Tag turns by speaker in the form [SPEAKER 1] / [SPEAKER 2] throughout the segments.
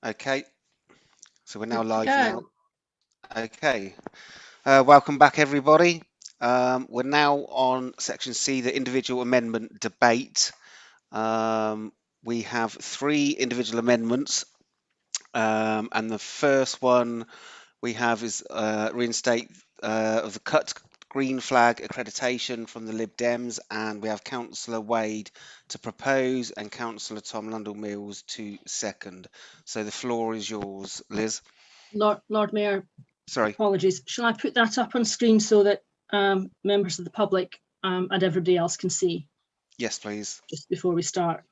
[SPEAKER 1] Okay, so we're now live
[SPEAKER 2] Okay.
[SPEAKER 1] now. Okay, welcome back everybody. We're now on section C, the individual amendment debate. We have 3 individual amendments, and the first one we have is reinstate of the cut green flag accreditation from the Lib Dems, and we have Councillor Wade to propose and Councillor Tom Lundell-Mills to second. So the floor is yours, Liz.
[SPEAKER 2] Lord Mayor,
[SPEAKER 1] Sorry.
[SPEAKER 2] apologies. Shall I put that up on screen so that members of the public and everybody else can see?
[SPEAKER 1] Yes, please.
[SPEAKER 2] Just before we start.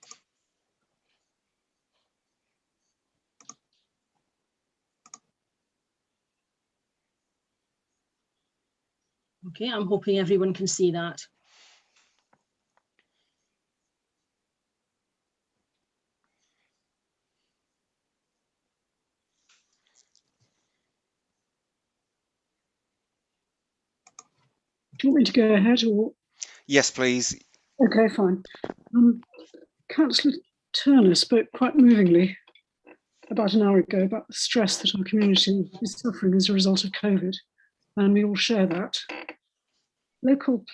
[SPEAKER 2] Okay, I'm hoping everyone can see that.
[SPEAKER 3] Do you want me to go ahead or?
[SPEAKER 1] Yes, please.
[SPEAKER 3] Okay, fine. Councillor Turner spoke quite movingly about an hour ago about the stress that our community is suffering as a result of COVID, and we all share that. Local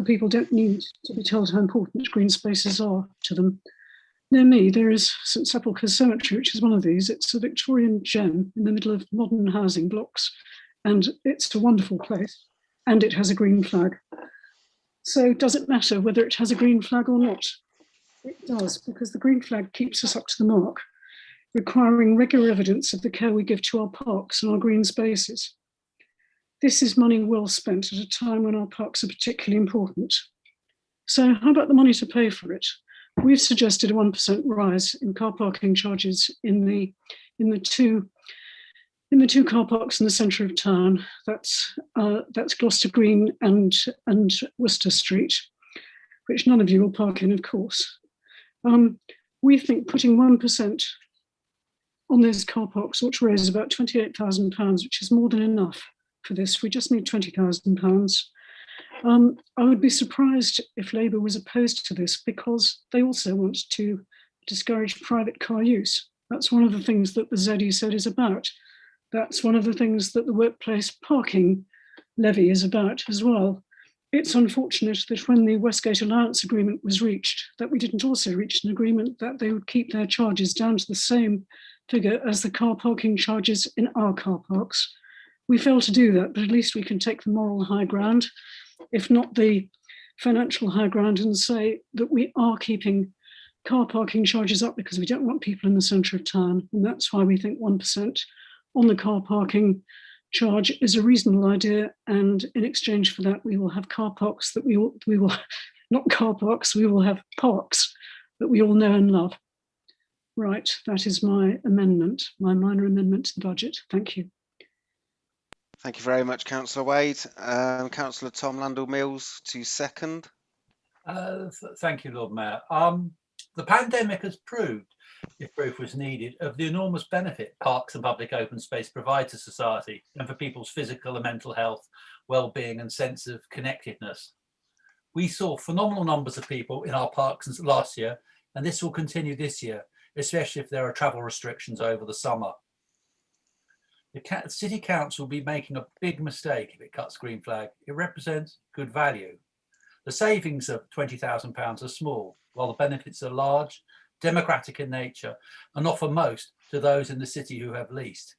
[SPEAKER 3] people don't need to be told how important green spaces are to them. Near me, there is St Sepulchre's Cemetery, which is one of these. It's a Victorian gem in the middle of modern housing blocks, and it's a wonderful place, and it has a green flag. So does it matter whether it has a green flag or not? It does, because the green flag keeps us up to the mark, requiring regular evidence of the care we give to our parks and our green spaces. This is money well spent at a time when our parks are particularly important. So how about the money to pay for it? We've suggested a 1% rise in car parking charges in the two car parks in the centre of town. That's Gloucester Green and Worcester Street, which none of you will park in, of course. We think putting 1% on those car parks ought to raise about £28,000, which is more than enough for this. We just need £20,000. I would be surprised if Labour was opposed to this, because they also want to discourage private car use. That's one of the things that the ZED is about. That's one of the things that the workplace parking levy is about as well. It's unfortunate that when the Westgate Alliance agreement was reached, that we didn't also reach an agreement that they would keep their charges down to the same figure as the car parking charges in our car parks. We failed to do that, but at least we can take the moral high ground, if not the financial high ground, and say that we are keeping car parking charges up because we don't want people in the centre of town. And that's why we think 1% on the car parking charge is a reasonable idea, and in exchange for that we will have car parks that we will not car parks, we will have parks that we all know and love. Right, that is my amendment, my minor amendment to the budget. Thank you.
[SPEAKER 1] Thank you very much, Councillor Wade. Councillor Tom Lundell-Mills to second.
[SPEAKER 4] Thank you, Lord Mayor. The pandemic has proved, if proof was needed, of the enormous benefit parks and public open space provide to society and for people's physical and mental health, well-being and sense of connectedness. We saw phenomenal numbers of people in our parks last year, and this will continue this year, especially if there are travel restrictions over the summer. The City Council will be making a big mistake if it cuts green flag. It represents good value. The savings of £20,000 are small, while the benefits are large, democratic in nature, and offer most to those in the city who have least.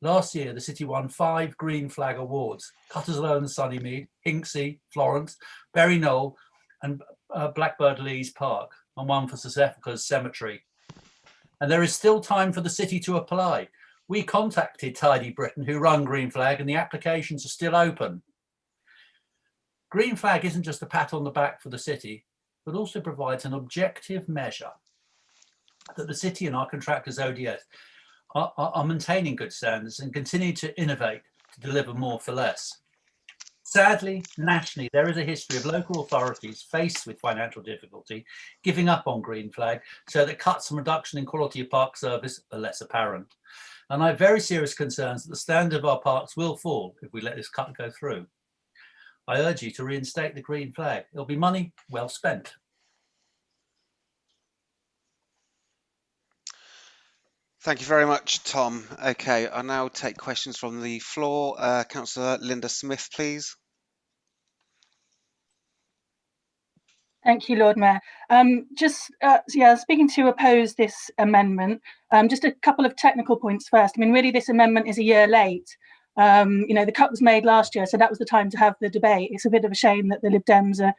[SPEAKER 4] Last year, the city won 5 green flag awards: Cutters Low and Sunnymead, Hinksey, Florence, Berry Knoll, and Blackbird Leys Park, and one for St Sepulchre's Cemetery. And there is still time for the city to apply. We contacted Tidy Britain, who run Green Flag, and the applications are still open. Green Flag isn't just a pat on the back for the city, but also provides an objective measure that the city and our contractors ODS are maintaining good standards and continue to innovate to deliver more for less. Sadly, nationally, there is a history of local authorities faced with financial difficulty giving up on Green Flag, so that cuts and reduction in quality of park service are less apparent. And I have very serious concerns that the standard of our parks will fall if we let this cut go through. I urge you to reinstate the Green Flag. It'll be money well spent.
[SPEAKER 1] Thank you very much, Tom. Okay, I'll now take questions from the floor. Councillor Linda Smith, please.
[SPEAKER 5] Thank you, Lord Mayor. Speaking to oppose this amendment, just a couple of technical points first. I mean, really, this amendment is a year late. The cut was made last year, so that was the time to have the debate. It's a bit of a shame that the Lib Dems are,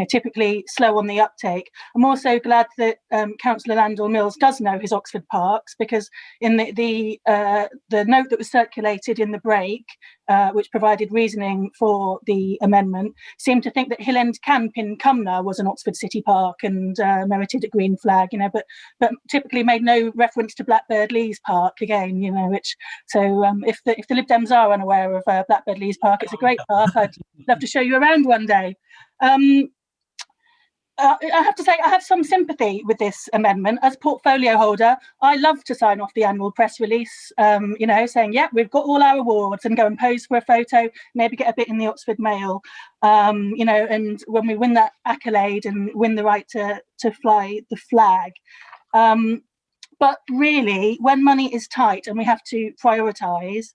[SPEAKER 5] typically slow on the uptake. I'm also glad that Councillor Landell Mills does know his Oxford parks, because in the note that was circulated in the break, which provided reasoning for the amendment, seemed to think that Hill End Camp in Cumnor was an Oxford City Park and merited a green flag, but typically made no reference to Blackbird Leys Park again, if the Lib Dems are unaware of Blackbird Leys Park, it's a great park. I'd love to show you around one day. I have to say, I have some sympathy with this amendment. As portfolio holder, I love to sign off the annual press release, saying, yeah, we've got all our awards, and go and pose for a photo, maybe get a bit in the Oxford Mail, and when we win that accolade and win the right to fly the flag. But really, when money is tight and we have to prioritise,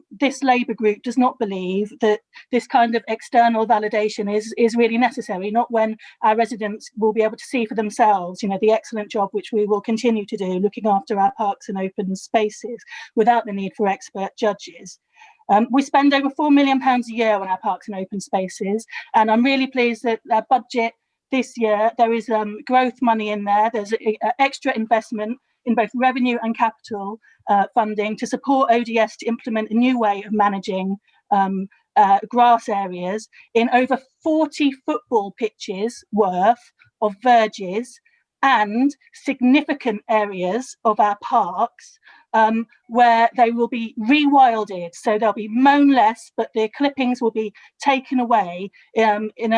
[SPEAKER 5] this Labour group does not believe that this kind of external validation is really necessary, not when our residents will be able to see for themselves, the excellent job which we will continue to do looking after our parks and open spaces without the need for expert judges. We spend over £4 million a year on our parks and open spaces, and I'm really pleased that our budget this year, there is growth money in there. There's extra investment in both revenue and capital funding to support ODS to implement a new way of managing grass areas in over 40 football pitches worth of verges and significant areas of our parks where they will be rewilded. So they'll be mown less, but the clippings will be taken away in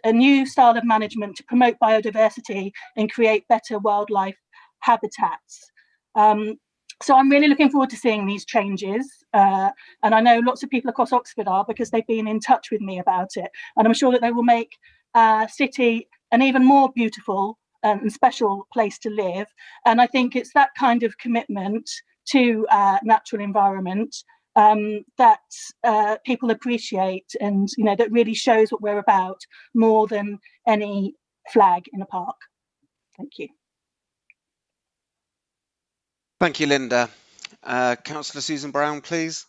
[SPEAKER 5] a new style of management to promote biodiversity and create better wildlife habitats. So I'm really looking forward to seeing these changes. And I know lots of people across Oxford are, because they've been in touch with me about it. And I'm sure that they will make our city an even more beautiful and special place to live. And I think it's that kind of commitment to natural environment that people appreciate, and that really shows what we're about more than any flag in a park. Thank you.
[SPEAKER 1] Thank you, Linda. Councillor Susan Brown, please.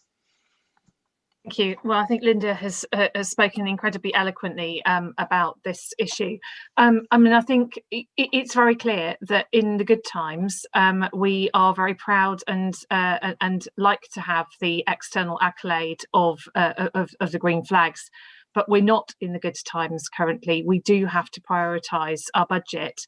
[SPEAKER 6] Thank you. Well, I think Linda has spoken incredibly eloquently about this issue. I think it's very clear that in the good times, we are very proud and like to have the external accolade of the green flags. But we're not in the good times currently. We do have to prioritise our budget.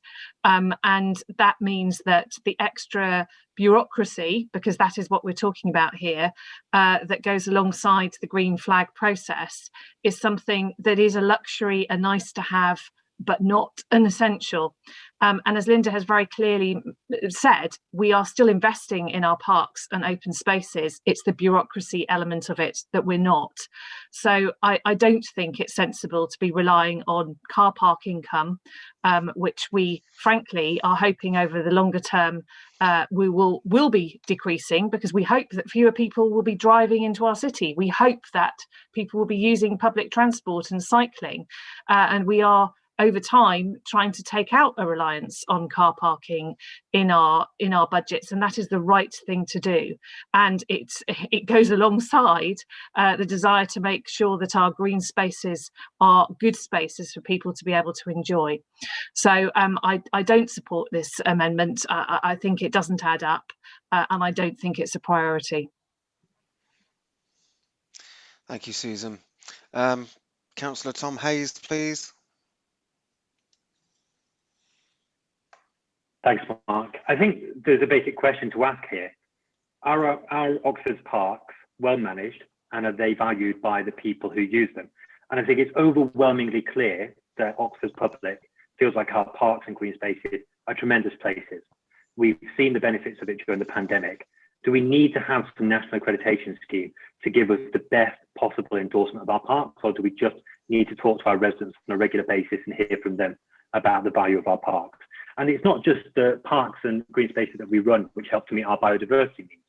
[SPEAKER 6] And that means that the extra bureaucracy, because that is what we're talking about here, that goes alongside the green flag process, is something that is a luxury, a nice to have, but not an essential. And as Linda has very clearly said, we are still investing in our parks and open spaces. It's the bureaucracy element of it that we're not. So I don't think it's sensible to be relying on car park income, which we frankly are hoping over the longer term we will be decreasing, because we hope that fewer people will be driving into our city. We hope that people will be using public transport and cycling, and we are over time trying to take out a reliance on car parking in our budgets, and that is the right thing to do. And it goes alongside the desire to make sure that our green spaces are good spaces for people to be able to enjoy. So I don't support this amendment. I think it doesn't add up, and I don't think it's a priority.
[SPEAKER 1] Thank you, Susan. Councillor Tom Hayes, please.
[SPEAKER 7] Thanks, Mark. I think there's a basic question to ask here. Are Oxford's parks well managed, and are they valued by the people who use them? And I think it's overwhelmingly clear that Oxford's public feels like our parks and green spaces are tremendous places. We've seen the benefits of it during the pandemic. Do we need to have some national accreditation scheme to give us the best possible endorsement of our parks, or do we just need to talk to our residents on a regular basis and hear from them about the value of our parks? And it's not just the parks and green spaces that we run which help to meet our biodiversity needs.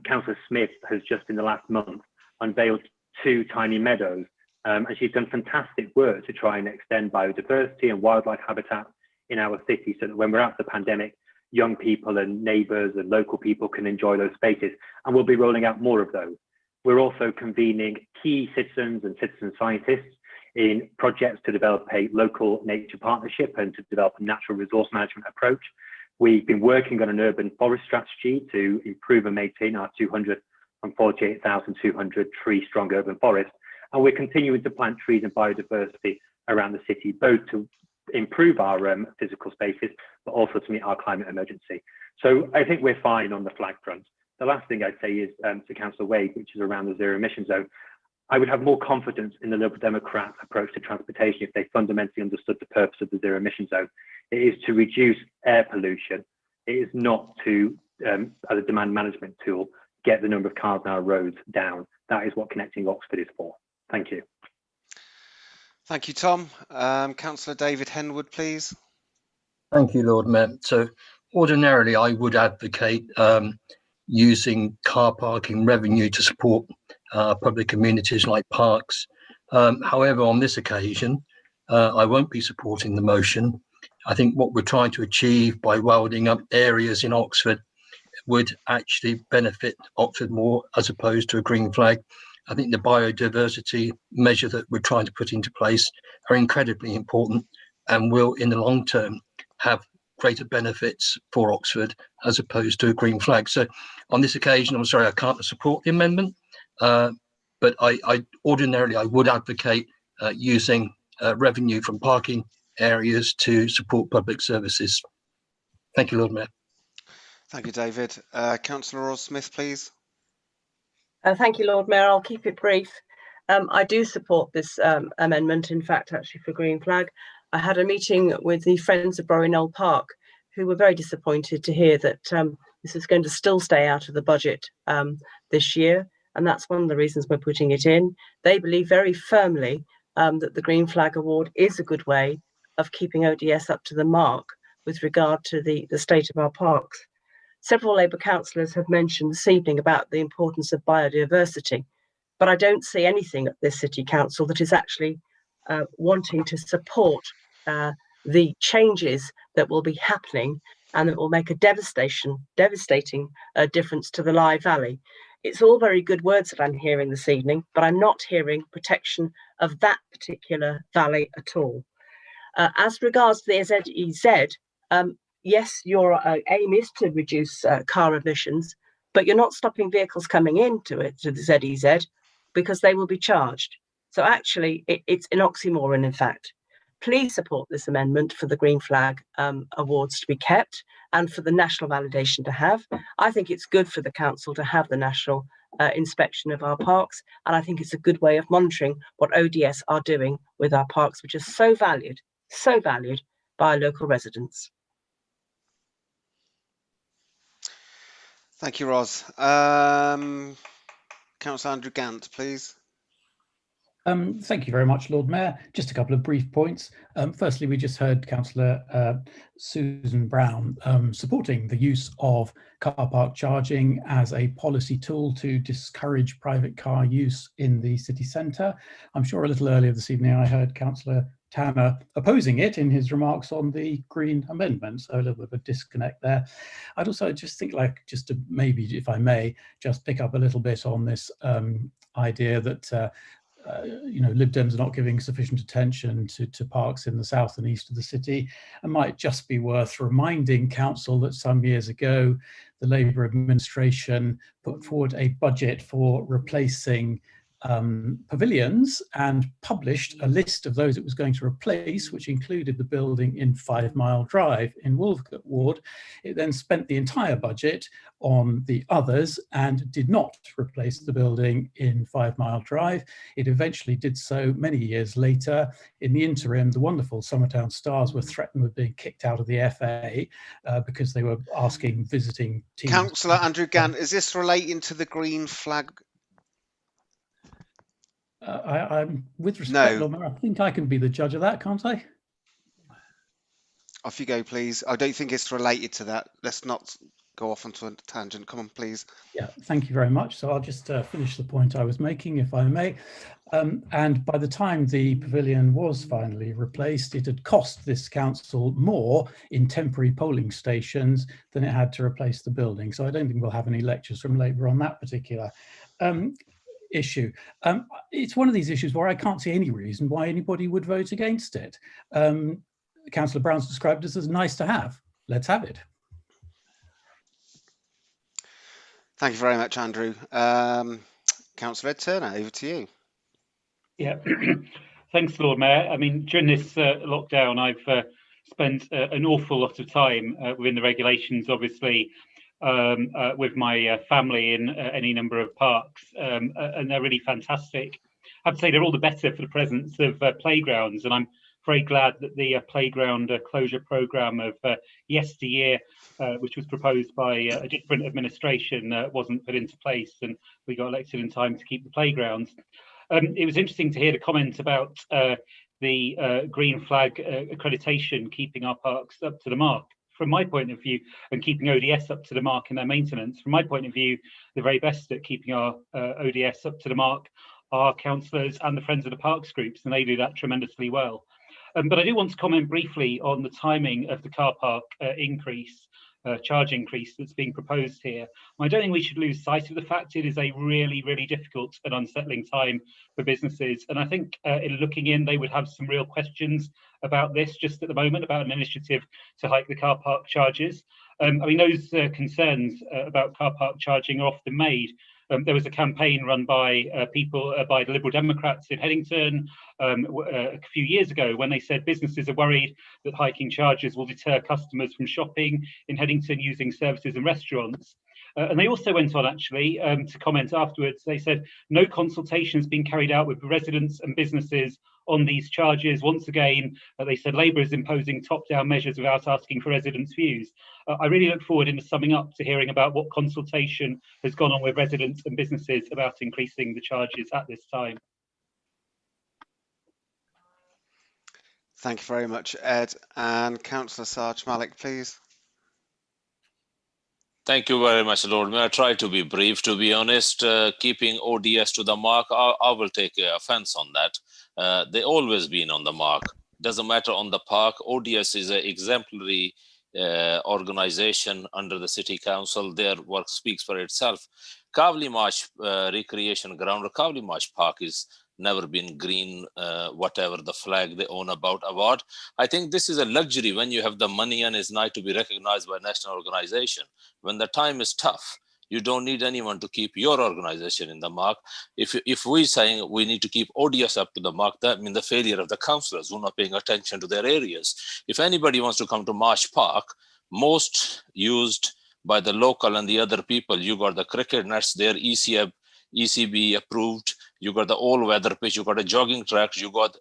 [SPEAKER 7] Councillor Smith has just in the last month unveiled 2 tiny meadows, and she's done fantastic work to try and extend biodiversity and wildlife habitat in our city, so that when we're out of the pandemic, young people and neighbours and local people can enjoy those spaces, and we'll be rolling out more of those. We're also convening key citizens and citizen scientists in projects to develop a local nature partnership and to develop a natural resource management approach. We've been working on an urban forest strategy to improve and maintain our 248,200 tree strong urban forest. And we're continuing to plant trees and biodiversity around the city, both to improve our physical spaces, but also to meet our climate emergency. So I think we're fine on the flag front. The last thing I'd say is to Councillor Wade, which is around the zero emission zone. I would have more confidence in the Liberal Democrat approach to transportation if they fundamentally understood the purpose of the zero emission zone. It is to reduce air pollution. It is not to, as a demand management tool, get the number of cars on our roads down. That is what Connecting Oxford is for. Thank you.
[SPEAKER 1] Thank you, Tom. Councillor David Henwood, please.
[SPEAKER 8] Thank you, Lord Mayor. So ordinarily, I would advocate using car parking revenue to support public amenities like parks. However, on this occasion, I won't be supporting the motion. I think what we're trying to achieve by welding up areas in Oxford would actually benefit Oxford more as opposed to a green flag. I think the biodiversity measure that we're trying to put into place are incredibly important and will, in the long term, have greater benefits for Oxford as opposed to a green flag. So on this occasion, I'm sorry, I can't support the amendment, but I ordinarily would advocate using revenue from parking areas to support public services. Thank you, Lord Mayor.
[SPEAKER 1] Thank you, David. Councillor Ross Smith, please.
[SPEAKER 9] Thank you, Lord Mayor. I'll keep it brief. I do support this amendment, in fact, actually for green flag. I had a meeting with the Friends of Borrow Park, who were very disappointed to hear that this is going to still stay out of the budget this year. And that's one of the reasons we're putting it in. They believe very firmly that the Green Flag Award is a good way of keeping ODS up to the mark with regard to the state of our parks. Several Labour councillors have mentioned this evening about the importance of biodiversity, but I don't see anything at this City Council that is actually wanting to support the changes that will be happening and that will make a devastating difference to the Lye Valley. It's all very good words that I'm hearing this evening, but I'm not hearing protection of that particular valley at all. As regards to the ZEZ, yes, your aim is to reduce car emissions, but you're not stopping vehicles coming into it, to the ZEZ, because they will be charged. So actually, it's an oxymoron, in fact. Please support this amendment for the Green Flag Awards to be kept and for the national validation to have. I think it's good for the council to have the national inspection of our parks, and I think it's a good way of monitoring what ODS are doing with our parks, which are so valued by local residents.
[SPEAKER 1] Thank you, Ros. Councillor Andrew Gant, please.
[SPEAKER 10] Thank you very much, Lord Mayor. Just a couple of brief points. Firstly, we just heard Councillor Susan Brown supporting the use of car park charging as a policy tool to discourage private car use in the city centre. I'm sure a little earlier this evening I heard Councillor Tanner opposing it in his remarks on the Green Amendment, so a little bit of a disconnect there. I'd also just think, just to maybe, if I may, just pick up a little bit on this idea that Lib Dems are not giving sufficient attention to parks in the south and east of the city. It might just be worth reminding council that some years ago, the Labour administration put forward a budget for replacing pavilions and published a list of those it was going to replace, which included the building in 5 Mile Drive in Wolfgate Ward. It then spent the entire budget on the others and did not replace the building in 5 Mile Drive. It eventually did so many years later. In the interim, the wonderful Summertown Stars were threatened with being kicked out of the FA because they were asking visiting teams.
[SPEAKER 1] Councillor Andrew Gant, is this relating to the Green Flag?
[SPEAKER 10] I'm with respect,
[SPEAKER 1] No.
[SPEAKER 10] Lord Mayor, I think I can be the judge of that, can't I?
[SPEAKER 1] Off you go, please. I don't think it's related to that. Let's not go off onto a tangent. Come on, please.
[SPEAKER 10] Yeah, thank you very much. So I'll just finish the point I was making, if I may. And by the time the pavilion was finally replaced, it had cost this council more in temporary polling stations than it had to replace the building. So I don't think we'll have any lectures from Labour on that particular issue. It's one of these issues where I can't see any reason why anybody would vote against it. Councillor Brown's described this as nice to have. Let's have it.
[SPEAKER 1] Thank you very much, Andrew. Councillor Ed Turner, over to you.
[SPEAKER 11] Yeah, thanks, Lord Mayor. I mean, during this lockdown, I've spent an awful lot of time within the regulations, obviously, with my family in any number of parks, and they're really fantastic. I have to say they're all the better for the presence of playgrounds, and I'm very glad that the playground closure programme of yesteryear, which was proposed by a different administration, wasn't put into place, and we got elected in time to keep the playgrounds. It was interesting to hear the comment about the green flag accreditation keeping our parks up to the mark. From my point of view, and keeping ODS up to the mark in their maintenance, from my point of view, the very best at keeping our ODS up to the mark are councillors and the Friends of the Parks groups, and they do that tremendously well. But I do want to comment briefly on the timing of the car park charge increase that's being proposed here. I don't think we should lose sight of the fact it is a really, really difficult and unsettling time for businesses. And I think in looking in, they would have some real questions about this just at the moment, about an initiative to hike the car park charges. I mean, those concerns about car park charging are often made. There was a campaign run by by the Liberal Democrats in Headington a few years ago when they said businesses are worried that hiking charges will deter customers from shopping in Headington using services and restaurants. And they also went on actually to comment afterwards. They said no consultation has been carried out with residents and businesses on these charges. Once again, they said Labour is imposing top-down measures without asking for residents' views. I really look forward in the summing up to hearing about what consultation has gone on with residents and businesses about increasing the charges at this time.
[SPEAKER 1] Thank you very much, Ed. And Councillor Sarge Malik, please.
[SPEAKER 12] Thank you very much, Lord Mayor. I try to be brief, to be honest. Keeping ODS to the mark, I will take offense on that. They always been on the mark. Doesn't matter on the park. ODS is an exemplary organization under the City Council. Their work speaks for itself. Kavli Marsh Recreation Ground, or Kavli Marsh Park is never been green, whatever the flag they own about award. I think this is a luxury when you have the money and it's nice to be recognized by a national organization. When the time is tough, you don't need anyone to keep your organization in the mark. If we're saying we need to keep ODS up to the mark, that means the failure of the councillors who are not paying attention to their areas. If anybody wants to come to Marsh Park, most used by the local and the other people, you got the cricket nets there, ECB approved, you got the all-weather pitch, you got a jogging track, you got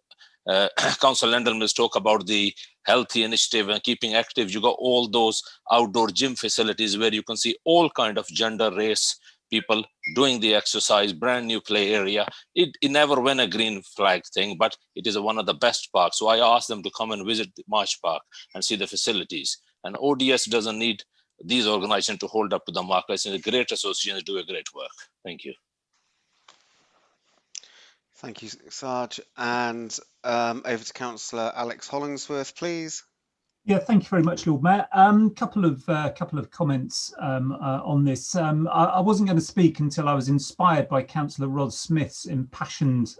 [SPEAKER 12] Council Lendelmans talk about the healthy initiative and keeping active. You got all those outdoor gym facilities where you can see all kind of gender, race people doing the exercise, brand new play area. It never went a green flag thing, but it is one of the best parks. So I asked them to come and visit Marsh Park and see the facilities. And ODS doesn't need these organizations to hold up to the mark. It's a great association to do a great work. Thank you.
[SPEAKER 1] Thank you, Sarge. And over to Councillor Alex Hollingsworth, please.
[SPEAKER 13] Yeah, thank you very much, Lord Mayor. Couple of comments on this. I wasn't going to speak until I was inspired by Councillor Rod Smith's impassioned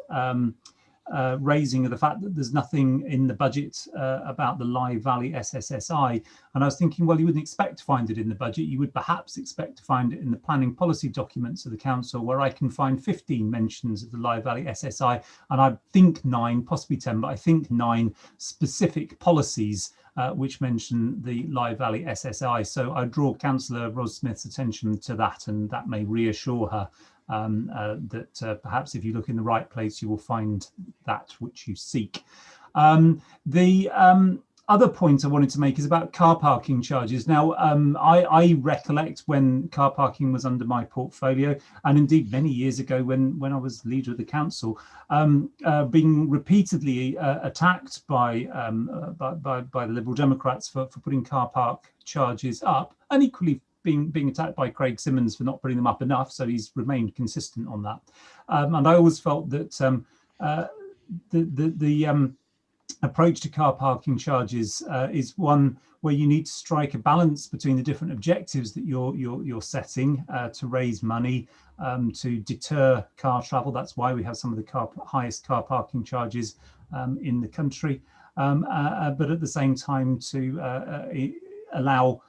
[SPEAKER 13] raising of the fact that there's nothing in the budget about the Lyve Valley SSSI. And I was thinking, well, you wouldn't expect to find it in the budget. You would perhaps expect to find it in the planning policy documents of the council, where I can find 15 mentions of the Lyve Valley SSI. And I think 9, possibly 10, but I think 9 specific policies which mention the Lyve Valley SSI. So I draw Councillor Rod Smith's attention to that, and that may reassure her that perhaps if you look in the right place, you will find that which you seek. other point I wanted to make is about car parking charges. Now, I recollect when car parking was under my portfolio, and indeed many years ago when I was leader of the council, being repeatedly attacked by the Liberal Democrats for putting car park charges up, and equally being attacked by Craig Simmons for not putting them up enough. So he's remained consistent on that. And I always felt that the approach to car parking charges is one where you need to strike a balance between the different objectives that you're setting to raise money, to deter car travel. That's why we have some of the highest car parking charges in the country, but at the same time to allow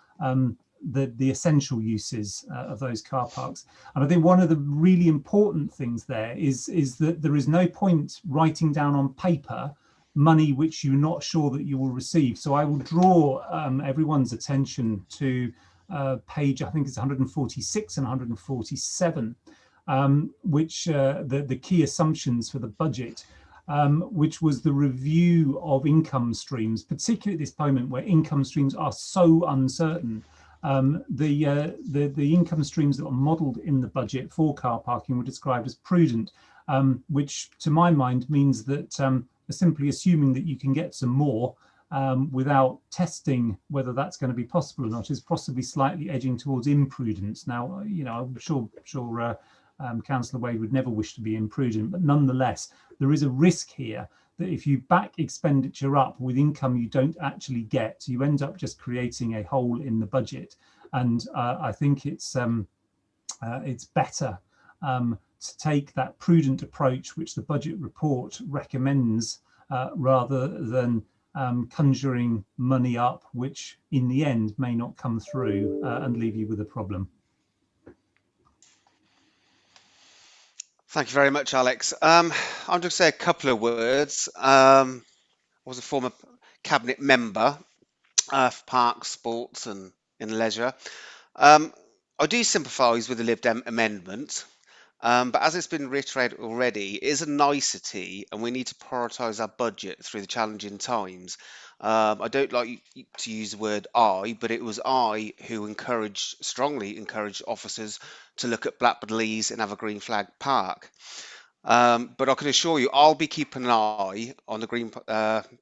[SPEAKER 13] the essential uses of those car parks. And I think one of the really important things there is that there is no point writing down on paper money which you're not sure that you will receive. So I will draw everyone's attention to page, I think it's 146 and 147, which the key assumptions for the budget, which was the review of income streams, particularly at this moment where income streams are so uncertain. The income streams that are modelled in the budget for car parking were described as prudent, which to my mind means that simply assuming that you can get some more without testing whether that's going to be possible or not is possibly slightly edging towards imprudence. Now, you know, I'm sure Councillor Wade would never wish to be imprudent, but nonetheless, there is a risk here that if you back expenditure up with income you don't actually get, you end up just creating a hole in the budget. And I think it's better to take that prudent approach which the budget report recommends rather than conjuring money up, which in the end may not come through and leave you with a problem.
[SPEAKER 1] Thank you very much, Alex. I'm going to say a couple of words. I was a former cabinet member for parks, sports and in leisure. I do sympathise with the Lib Dem amendment, but as it's been reiterated already, it is a nicety and we need to prioritise our budget through the challenging times. I don't like to use the word I, but it was I who strongly encouraged officers to look at Blackbird Leys and have a green flag park. But I can assure you, I'll be keeping an eye on the green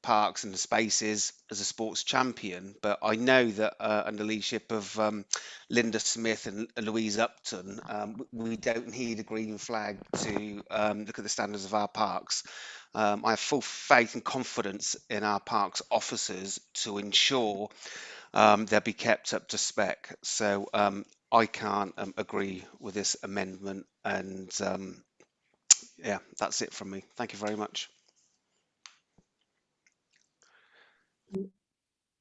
[SPEAKER 1] parks and the spaces as a sports champion. But I know that under the leadership of Linda Smith and Louise Upton, we don't need a green flag to look at the standards of our parks. I have full faith and confidence in our parks officers to ensure they'll be kept up to spec. So I can't agree with this amendment, and yeah, that's it from me. Thank you very much.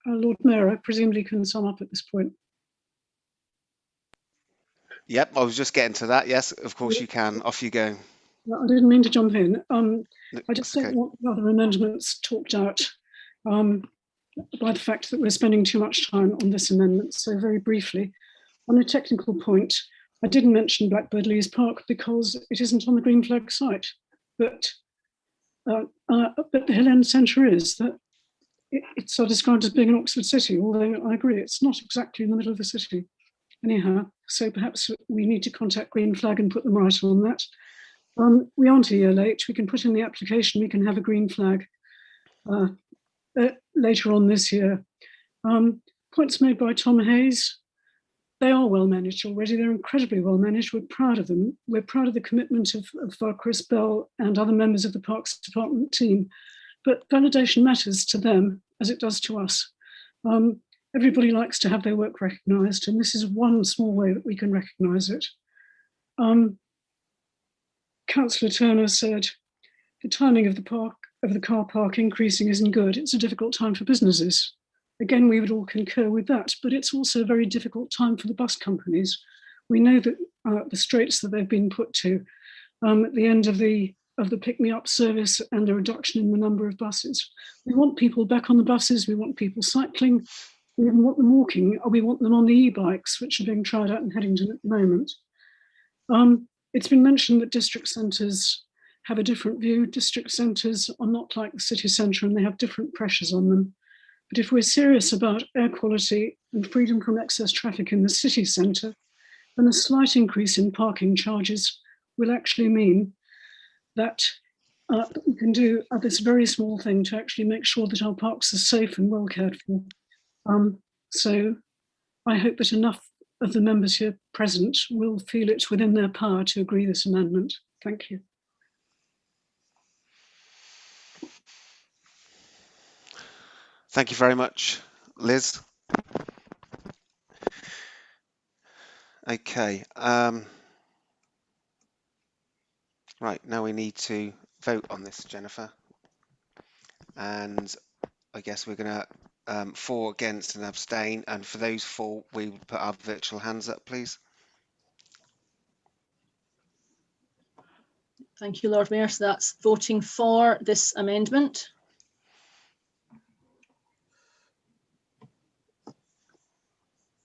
[SPEAKER 3] Lord Mayor, I presumably can sum up at this point.
[SPEAKER 1] Yep, I was just getting to that. Yes, of course you can. Off you go.
[SPEAKER 3] I didn't mean to jump in.
[SPEAKER 1] No,
[SPEAKER 3] I just
[SPEAKER 1] okay.
[SPEAKER 3] don't want the other amendments talked out by the fact that we're spending too much time on this amendment. So very briefly, on a technical point, I didn't mention Blackbird Leys Park because it isn't on the green flag site, but the Hill End Centre is. That it's described as being an Oxford city, although I agree it's not exactly in the middle of the city. Anyhow, so perhaps we need to contact Green Flag and put them right on that. We aren't a year late. We can put in the application. We can have a green flag later on this year. Points made by Tom Hayes. They are well managed already. They're incredibly well managed. We're proud of them. We're proud of the commitment of Chris Bell and other members of the Parks Department team. But validation matters to them as it does to us. Everybody likes to have their work recognised, and this is one small way that we can recognise it. Councillor Turner said the timing of the car park increasing isn't good. It's a difficult time for businesses. Again, we would all concur with that, but it's also a very difficult time for the bus companies. We know that the straits that they've been put to at the end of the pick-me-up service and the reduction in the number of buses. We want people back on the buses. We want people cycling. We even want them walking, or we want them on the e-bikes, which are being tried out in Headington at the moment. It's been mentioned that district centres have a different view. District centres are not like the city centre and they have different pressures on them. But if we're serious about air quality and freedom from excess traffic in the city centre, then a slight increase in parking charges will actually mean that we can do this very small thing to actually make sure that our parks are safe and well cared for. So I hope that enough of the members here present will feel it within their power to agree this amendment. Thank you.
[SPEAKER 1] Thank you very much, Liz. Okay. Right, now we need to vote on this, Jennifer. And I guess we're going to for, against and abstain. And for those for, we will put our virtual hands up, please.
[SPEAKER 2] Thank you, Lord Mayor. So that's voting for this amendment.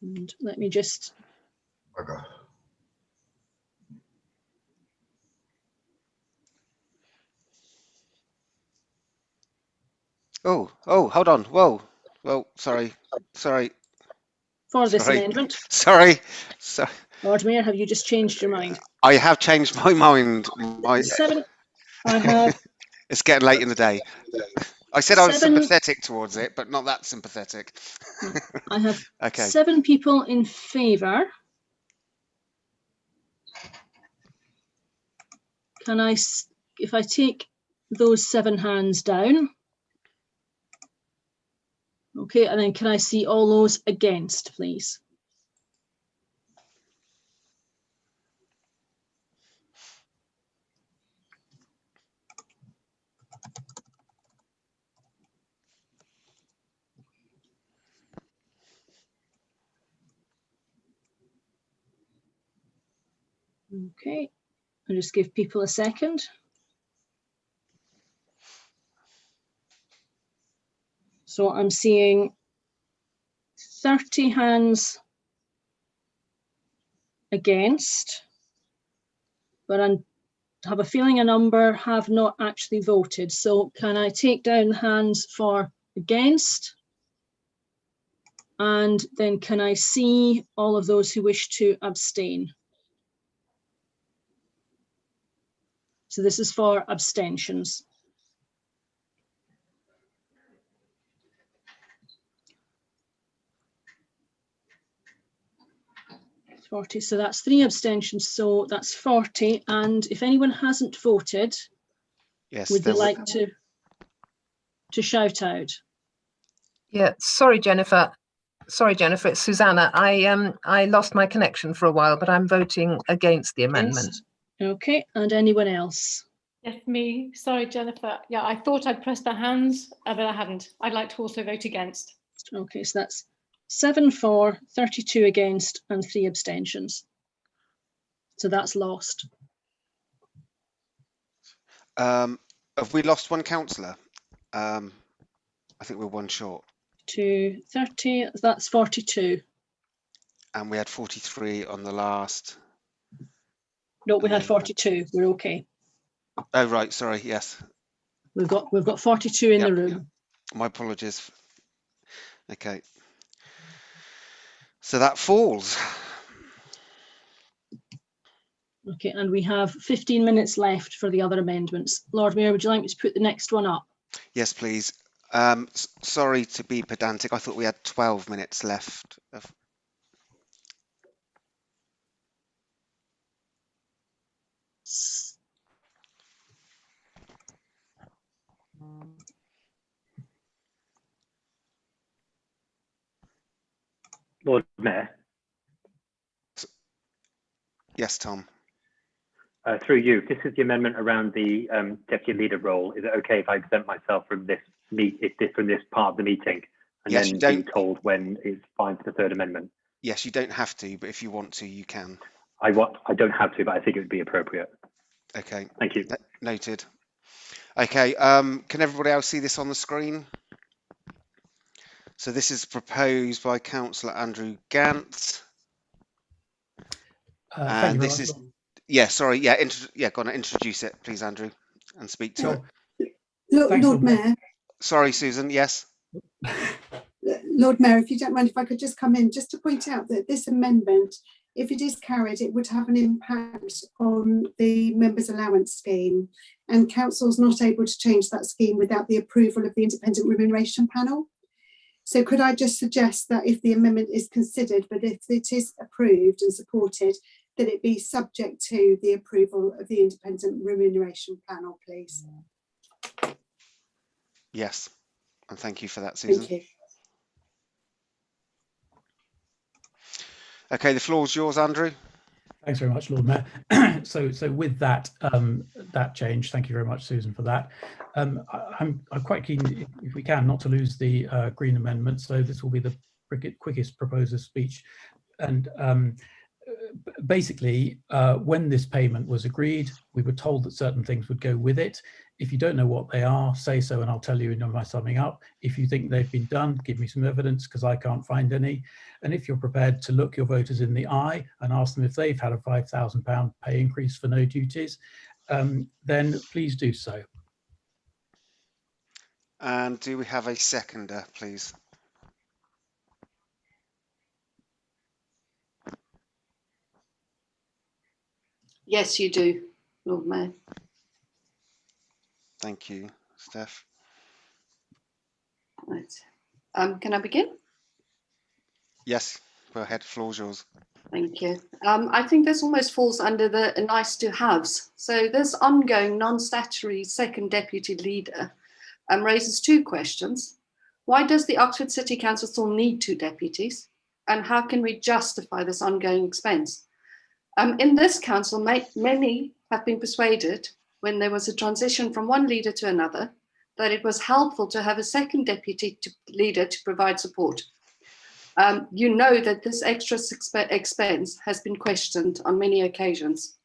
[SPEAKER 2] And let me just...
[SPEAKER 1] Oh, hold on. Whoa. Well, sorry.
[SPEAKER 2] For this amendment.
[SPEAKER 1] Sorry.
[SPEAKER 2] Lord Mayor, have you just changed your mind?
[SPEAKER 1] I have changed my mind.
[SPEAKER 2] I have...
[SPEAKER 1] It's getting late in the day. I said I was sympathetic towards it, but not that sympathetic.
[SPEAKER 2] I have
[SPEAKER 1] okay.
[SPEAKER 2] 7 people in favour. Can I, if I take those 7 hands down? Okay, and then can I see all those against, please? Okay, I'll just give people a second. So I'm seeing 30 hands against, but I have a feeling a number have not actually voted. So can I take down the hands for against? And then can I see all of those who wish to abstain? So this is for abstentions. 40, so that's 3 abstentions, so that's 40. And if anyone hasn't voted,
[SPEAKER 1] yes,
[SPEAKER 2] would they like to shout out?
[SPEAKER 14] Yeah, sorry, Jennifer. It's Susanna. I lost my connection for a while, but I'm voting against the amendment.
[SPEAKER 2] Okay, and anyone else?
[SPEAKER 15] Yes, me. Sorry, Jennifer. Yeah, I thought I'd pressed the hands, but I hadn't. I'd like to also vote against.
[SPEAKER 2] Okay, so that's 7 for, 32 against, and 3 abstentions. So that's lost.
[SPEAKER 1] Have we lost one councillor? I think we're 1 short.
[SPEAKER 2] 2, 30, that's 42.
[SPEAKER 1] And we had 43 on the last.
[SPEAKER 2] No, we had 42. We're okay.
[SPEAKER 1] Oh right, sorry. Yes.
[SPEAKER 2] We've got 42 in the room.
[SPEAKER 1] My apologies. Okay. So that falls.
[SPEAKER 2] Okay, and we have 15 minutes left for the other amendments. Lord Mayor, would you like me to put the next one up?
[SPEAKER 1] Yes, please. Sorry to be pedantic. I thought we had 12 minutes left.
[SPEAKER 7] Lord Mayor.
[SPEAKER 1] Yes, Tom.
[SPEAKER 7] Through you, this is the amendment around the deputy leader role. Is it okay if I exempt myself from this part of the meeting and
[SPEAKER 1] yes,
[SPEAKER 7] then be told when it's fine for the 3rd amendment?
[SPEAKER 1] Yes, you don't have to, but if you want to, you can.
[SPEAKER 7] I don't have to, but I think it would be appropriate.
[SPEAKER 1] Okay.
[SPEAKER 7] Thank you.
[SPEAKER 1] Noted. Okay. Can everybody else see this on the screen? So this is proposed by Councillor Andrew Gant. And this is, sorry, go on, introduce it, please, Andrew, and speak to it.
[SPEAKER 16] Lord Mayor.
[SPEAKER 1] Sorry, Susan, yes.
[SPEAKER 16] Lord Mayor, if you don't mind, if I could just come in just to point out that this amendment, if it is carried, it would have an impact on the members' allowance scheme, and council's not able to change that scheme without the approval of the independent remuneration panel. So could I just suggest that if the amendment is considered, but if it is approved and supported, that it be subject to the approval of the independent remuneration panel, please?
[SPEAKER 1] Yes, and thank you for that, Susan.
[SPEAKER 16] Thank you.
[SPEAKER 1] Okay, the floor's yours, Andrew.
[SPEAKER 10] Thanks very much, Lord Mayor. So with that that change, thank you very much, Susan, for that. I'm quite keen, if we can, not to lose the Green amendment. So this will be the quickest proposer's speech. And basically, when this payment was agreed, we were told that certain things would go with it. If you don't know what they are, say so, and I'll tell you in my summing up. If you think they've been done, give me some evidence, because I can't find any. And if you're prepared to look your voters in the eye and ask them if they've had a £5,000 pay increase for no duties, then please do so.
[SPEAKER 1] And do we have a seconder, please?
[SPEAKER 17] Yes, you do, Lord Mayor.
[SPEAKER 1] Thank you, Steph.
[SPEAKER 17] Right. Can I begin?
[SPEAKER 1] Yes, go ahead, floor's yours.
[SPEAKER 17] Thank you. I think this almost falls under the nice to haves. So this ongoing non-statutory second deputy leader raises two questions. Why does the Oxford City Council still need two deputies? And how can we justify this ongoing expense? In this council, many have been persuaded when there was a transition from one leader to another that it was helpful to have a second deputy leader to provide support. You know that this extra expense has been questioned on many occasions.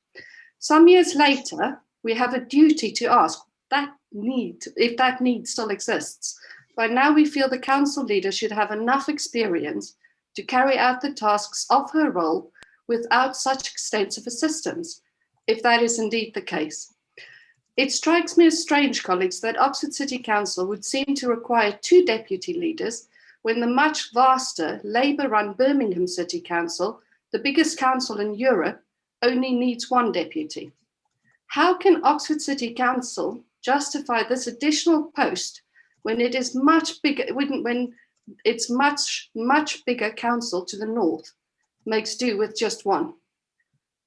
[SPEAKER 17] Some years later, we have a duty to ask if that need still exists. By now, we feel the council leader should have enough experience to carry out the tasks of her role without such extensive assistance, if that is indeed the case. It strikes me as strange, colleagues, that Oxford City Council would seem to require two deputy leaders when the much vaster Labour-run Birmingham City Council, the biggest council in Europe, only needs one deputy. How can Oxford City Council justify this additional post when it is much bigger, when it's much bigger council to the north makes do with just one?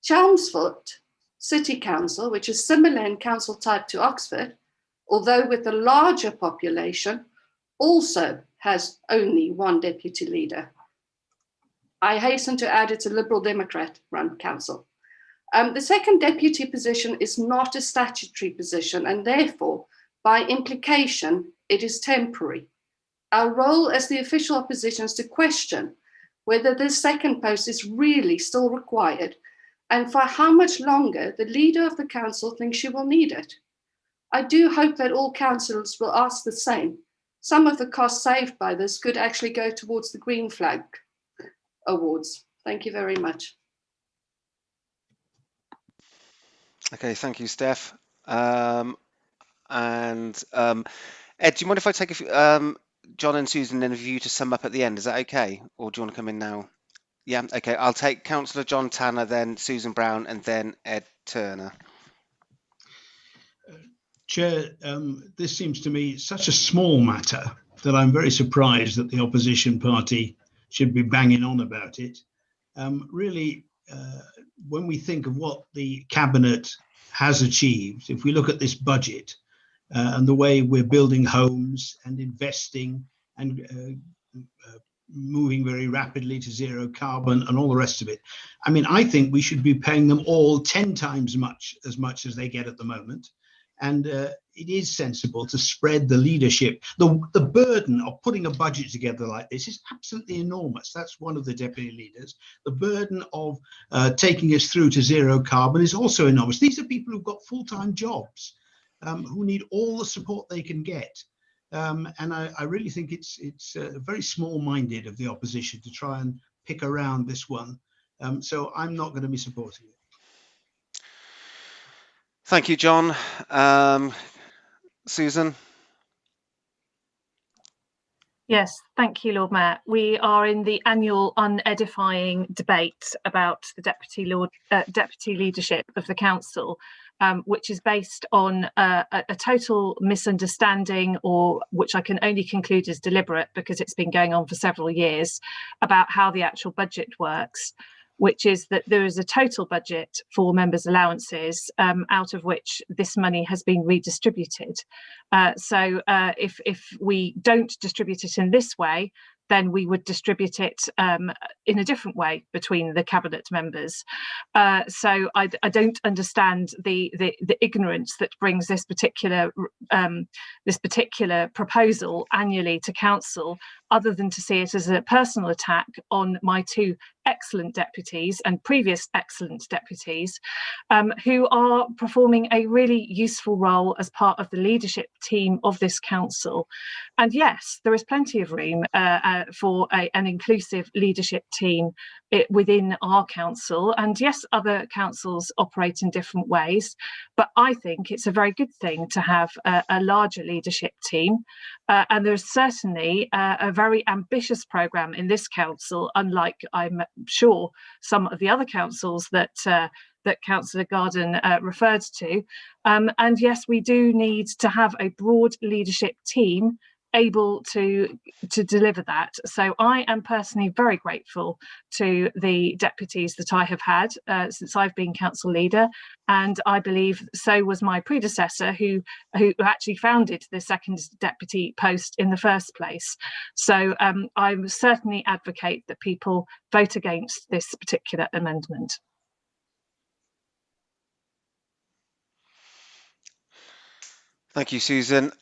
[SPEAKER 17] Chelmsford City Council, which is similar in council type to Oxford, although with a larger population, also has only one deputy leader. I hasten to add it's a Liberal Democrat-run council. The second deputy position is not a statutory position, and therefore, by implication, it is temporary. Our role as the official opposition is to question whether this second post is really still required and for how much longer the leader of the council thinks she will need it. I do hope that all councillors will ask the same. Some of the costs saved by this could actually go towards the Green Flag Awards. Thank you very much.
[SPEAKER 1] Okay, thank you, Steph. Ed, do you mind if I take John and Susan then a view to sum up at the end? Is that okay? Or do you want to come in now? Yeah, okay. I'll take Councillor John Tanner, then Susan Brown, and then Ed Turner.
[SPEAKER 18] Chair, this seems to me such a small matter that I'm very surprised that the opposition party should be banging on about it. Really, when we think of what the Cabinet has achieved, if we look at this budget and the way we're building homes and investing and moving very rapidly to zero carbon and all the rest of it, I mean, I think we should be paying them all 10 times as much as they get at the moment. And it is sensible to spread the leadership. The burden of putting a budget together like this is absolutely enormous. That's one of the deputy leaders. The burden of taking us through to zero carbon is also enormous. These are people who've got full-time jobs, who need all the support they can get. And I really think it's very small-minded of the opposition to try and pick around this one. So I'm not going to be supporting it.
[SPEAKER 1] Thank you, John. Susan?
[SPEAKER 6] Yes, thank you, Lord Mayor. We are in the annual unedifying debate about the deputy leadership of the council, which is based on a total misunderstanding, or which I can only conclude is deliberate because it's been going on for several years, about how the actual budget works, which is that there is a total budget for members' allowances, out of which this money has been redistributed. So if we don't distribute it in this way, then we would distribute it in a different way between the cabinet members. So I don't understand the ignorance that brings this particular proposal annually to council, other than to see it as a personal attack on my two excellent deputies and previous excellent deputies, who are performing a really useful role as part of the leadership team of this council. And yes, there is plenty of room for an inclusive leadership team within our council. And yes, other councils operate in different ways, but I think it's a very good thing to have a larger leadership team. And there's certainly a very ambitious programme in this council, unlike, I'm sure, some of the other councils that Councillor Garden referred to. And yes, we do need to have a broad leadership team able to deliver that. So I am personally very grateful to the deputies that I have had since I've been council leader, and I believe so was my predecessor who actually founded the second deputy post in the first place. So I certainly advocate that people vote against this particular amendment.
[SPEAKER 1] Thank you, Susan.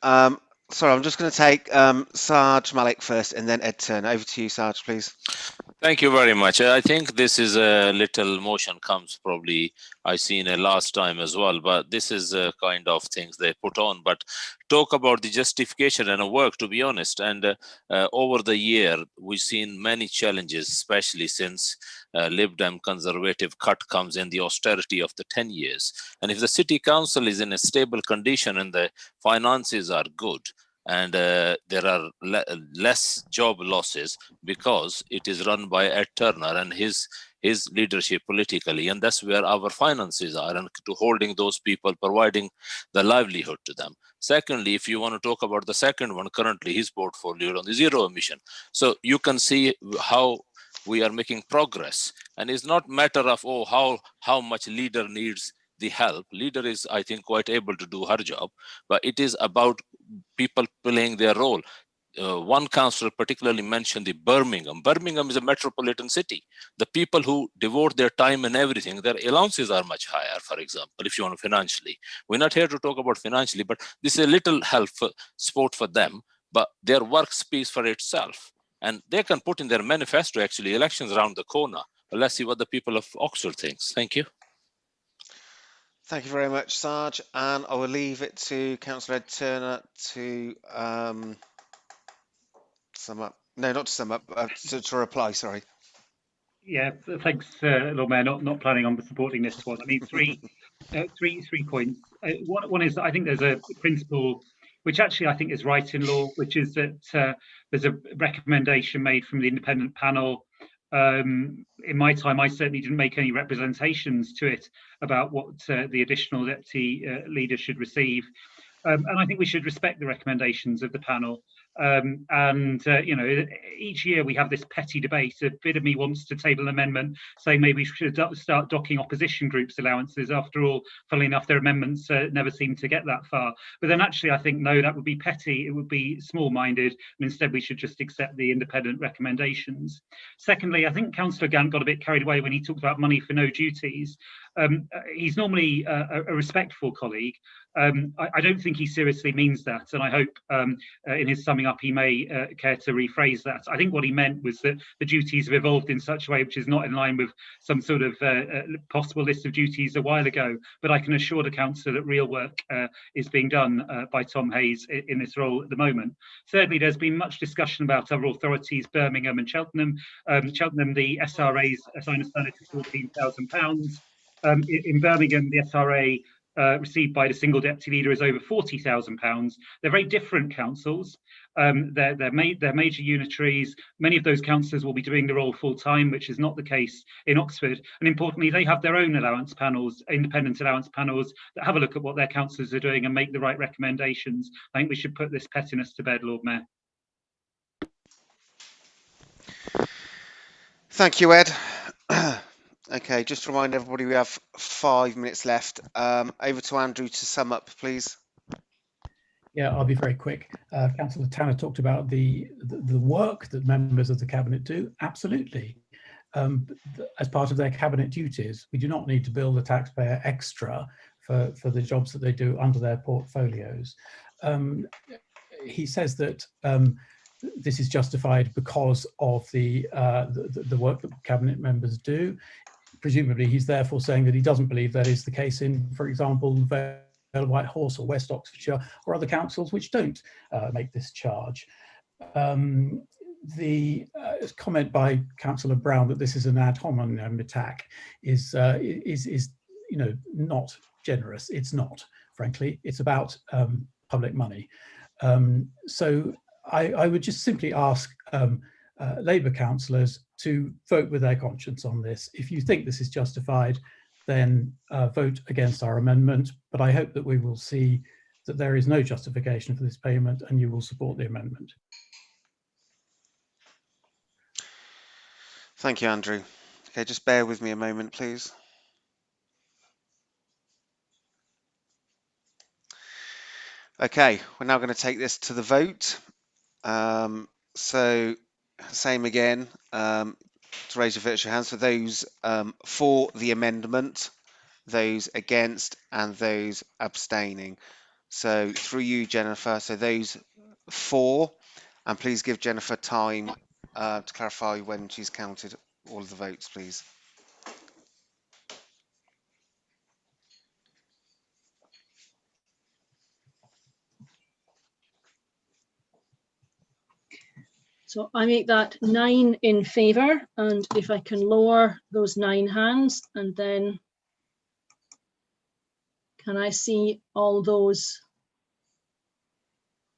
[SPEAKER 1] Sorry, I'm just going to take Sarge Malik first and then Ed Turner. Over to you, Sarge, please.
[SPEAKER 12] Thank you very much. I think this is a little motion comes probably I seen it last time as well, but this is a kind of things they put on. But talk about the justification and work, to be honest. And over the year, we've seen many challenges, especially since Lib Dem conservative cut comes in the austerity of the 10 years. And if the city council is in a stable condition and the finances are good, and there are less job losses because it is run by Ed Turner and his leadership politically, and that's where our finances are, and to holding those people, providing the livelihood to them. Secondly, if you want to talk about the second one, currently his portfolio on the zero emission. So you can see how we are making progress, and it's not matter of how much leader needs the help. Leader is, I think, quite able to do her job, but it is about people playing their role. One councillor particularly mentioned the Birmingham. Birmingham is a metropolitan city. The people who devote their time and everything, their allowances are much higher, for example, if you want financially. We're not here to talk about financially, but this is a little help for support for them, but their work speaks for itself. And they can put in their manifesto, actually, elections around the corner. But let's see what the people of Oxford thinks. Thank you.
[SPEAKER 1] Thank you very much, Sarge. And I will leave it to Councillor Ed Turner to sum up. No, not to sum up, to reply, sorry.
[SPEAKER 11] Yeah, thanks, Lord Mayor. Not planning on supporting this one. I mean, three points. One is that I think there's a principle which actually I think is right in law, which is that there's a recommendation made from the independent panel. In my time, I certainly didn't make any representations to it about what the additional deputy leader should receive. And I think we should respect the recommendations of the panel. You know, each year we have this petty debate. A bit of me wants to table an amendment saying maybe we should start docking opposition groups' allowances. After all, funnily enough, their amendments never seem to get that far. But then actually I think, no, that would be petty. It would be small-minded. And instead we should just accept the independent recommendations. Secondly, I think Councillor Gant got a bit carried away when he talked about money for no duties. He's normally a respectful colleague. I don't think he seriously means that, and I hope in his summing up he may care to rephrase that. I think what he meant was that the duties have evolved in such a way which is not in line with some sort of possible list of duties a while ago, but I can assure the council that real work is being done by Tom Hayes in this role at the moment. Thirdly, there's been much discussion about other authorities, Birmingham and Cheltenham. Cheltenham, the SRAs assign a standard to £14,000. In Birmingham, the SRA received by the single deputy leader is over £40,000. They're very different councils. They're major unitaries. Many of those councillors will be doing the role full time, which is not the case in Oxford. And importantly, they have their own allowance panels, independent allowance panels, that have a look at what their councillors are doing and make the right recommendations. I think we should put this pettiness to bed, Lord Mayor.
[SPEAKER 1] Thank you, Ed. Okay, just to remind everybody, we have 5 minutes left. Over to Andrew to sum up, please.
[SPEAKER 10] Yeah, I'll be very quick. Councillor Tanner talked about the work that members of the Cabinet do. Absolutely. As part of their Cabinet duties, we do not need to bill the taxpayer extra for the jobs that they do under their portfolios. He says that this is justified because of the work that Cabinet members do. Presumably, he's therefore saying that he doesn't believe that is the case in, for example, Vale of Whitehorse or West Oxfordshire or other councils which don't make this charge. The comment by Councillor Brown that this is an ad hominem attack is not generous. It's not, frankly. It's about public money. So I would just simply ask Labour councillors to vote with their conscience on this. If you think this is justified, then vote against our amendment. But I hope that we will see that there is no justification for this payment and you will support the amendment.
[SPEAKER 1] Thank you, Andrew. Okay, just bear with me a moment, please. Okay, we're now going to take this to the vote. So, same again, to raise your virtual hands for those for the amendment, those against, and those abstaining. So, through you, Jennifer, so those for, and please give Jennifer time to clarify when she's counted all of the votes, please.
[SPEAKER 2] So I make that 9 in favour, and if I can lower those 9 hands, and then can I see all those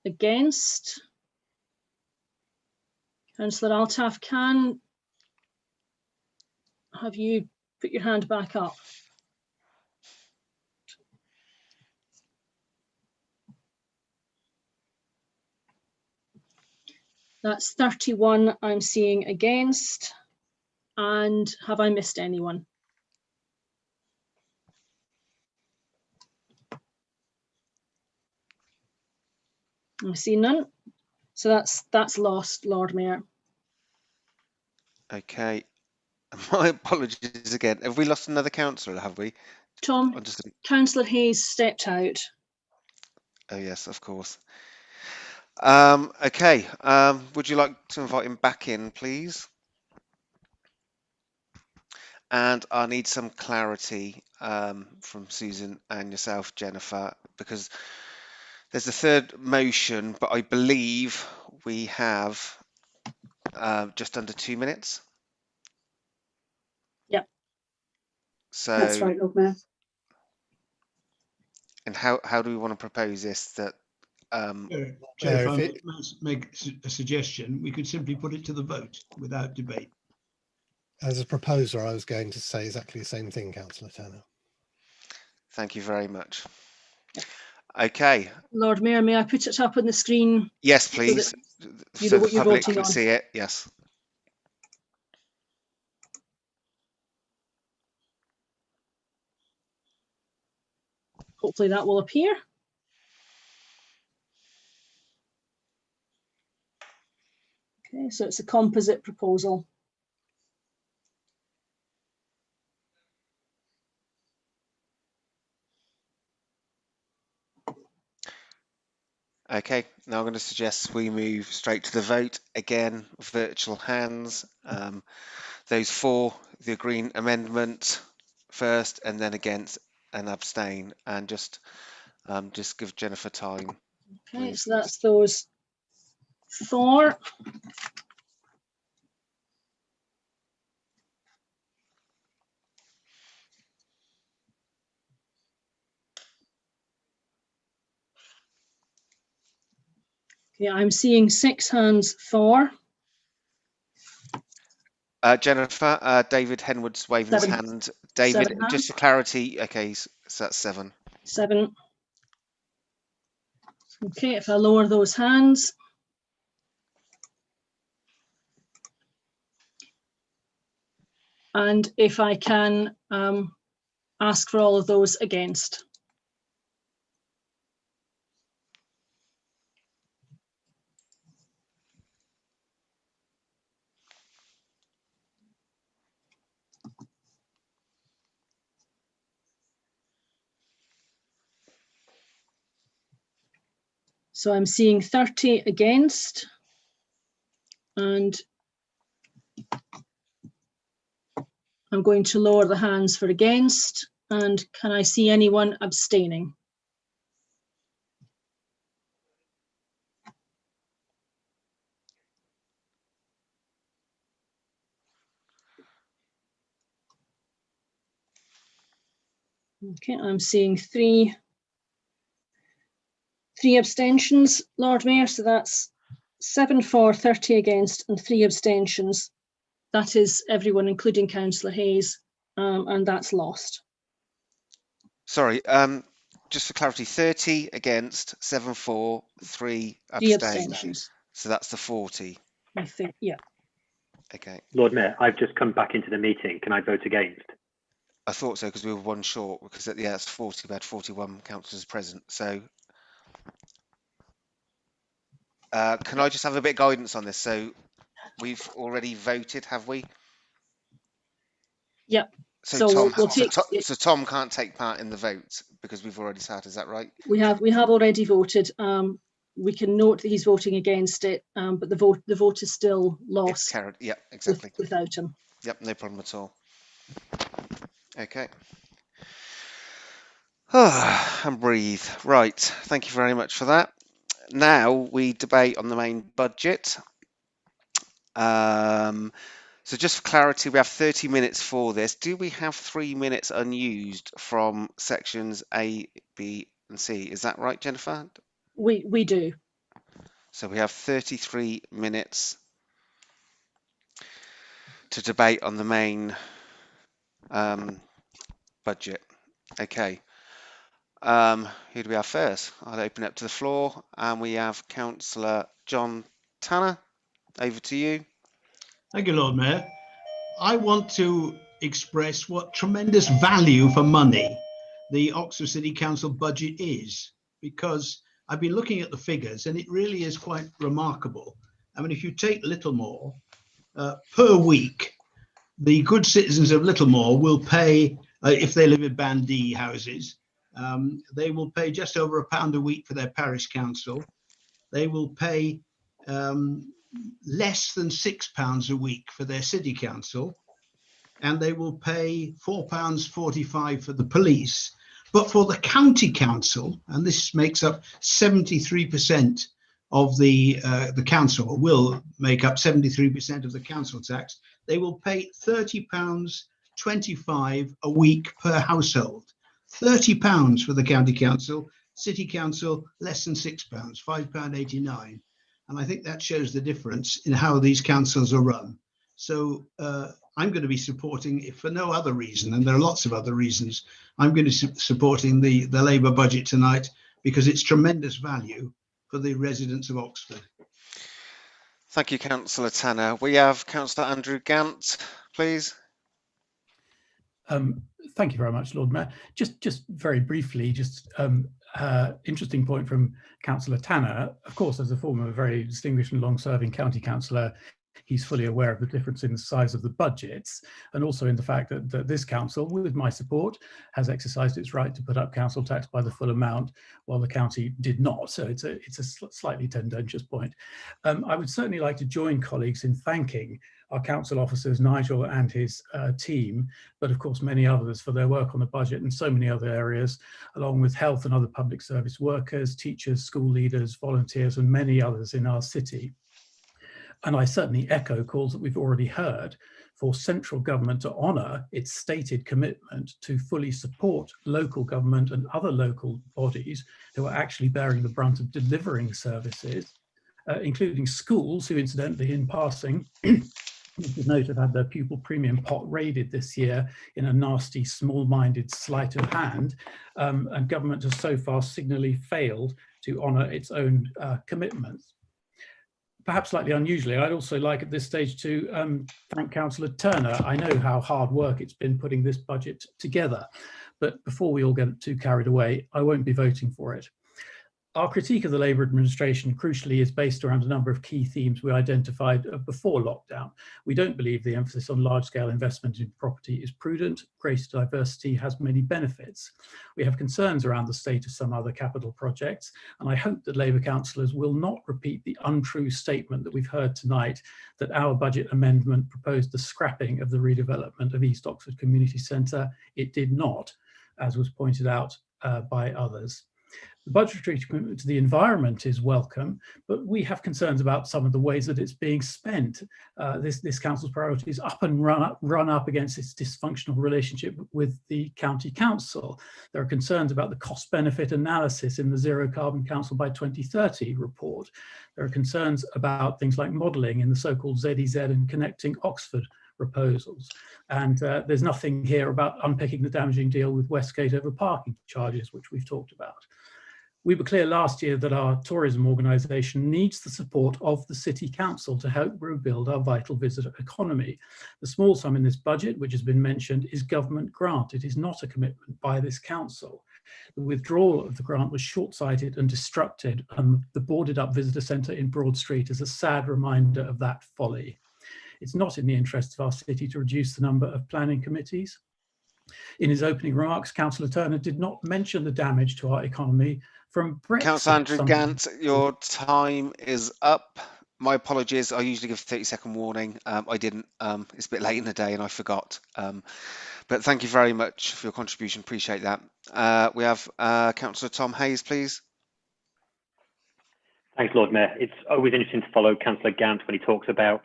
[SPEAKER 2] against? Councillor Altaf, have you put your hand back up? That's 31 I'm seeing against. And have I missed anyone? I see none. So that's lost, Lord Mayor.
[SPEAKER 1] Okay. My apologies again. Have we lost another councillor, have we?
[SPEAKER 2] Tom, Councillor Hayes stepped out.
[SPEAKER 1] Oh, yes, of course. Okay. Would you like to invite him back in, please? And I need some clarity from Susan and yourself, Jennifer, because there's a third motion, but I believe we have just under 2 minutes.
[SPEAKER 2] Yep.
[SPEAKER 1] So
[SPEAKER 16] that's right, Lord Mayor.
[SPEAKER 1] And how do we want to propose this? That
[SPEAKER 18] Chair, if I might make a suggestion, we could simply put it to the vote without debate.
[SPEAKER 19] As a proposer, I was going to say exactly the same thing, Councillor Tanner.
[SPEAKER 1] Thank you very much. Okay.
[SPEAKER 2] Lord Mayor, may I put it up on the screen?
[SPEAKER 1] Yes, please.
[SPEAKER 2] So
[SPEAKER 1] the
[SPEAKER 2] you're
[SPEAKER 1] public
[SPEAKER 2] voting
[SPEAKER 1] can
[SPEAKER 2] on.
[SPEAKER 1] see it. Yes.
[SPEAKER 2] Hopefully that will appear. Okay, so it's a composite proposal.
[SPEAKER 1] Okay, now I'm going to suggest we move straight to the vote. Again, virtual hands. Those for the green amendment first, and then against and abstain, and just give Jennifer time.
[SPEAKER 2] Okay,
[SPEAKER 1] please.
[SPEAKER 2] so that's those for. Yeah, I'm seeing 6 hands for.
[SPEAKER 1] Jennifer, David Henwood's waving his
[SPEAKER 2] 7.
[SPEAKER 1] hand. David,
[SPEAKER 2] 7
[SPEAKER 1] just
[SPEAKER 2] hands.
[SPEAKER 1] for clarity, okay, so that's 7.
[SPEAKER 2] 7. Okay, if I lower those hands. And if I can ask for all of those against. So I'm seeing 30 against, and I'm going to lower the hands for against. And can I see anyone abstaining? Okay, I'm seeing three abstentions, Lord Mayor, so that's 7 for, 30 against, and 3 abstentions. That is everyone, including Councillor Hayes, and that's lost.
[SPEAKER 1] Sorry, just for clarity, 30 against, 7 for, 3 abstentions. So that's the 40.
[SPEAKER 2] I think, yeah.
[SPEAKER 1] Okay.
[SPEAKER 7] Lord Mayor, I've just come back into the meeting. Can I vote against?
[SPEAKER 1] I thought so because we were 1 short, because yeah, it's 40. We had 41 councillors present. So can I just have a bit of guidance on this? So we've already voted, have we?
[SPEAKER 2] Yep.
[SPEAKER 1] So
[SPEAKER 2] Tom
[SPEAKER 1] can't take part in the vote because we've already sat. Is that right?
[SPEAKER 2] We have already voted. We can note that he's voting against it, but the vote is still lost.
[SPEAKER 1] It's carried. Yeah, exactly.
[SPEAKER 2] Without him.
[SPEAKER 1] Yep, no problem at all. Okay. And breathe. Right. Thank you very much for that. Now we debate on the main budget. So just for clarity, we have 30 minutes for this. Do we have 3 minutes unused from sections A, B, and C? Is that right, Jennifer?
[SPEAKER 2] We do.
[SPEAKER 1] So we have 33 minutes to debate on the main budget. Okay. Who do we have first? I'll open it up to the floor, and we have Councillor John Tanner. Over to you.
[SPEAKER 18] Thank you, Lord Mayor. I want to express what tremendous value for money the Oxford City Council budget is, because I've been looking at the figures and it really is quite remarkable. I mean, if you take Littlemore, per week, the good citizens of Littlemore will pay, if they live in Band D houses, they will pay just over £1 a week for their parish council. They will pay less than £6 a week for their city council, and they will pay £4.45 for the police. But for the county council, and this makes up 73% of the council, or will make up 73% of the council tax, they will pay £30.25 a week per household. £30 for the county council, city council less than £6, £5.89. And I think that shows the difference in how these councils are run. So I'm going to be supporting, if for no other reason, and there are lots of other reasons, I'm going to be supporting the Labour budget tonight because it's tremendous value for the residents of Oxford.
[SPEAKER 1] Thank you, Councillor Tanner. We have Councillor Andrew Gant, please.
[SPEAKER 10] Thank you very much, Lord Mayor. Just very briefly, interesting point from Councillor Tanner. Of course, as a former very distinguished and long-serving county councillor, he's fully aware of the difference in the size of the budgets, and also in the fact that this council, with my support, has exercised its right to put up council tax by the full amount, while the county did not. So it's a slightly tendentious point. I would certainly like to join colleagues in thanking our council officers, Nigel and his team, but of course many others for their work on the budget and so many other areas, along with health and other public service workers, teachers, school leaders, volunteers, and many others in our city. And I certainly echo calls that we've already heard for central government to honour its stated commitment to fully support local government and other local bodies who are actually bearing the brunt of delivering services, including schools, who incidentally, in passing, Mrs. Note have had their pupil premium pot raided this year in a nasty, small-minded sleight of hand, and government has so far signally failed to honour its own commitments. Perhaps slightly unusually, I'd also like at this stage to thank Councillor Turner. I know how hard work it's been putting this budget together, but before we all get too carried away, I won't be voting for it. Our critique of the Labour administration, crucially, is based around a number of key themes we identified before lockdown. We don't believe the emphasis on large-scale investment in property is prudent. Greater diversity has many benefits. We have concerns around the state of some other capital projects, and I hope that Labour councillors will not repeat the untrue statement that we've heard tonight that our budget amendment proposed the scrapping of the redevelopment of East Oxford Community Centre. It did not, as was pointed out by others. The budgetary commitment to the environment is welcome, but we have concerns about some of the ways that it's being spent. This council's priority is run up against its dysfunctional relationship with the county council. There are concerns about the cost-benefit analysis in the Zero Carbon Council by 2030 report. There are concerns about things like modelling in the so-called ZEZ and Connecting Oxford proposals. And there's nothing here about unpicking the damaging deal with Westgate over parking charges, which we've talked about. We were clear last year that our tourism organisation needs the support of the City Council to help rebuild our vital visitor economy. The small sum in this budget, which has been mentioned, is government grant. It is not a commitment by this council. The withdrawal of the grant was short-sighted and destructive, and the boarded up visitor centre in Broad Street is a sad reminder of that folly. It's not in the interests of our city to reduce the number of planning committees. In his opening remarks, Councillor Turner did not mention the damage to our economy from Brexit.
[SPEAKER 1] Councillor Andrew Gant, your time is up. My apologies. I usually give a 30-second warning. I didn't. It's a bit late in the day and I forgot. But thank you very much for your contribution. Appreciate that. We have Councillor Tom Hayes, please.
[SPEAKER 7] Thanks, Lord Mayor. It's always interesting to follow Councillor Gant when he talks about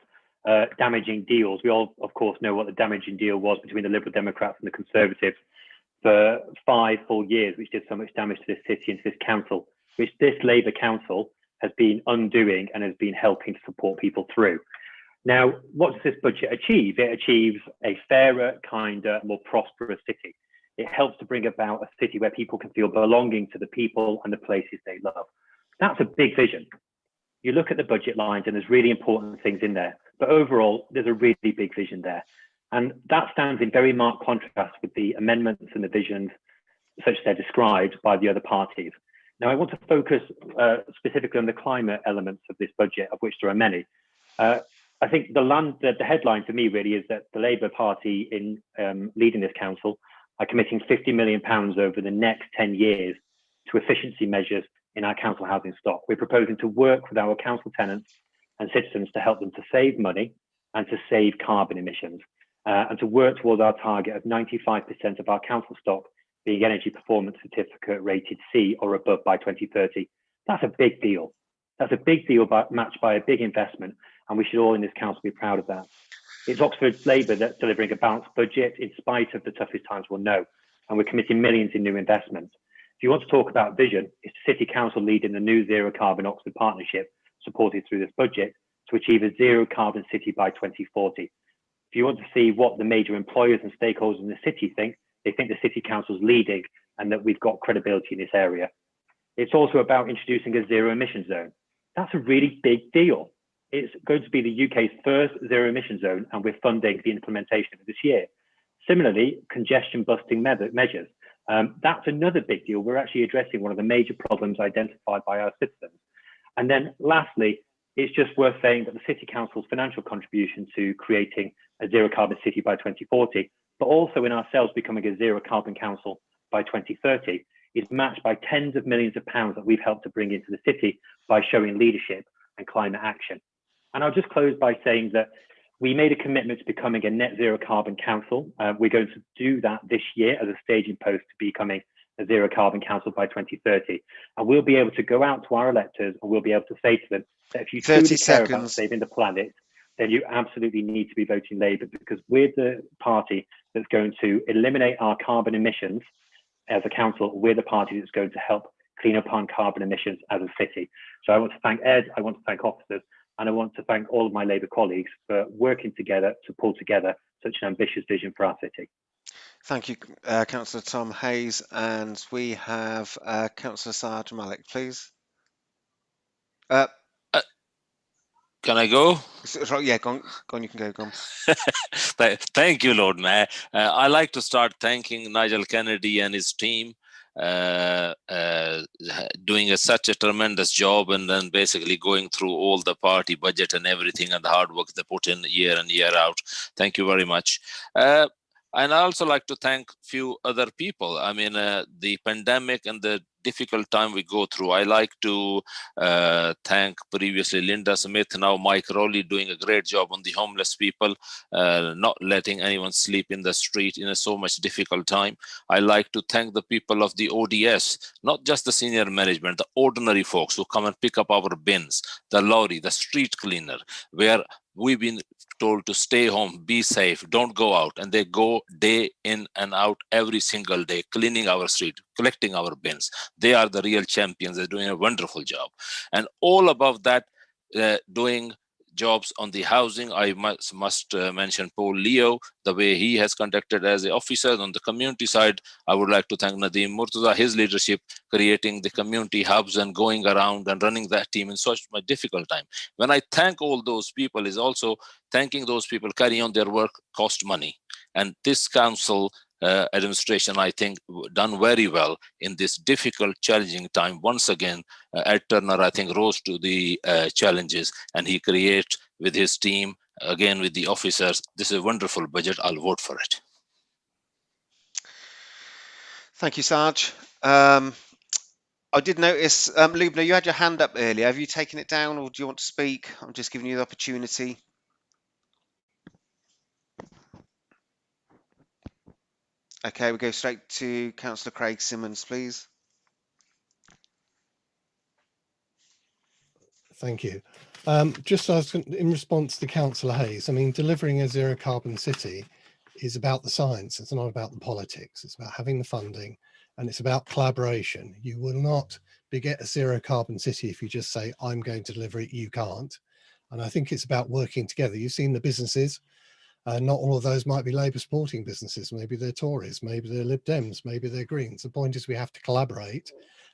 [SPEAKER 7] damaging deals. We all, of course, know what the damaging deal was between the Liberal Democrats and the Conservatives for 5 full years, which did so much damage to this city and to this council, which this Labour council has been undoing and has been helping to support people through. Now, what does this budget achieve? It achieves a fairer, kinder, more prosperous city. It helps to bring about a city where people can feel belonging to the people and the places they love. That's a big vision. You look at the budget lines and there's really important things in there, but overall, there's a really big vision there. And that stands in very marked contrast with the amendments and the visions such as they're described by the other parties. Now, I want to focus specifically on the climate elements of this budget, of which there are many. I think the headline for me really is that the Labour Party in leading this council are committing £50 million over the next 10 years to efficiency measures in our council housing stock. We're proposing to work with our council tenants and citizens to help them to save money and to save carbon emissions, and to work towards our target of 95% of our council stock being energy performance certificate rated C or above by 2030. That's a big deal. That's a big deal matched by a big investment, and we should all in this council be proud of that. It's Oxford Labour that's delivering a balanced budget in spite of the toughest times we'll know, and we're committing millions in new investments. If you want to talk about vision, it's the City Council leading the new Zero Carbon Oxford Partnership, supported through this budget, to achieve a zero carbon city by 2040. If you want to see what the major employers and stakeholders in the city think, they think the City Council's leading and that we've got credibility in this area. It's also about introducing a zero emission zone. That's a really big deal. It's going to be the UK's first zero emission zone, and we're funding the implementation of it this year. Similarly, congestion busting measures. That's another big deal. We're actually addressing one of the major problems identified by our citizens. And then lastly, it's just worth saying that the City Council's financial contribution to creating a zero carbon city by 2040, but also in ourselves becoming a zero carbon council by 2030, is matched by tens of millions of pounds that we've helped to bring into the city by showing leadership and climate action. And I'll just close by saying that we made a commitment to becoming a net zero carbon council. We're going to do that this year as a staging post to becoming a zero carbon council by 2030. And we'll be able to go out to our electors and we'll be able to say to them that if you truly care about saving the planet, then you absolutely need to be voting Labour, because we're the party that's going to eliminate our carbon emissions as a council. We're the party that's going to help clean up on carbon emissions as a city. So I want to thank Ed, I want to thank officers, and I want to thank all of my Labour colleagues for working together to pull together such an ambitious vision for our city.
[SPEAKER 1] Thank you, Councillor Tom Hayes. And we have Councillor Saad Malik, please.
[SPEAKER 12] Can I go?
[SPEAKER 1] Yeah, go on, you can go, on.
[SPEAKER 12] Thank you, Lord Mayor. I'd like to start thanking Nigel Kennedy and his team, doing such a tremendous job, and then basically going through all the party budget and everything and the hard work they put in year in, year out. Thank you very much. And I also like to thank few other people. I mean, the pandemic and the difficult time we go through. I like to thank previously Linda Smith, now Mike Rowley, doing a great job on the homeless people, not letting anyone sleep in the street in a so much difficult time. I like to thank the people of the ODS, not just the senior management, the ordinary folks who come and pick up our bins, the lorry, the street cleaner, where we've been told to stay home, be safe, don't go out. And they go day in and out every single day, cleaning our street, collecting our bins. They are the real champions. They're doing a wonderful job. And all above that, doing jobs on the housing. I must mention Paul Leo, the way he has conducted as an officer on the community side. I would like to thank Nadeem Murtaza, his leadership, creating the community hubs and going around and running that team in such a difficult time. When I thank all those people, is also thanking those people carrying on their work cost money. And this council administration, I think, done very well in this difficult, challenging time. Once again, Ed Turner, I think, rose to the challenges, and he created with his team, again with the officers. This is a wonderful budget. I'll vote for it.
[SPEAKER 1] Thank you, Sarge. I did notice, Lubna, you had your hand up earlier. Have you taken it down, or do you want to speak? I'm just giving you the opportunity. Okay, we go straight to Councillor Craig Simmons, please.
[SPEAKER 19] Thank you. Just as in response to Councillor Hayes, I mean, delivering a zero carbon city is about the science. It's not about the politics. It's about having the funding, and it's about collaboration. You will not get a zero carbon city if you just say, I'm going to deliver it, you can't. And I think it's about working together. You've seen the businesses. Not all of those might be Labour supporting businesses. Maybe they're Tories, maybe they're Lib Dems, maybe they're Greens. The point is we have to collaborate.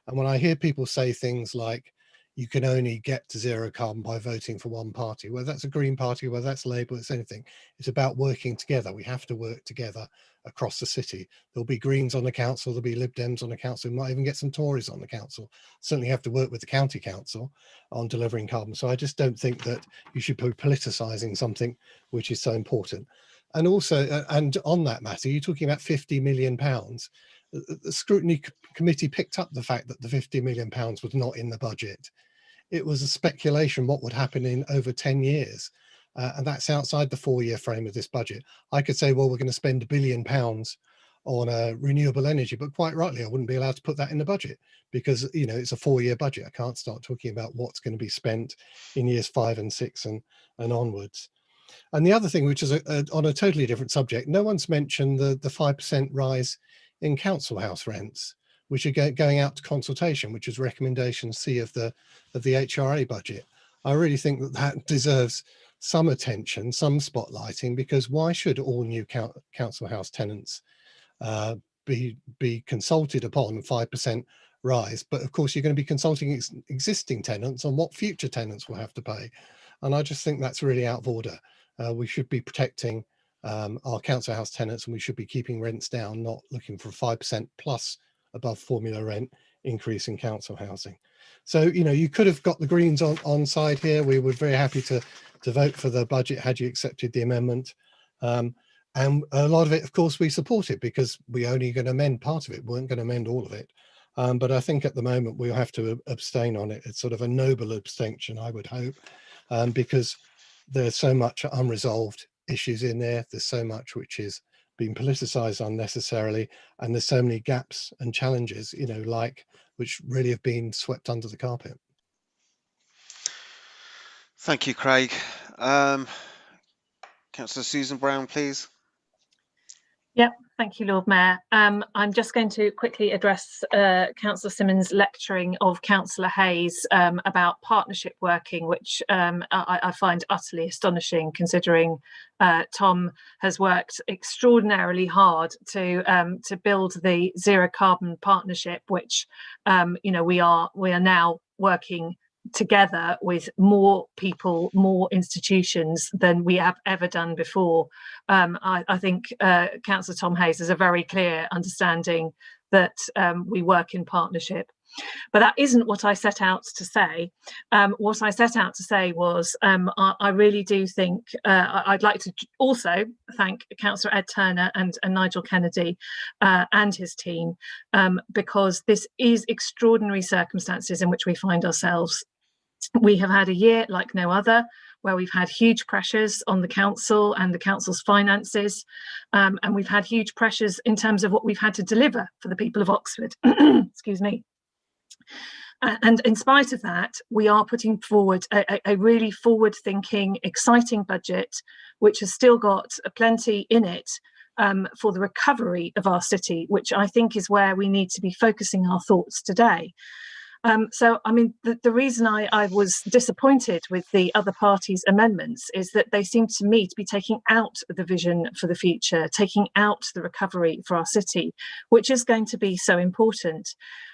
[SPEAKER 19] And when I hear people say things like, you can only get to zero carbon by voting for one party, whether that's a Green Party, whether that's Labour, it's anything. It's about working together. We have to work together across the city. There'll be Greens on the council, there'll be Lib Dems on the council, we might even get some Tories on the council. Certainly have to work with the county council on delivering carbon. So I just don't think that you should be politicising something which is so important. And also, and on that matter, you're talking about £50 million. The scrutiny committee picked up the fact that the £50 million was not in the budget. It was a speculation what would happen in over 10 years. And that's outside the 4-year frame of this budget. I could say, well, we're going to spend £1 billion on renewable energy, but quite rightly, I wouldn't be allowed to put that in the budget because, you know, it's a 4-year budget. I can't start talking about what's going to be spent in years 5 and 6 and onwards. And the other thing, which is on a totally different subject, no one's mentioned the 5% rise in council house rents, which are going out to consultation, which is recommendation C of the HRA budget. I really think that that deserves some attention, some spotlighting, because why should all new council house tenants be consulted upon 5% rise? But of course, you're going to be consulting existing tenants on what future tenants will have to pay. And I just think that's really out of order. We should be protecting our council house tenants, and we should be keeping rents down, not looking for a 5% plus above formula rent increase in council housing. So, you know, you could have got the Greens on side here. We were very happy to vote for the budget had you accepted the amendment. And a lot of it, of course, we supported because we only going to amend part of it. We weren't going to amend all of it. But I think at the moment we'll have to abstain on it. It's sort of a noble abstention, I would hope, because there's so much unresolved issues in there. There's so much which is being politicized unnecessarily, and there's so many gaps and challenges, you know, like which really have been swept under the carpet.
[SPEAKER 1] Thank you, Craig. Councillor Susan Brown, please.
[SPEAKER 5] Yep,
[SPEAKER 6] Thank you, Lord Mayor. I'm just going to quickly address Councillor Simmons' lecturing of Councillor Hayes about partnership working, which I find utterly astonishing, considering Tom has worked extraordinarily hard to build the zero carbon partnership, which we are now working together with more people, more institutions than we have ever done before. I think Councillor Tom Hayes has a very clear understanding that we work in partnership. But that isn't what I set out to say. What I set out to say was I really do think I'd like to also thank Councillor Ed Turner and Nigel Kennedy and his team, because this is extraordinary circumstances in which we find ourselves. We have had a year like no other, where we've had huge pressures on the council and the council's finances, and we've had huge pressures in terms of what we've had to deliver for the people of Oxford. Excuse me. And in spite of that, we are putting forward a really forward-thinking, exciting budget, which has still got plenty in it for the recovery of our city, which I think is where we need to be focusing our thoughts today. So, I mean, the reason I was disappointed with the other parties' amendments is that they seem to me to be taking out the vision for the future, taking out the recovery for our city, which is going to be so important.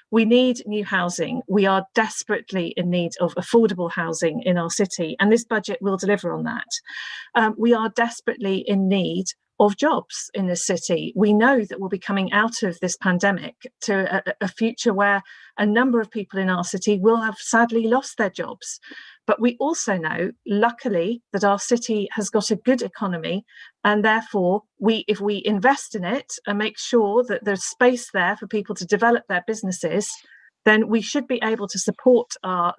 [SPEAKER 6] We need new housing. We are desperately in need of affordable housing in our city, and this budget will deliver on that. We are desperately in need of jobs in this city. We know that we'll be coming out of this pandemic to a future where a number of people in our city will have sadly lost their jobs. But we also know, luckily, that our city has got a good economy, and therefore, if we invest in it and make sure that there's space there for people to develop their businesses, then we should be able to support our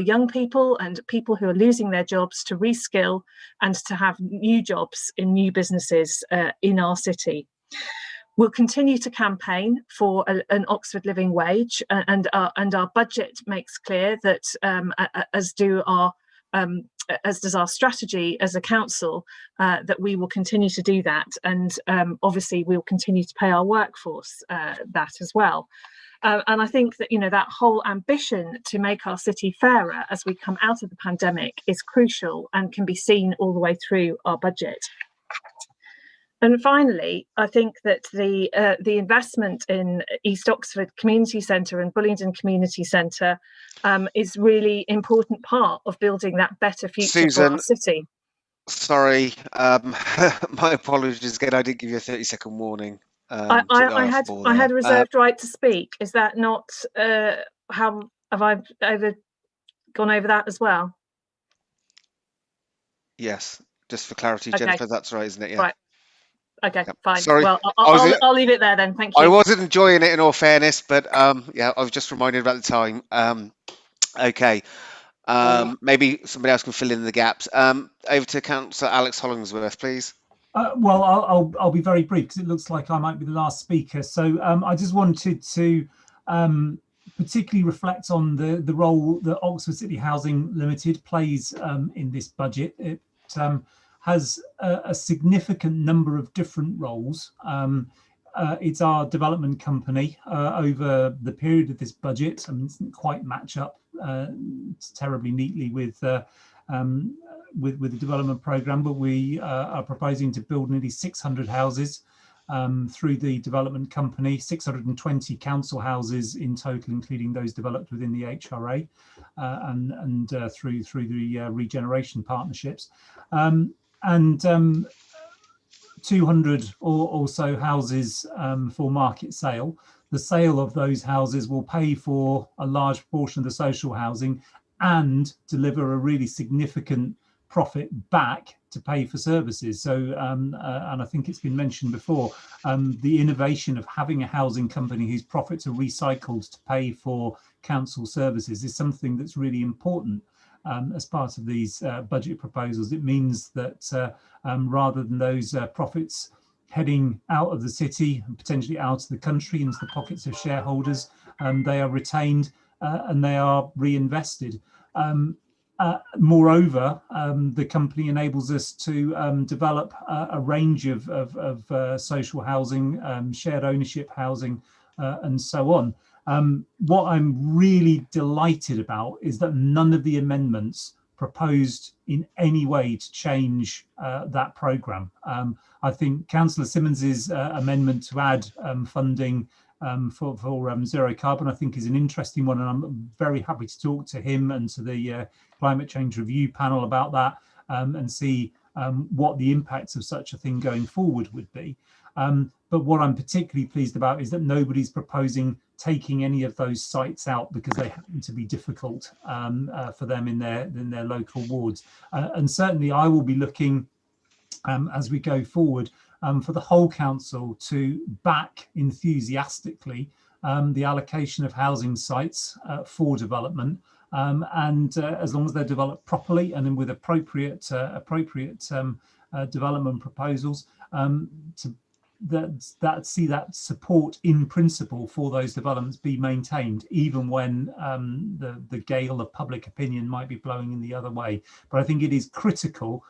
[SPEAKER 6] young people and people who are losing their jobs to reskill and to have new jobs in new businesses in our city. We'll continue to campaign for an Oxford living wage, and our budget makes clear that, as does our strategy as a council, that we will continue to do that, and obviously we'll continue to pay our workforce that as well. And I think that that whole ambition to make our city fairer as we come out of the pandemic is crucial and can be seen all the way through our budget. And finally, I think that the investment in East Oxford Community Centre and Bullingdon Community Centre is really important part of building that better future
[SPEAKER 1] Susan,
[SPEAKER 6] for our city.
[SPEAKER 1] Sorry, my apologies again. I didn't give you a 30-second warning.
[SPEAKER 6] I had a reserved right to speak. Is that not how have I gone over that as well?
[SPEAKER 1] Yes, just for clarity,
[SPEAKER 6] Okay.
[SPEAKER 1] Jennifer, that's right, isn't it? Yeah.
[SPEAKER 6] Right. Okay,
[SPEAKER 1] Yep.
[SPEAKER 6] fine.
[SPEAKER 1] Sorry,
[SPEAKER 6] Well, I'll leave it there then. Thank you.
[SPEAKER 1] I wasn't enjoying it, in all fairness, but yeah, I was just reminded about the time. Okay. Maybe somebody else can fill in the gaps. Over to Councillor Alex Hollingsworth, please.
[SPEAKER 13] Well, I'll be very brief because it looks like I might be the last speaker. So I just wanted to particularly reflect on the role that Oxford City Housing Limited plays in this budget. It has a significant number of different roles. It's our development company over the period of this budget. I mean, it doesn't quite match up terribly neatly with the development programme, but we are proposing to build nearly 600 houses through the development company, 620 council houses in total, including those developed within the HRA and through the regeneration partnerships, and 200 or so houses for market sale. The sale of those houses will pay for a large portion of the social housing and deliver a really significant profit back to pay for services. So, and I think it's been mentioned before, the innovation of having a housing company whose profits are recycled to pay for council services is something that's really important as part of these budget proposals. It means that rather than those profits heading out of the city and potentially out of the country into the pockets of shareholders, they are retained and they are reinvested. Moreover, the company enables us to develop a range of social housing, shared ownership housing, and so on. What I'm really delighted about is that none of the amendments proposed in any way to change that programme. I think Councillor Simmons's amendment to add funding for zero carbon, I think, is an interesting one, and I'm very happy to talk to him and to the Climate Change Review panel about that and see what the impacts of such a thing going forward would be. But what I'm particularly pleased about is that nobody's proposing taking any of those sites out because they happen to be difficult for them in their local wards. And certainly I will be looking as we go forward for the whole council to back enthusiastically the allocation of housing sites for development, and as long as they're developed properly and with appropriate development proposals, to see that support in principle for those developments be maintained, even when the gale of public opinion might be blowing in the other way. But I think it is critical.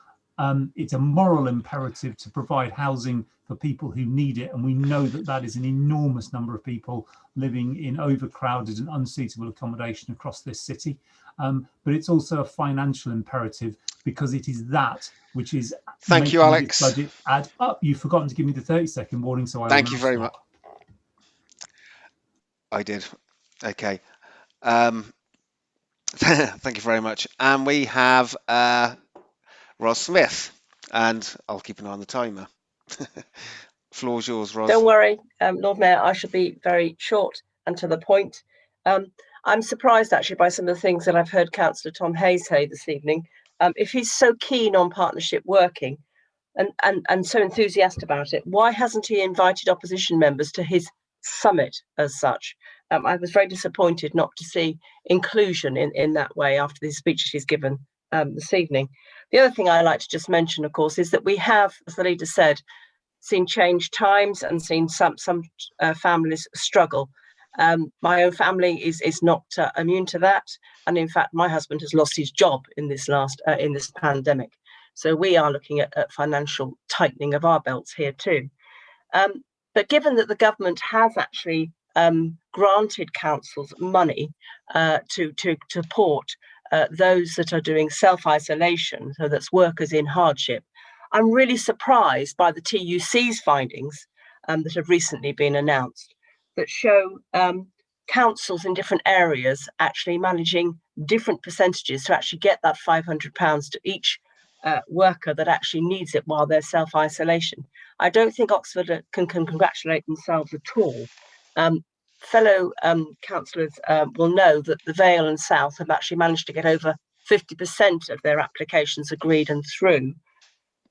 [SPEAKER 13] It's a moral imperative to provide housing for people who need it, and we know that that is an enormous number of people living in overcrowded and unsuitable accommodation across this city. But it's also a financial imperative, because it is that which is
[SPEAKER 1] Thank you, Alex.
[SPEAKER 13] This budget add up. You've forgotten to give me the 30-second warning, so I
[SPEAKER 1] thank you very much. I did. Okay. Thank you very much. And we have Ros Smith, and I'll keep an eye on the timer. Floor's yours, Ros.
[SPEAKER 9] Don't worry, Lord Mayor, I shall be very short and to the point. I'm surprised actually by some of the things that I've heard Councillor Tom Hayes say this evening. If he's so keen on partnership working and so enthusiastic about it, why hasn't he invited opposition members to his summit as such? I was very disappointed not to see inclusion in that way after the speeches he's given this evening. The other thing I like to just mention, of course, is that we have, as the leader said, seen changed times and seen some families struggle. My own family is not immune to that, and in fact, my husband has lost his job in this pandemic. So we are looking at financial tightening of our belts here too. But given that the government has actually granted councils money to support those that are doing self-isolation, so that's workers in hardship, I'm really surprised by the TUC's findings that have recently been announced that show councils in different areas actually managing different percentages to actually get that £500 to each worker that actually needs it while they're self-isolation. I don't think Oxford can congratulate themselves at all. Fellow councillors will know that the Vale and South have actually managed to get over 50% of their applications agreed and through.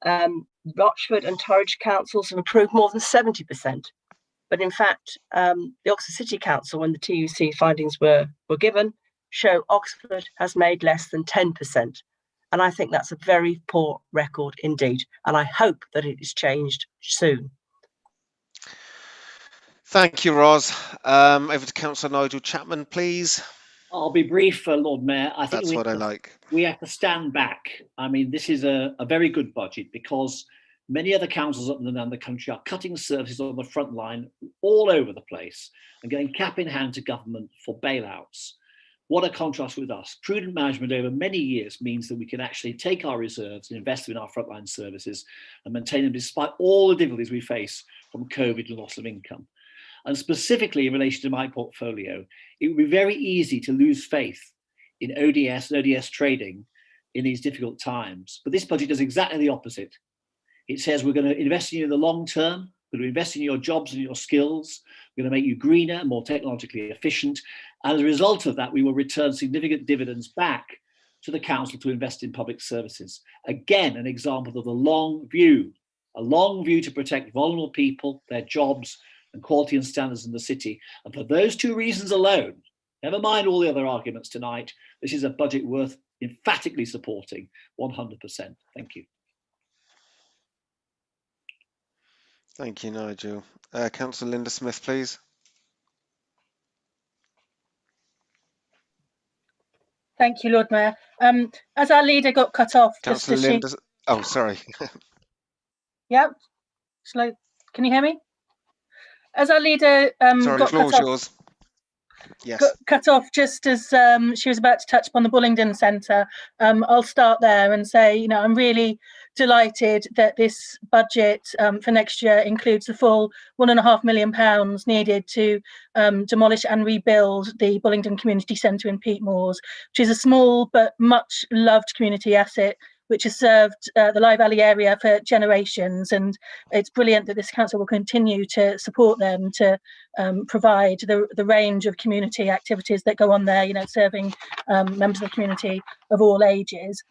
[SPEAKER 9] Rochford and Torridge councils have approved more than 70%. But in fact, the Oxford City Council, when the TUC findings were given, show Oxford has made less than 10%. And I think that's a very poor record indeed. And I hope that it is changed soon.
[SPEAKER 1] Thank you, Ros. Over to Councillor Nigel Chapman, please.
[SPEAKER 20] I'll be brief, Lord Mayor. I think
[SPEAKER 1] that's what I like.
[SPEAKER 20] We have to stand back. I mean, this is a very good budget, because many other councils up and down the country are cutting services on the front line all over the place and going cap in hand to government for bailouts. What a contrast with us. Prudent management over many years means that we can actually take our reserves and invest in our frontline services and maintain them despite all the difficulties we face from COVID and loss of income. And specifically in relation to my portfolio, it would be very easy to lose faith in ODS and ODS trading in these difficult times. But this budget does exactly the opposite. It says we're going to invest in you in the long term, we're going to invest in your jobs and your skills, we're going to make you greener, more technologically efficient. And as a result of that, we will return significant dividends back to the council to invest in public services. Again, an example of the long view, a long view to protect vulnerable people, their jobs, and quality and standards in the city. And for those two reasons alone, never mind all the other arguments tonight, this is a budget worth emphatically supporting 100%. Thank you.
[SPEAKER 1] Thank you, Nigel. Councillor Linda Smith, please.
[SPEAKER 5] Thank you, Lord Mayor. As our leader got cut off,
[SPEAKER 1] Councillor Linda. Oh, sorry.
[SPEAKER 5] Yeah. Can you hear me? As our leader
[SPEAKER 1] sorry,
[SPEAKER 5] got
[SPEAKER 1] the floor
[SPEAKER 5] cut
[SPEAKER 1] is
[SPEAKER 5] off.
[SPEAKER 1] yours. Yes.
[SPEAKER 5] Got cut off just as she was about to touch upon the Bullingdon Centre. I'll start there and say, you know, I'm really delighted that this budget for next year includes the full £1.5 million needed to demolish and rebuild the Bullingdon Community Centre in Peatmoors, which is a small but much loved community asset which has served the Lye Valley area for generations, and it's brilliant that this council will continue to support them to provide the range of community activities that go on there, you know, serving members of the community of all ages.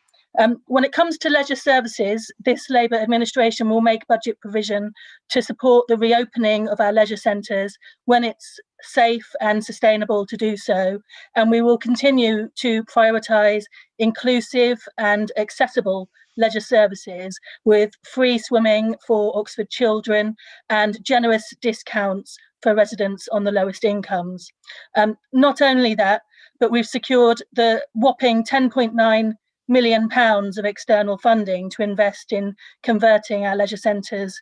[SPEAKER 5] When it comes to leisure services, this Labour administration will make budget provision to support the reopening of our leisure centres when it's safe and sustainable to do so, and we will continue to prioritise inclusive and accessible leisure services with free swimming for Oxford children and generous discounts for residents on the lowest incomes. Not only that, but we've secured the whopping £10.9 million of external funding to invest in converting our leisure centres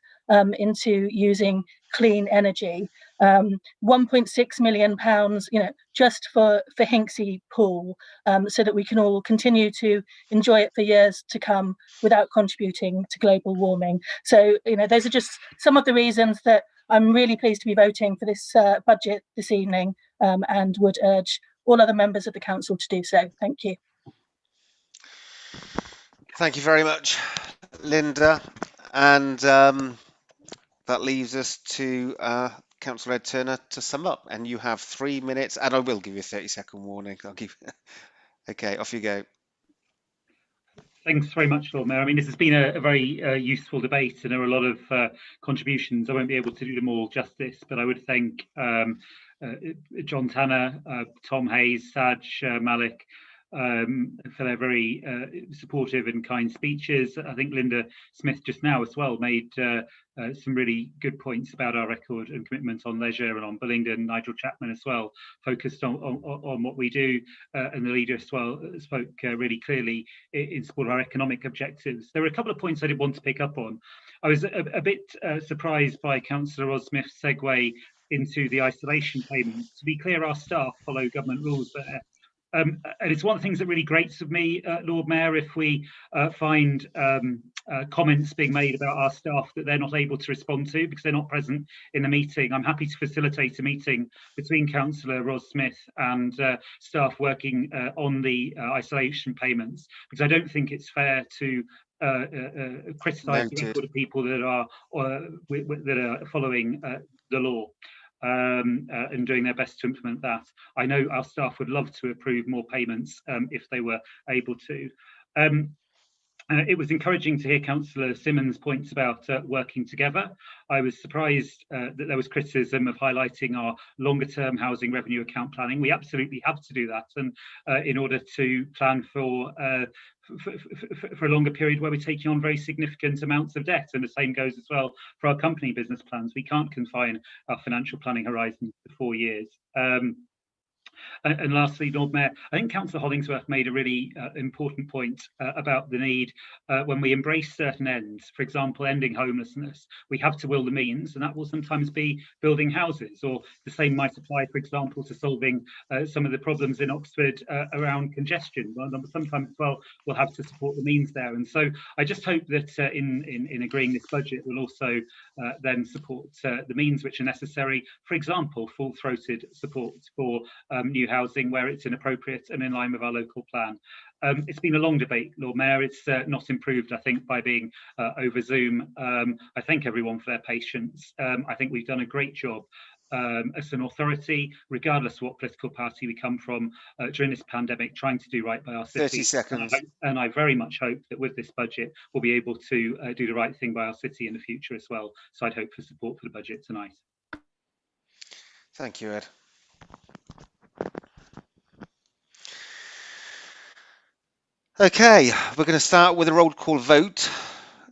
[SPEAKER 5] into using clean energy. £1.6 million, you know, just for Hinksey Pool, so that we can all continue to enjoy it for years to come without contributing to global warming. So, you know, those are just some of the reasons that I'm really pleased to be voting for this budget this evening, and would urge all other members of the council to do so. Thank you.
[SPEAKER 1] Thank you very much, Linda. And that leaves us to Councillor Ed Turner to sum up. And you have 3 minutes, and I will give you a 30-second warning. I'll give. Okay, off you go.
[SPEAKER 11] Thanks very much, Lord Mayor. I mean, this has been a very useful debate, and there are a lot of contributions. I won't be able to do them all justice, but I would thank John Tanner, Tom Hayes, Saj, Malik, for their very supportive and kind speeches. I think Linda Smith just now as well made some really good points about our record and commitment on leisure and on Bullingdon. Nigel Chapman as well focused on what we do, and the leader as well spoke really clearly in support of our economic objectives. There were a couple of points I did want to pick up on. I was a bit surprised by Councillor Rod Smith's segue into the isolation payments. To be clear, our staff follow government rules there. And it's one of the things that really grates with me, Lord Mayor, if we find comments being made about our staff that they're not able to respond to because they're not present in the meeting. I'm happy to facilitate a meeting between Councillor Ross Smith and staff working on the isolation payments, because I don't think it's fair to criticise the record of people that are following the law. And doing their best to implement that. I know our staff would love to approve more payments if they were able to. It was encouraging to hear Councillor Simmons' points about working together. I was surprised that there was criticism of highlighting our longer-term housing revenue account planning. We absolutely have to do that, and in order to plan for a longer period where we're taking on very significant amounts of debt, and the same goes as well for our company business plans. We can't confine our financial planning horizon to 4 years. And lastly, Lord Mayor, I think Councillor Hollingsworth made a really important point about the need when we embrace certain ends, for example, ending homelessness, we have to will the means, and that will sometimes be building houses, or the same might apply, for example, to solving some of the problems in Oxford around congestion. Well, sometimes as well, we'll have to support the means there. And so I just hope that in agreeing this budget, we'll also then support the means which are necessary, for example, full-throated support for new housing where it's inappropriate and in line with our local plan. It's been a long debate, Lord Mayor. It's not improved, I think, by being over Zoom. I thank everyone for their patience. I think we've done a great job as an authority, regardless of what political party we come from, during this pandemic, trying to do right by our city.
[SPEAKER 1] 30 seconds.
[SPEAKER 11] And I very much hope that with this budget, we'll be able to do the right thing by our city in the future as well. So I'd hope for support for the budget tonight.
[SPEAKER 1] Thank you, Ed. Okay, we're going to start with a roll call vote.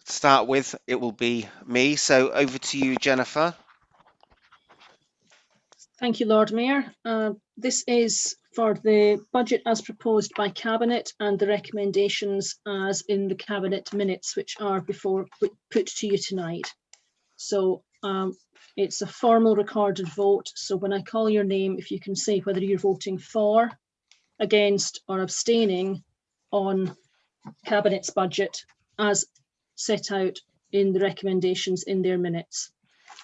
[SPEAKER 1] To start with, it will be me. So over to you, Jennifer.
[SPEAKER 2] Thank you, Lord Mayor. This is for the budget as proposed by Cabinet and the recommendations as in the Cabinet minutes, which are put to you tonight. So it's a formal recorded vote. So when I call your name, if you can say whether you're voting for, against or abstaining on Cabinet's budget as set out in the recommendations in their minutes.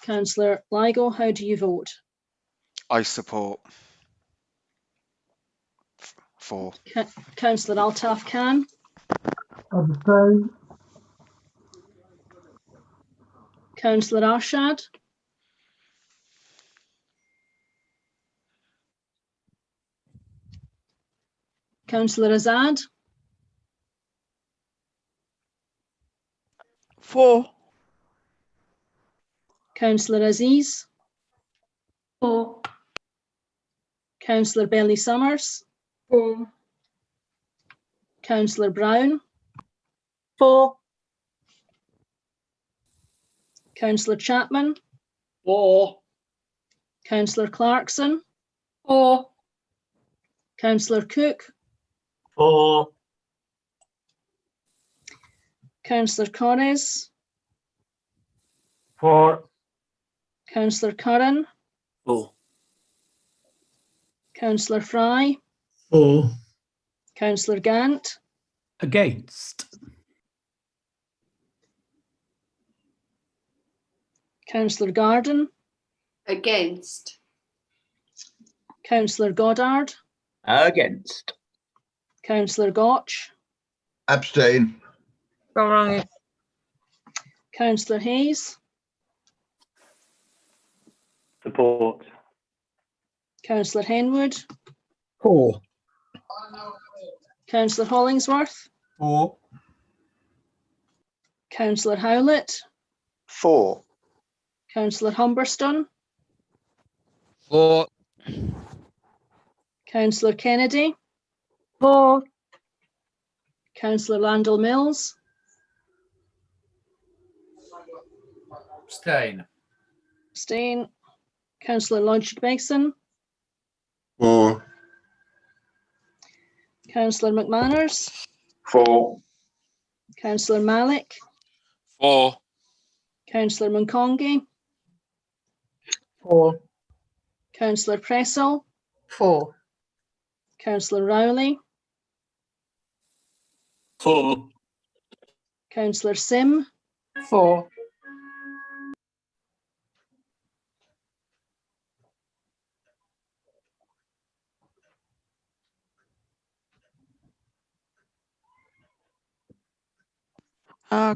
[SPEAKER 2] Councillor Ligo, how do you vote?
[SPEAKER 1] I support. For.
[SPEAKER 2] Councillor Altaf Khan.
[SPEAKER 21] Abstain.
[SPEAKER 2] Councillor Arshad. Councillor Azad.
[SPEAKER 21] For.
[SPEAKER 2] Councillor Aziz.
[SPEAKER 15] For.
[SPEAKER 2] Councillor Bentley Summers.
[SPEAKER 15] For.
[SPEAKER 2] Councillor Brown.
[SPEAKER 9] For.
[SPEAKER 2] Councillor Chapman.
[SPEAKER 20] For.
[SPEAKER 2] Councillor Clarkson.
[SPEAKER 15] For.
[SPEAKER 2] Councillor Cook.
[SPEAKER 20] For.
[SPEAKER 2] Councillor Corres.
[SPEAKER 20] For.
[SPEAKER 2] Councillor Curran.
[SPEAKER 20] For.
[SPEAKER 2] Councillor Fry.
[SPEAKER 18] For.
[SPEAKER 2] Councillor Gant.
[SPEAKER 10] Against.
[SPEAKER 2] Councillor Garden.
[SPEAKER 17] Against.
[SPEAKER 2] Councillor Goddard.
[SPEAKER 20] Against.
[SPEAKER 2] Councillor Gotch.
[SPEAKER 21] Abstain.
[SPEAKER 2] Councillor Hayes.
[SPEAKER 7] Support.
[SPEAKER 2] Councillor Henwood.
[SPEAKER 8] For.
[SPEAKER 2] Councillor Hollingsworth.
[SPEAKER 13] For.
[SPEAKER 2] Councillor Howlett.
[SPEAKER 21] For.
[SPEAKER 2] Councillor Humberston.
[SPEAKER 21] For.
[SPEAKER 2] Councillor Kennedy.
[SPEAKER 9] For.
[SPEAKER 2] Councillor Landell Mills.
[SPEAKER 4] Abstain.
[SPEAKER 2] Abstain. Councillor Lodge Megson.
[SPEAKER 21] For.
[SPEAKER 2] Councillor McManus.
[SPEAKER 21] For.
[SPEAKER 2] Councillor Malik.
[SPEAKER 12] For.
[SPEAKER 2] Councillor Munkongi.
[SPEAKER 9] For.
[SPEAKER 2] Councillor Pressel.
[SPEAKER 9] For.
[SPEAKER 2] Councillor Rowley.
[SPEAKER 20] For.
[SPEAKER 2] Councillor Sim.
[SPEAKER 9] For.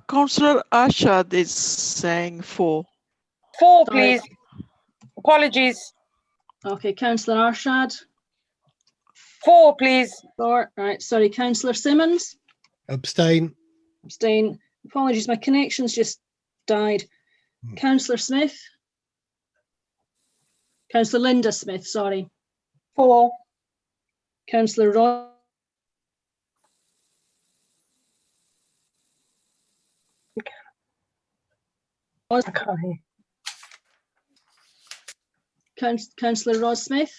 [SPEAKER 21] Councillor Arshad is saying for.
[SPEAKER 9] For,
[SPEAKER 2] Sorry.
[SPEAKER 9] please. Apologies.
[SPEAKER 2] Okay, Councillor Arshad.
[SPEAKER 9] For, please.
[SPEAKER 2] For. Right, sorry, Councillor Simmons.
[SPEAKER 19] Abstain.
[SPEAKER 2] Abstain. Apologies, my connection's just died. Councillor Smith. Councillor Linda Smith, sorry.
[SPEAKER 9] For.
[SPEAKER 2] Councillor Roy.
[SPEAKER 9] I can't hear.
[SPEAKER 2] Councillor Ross Smith.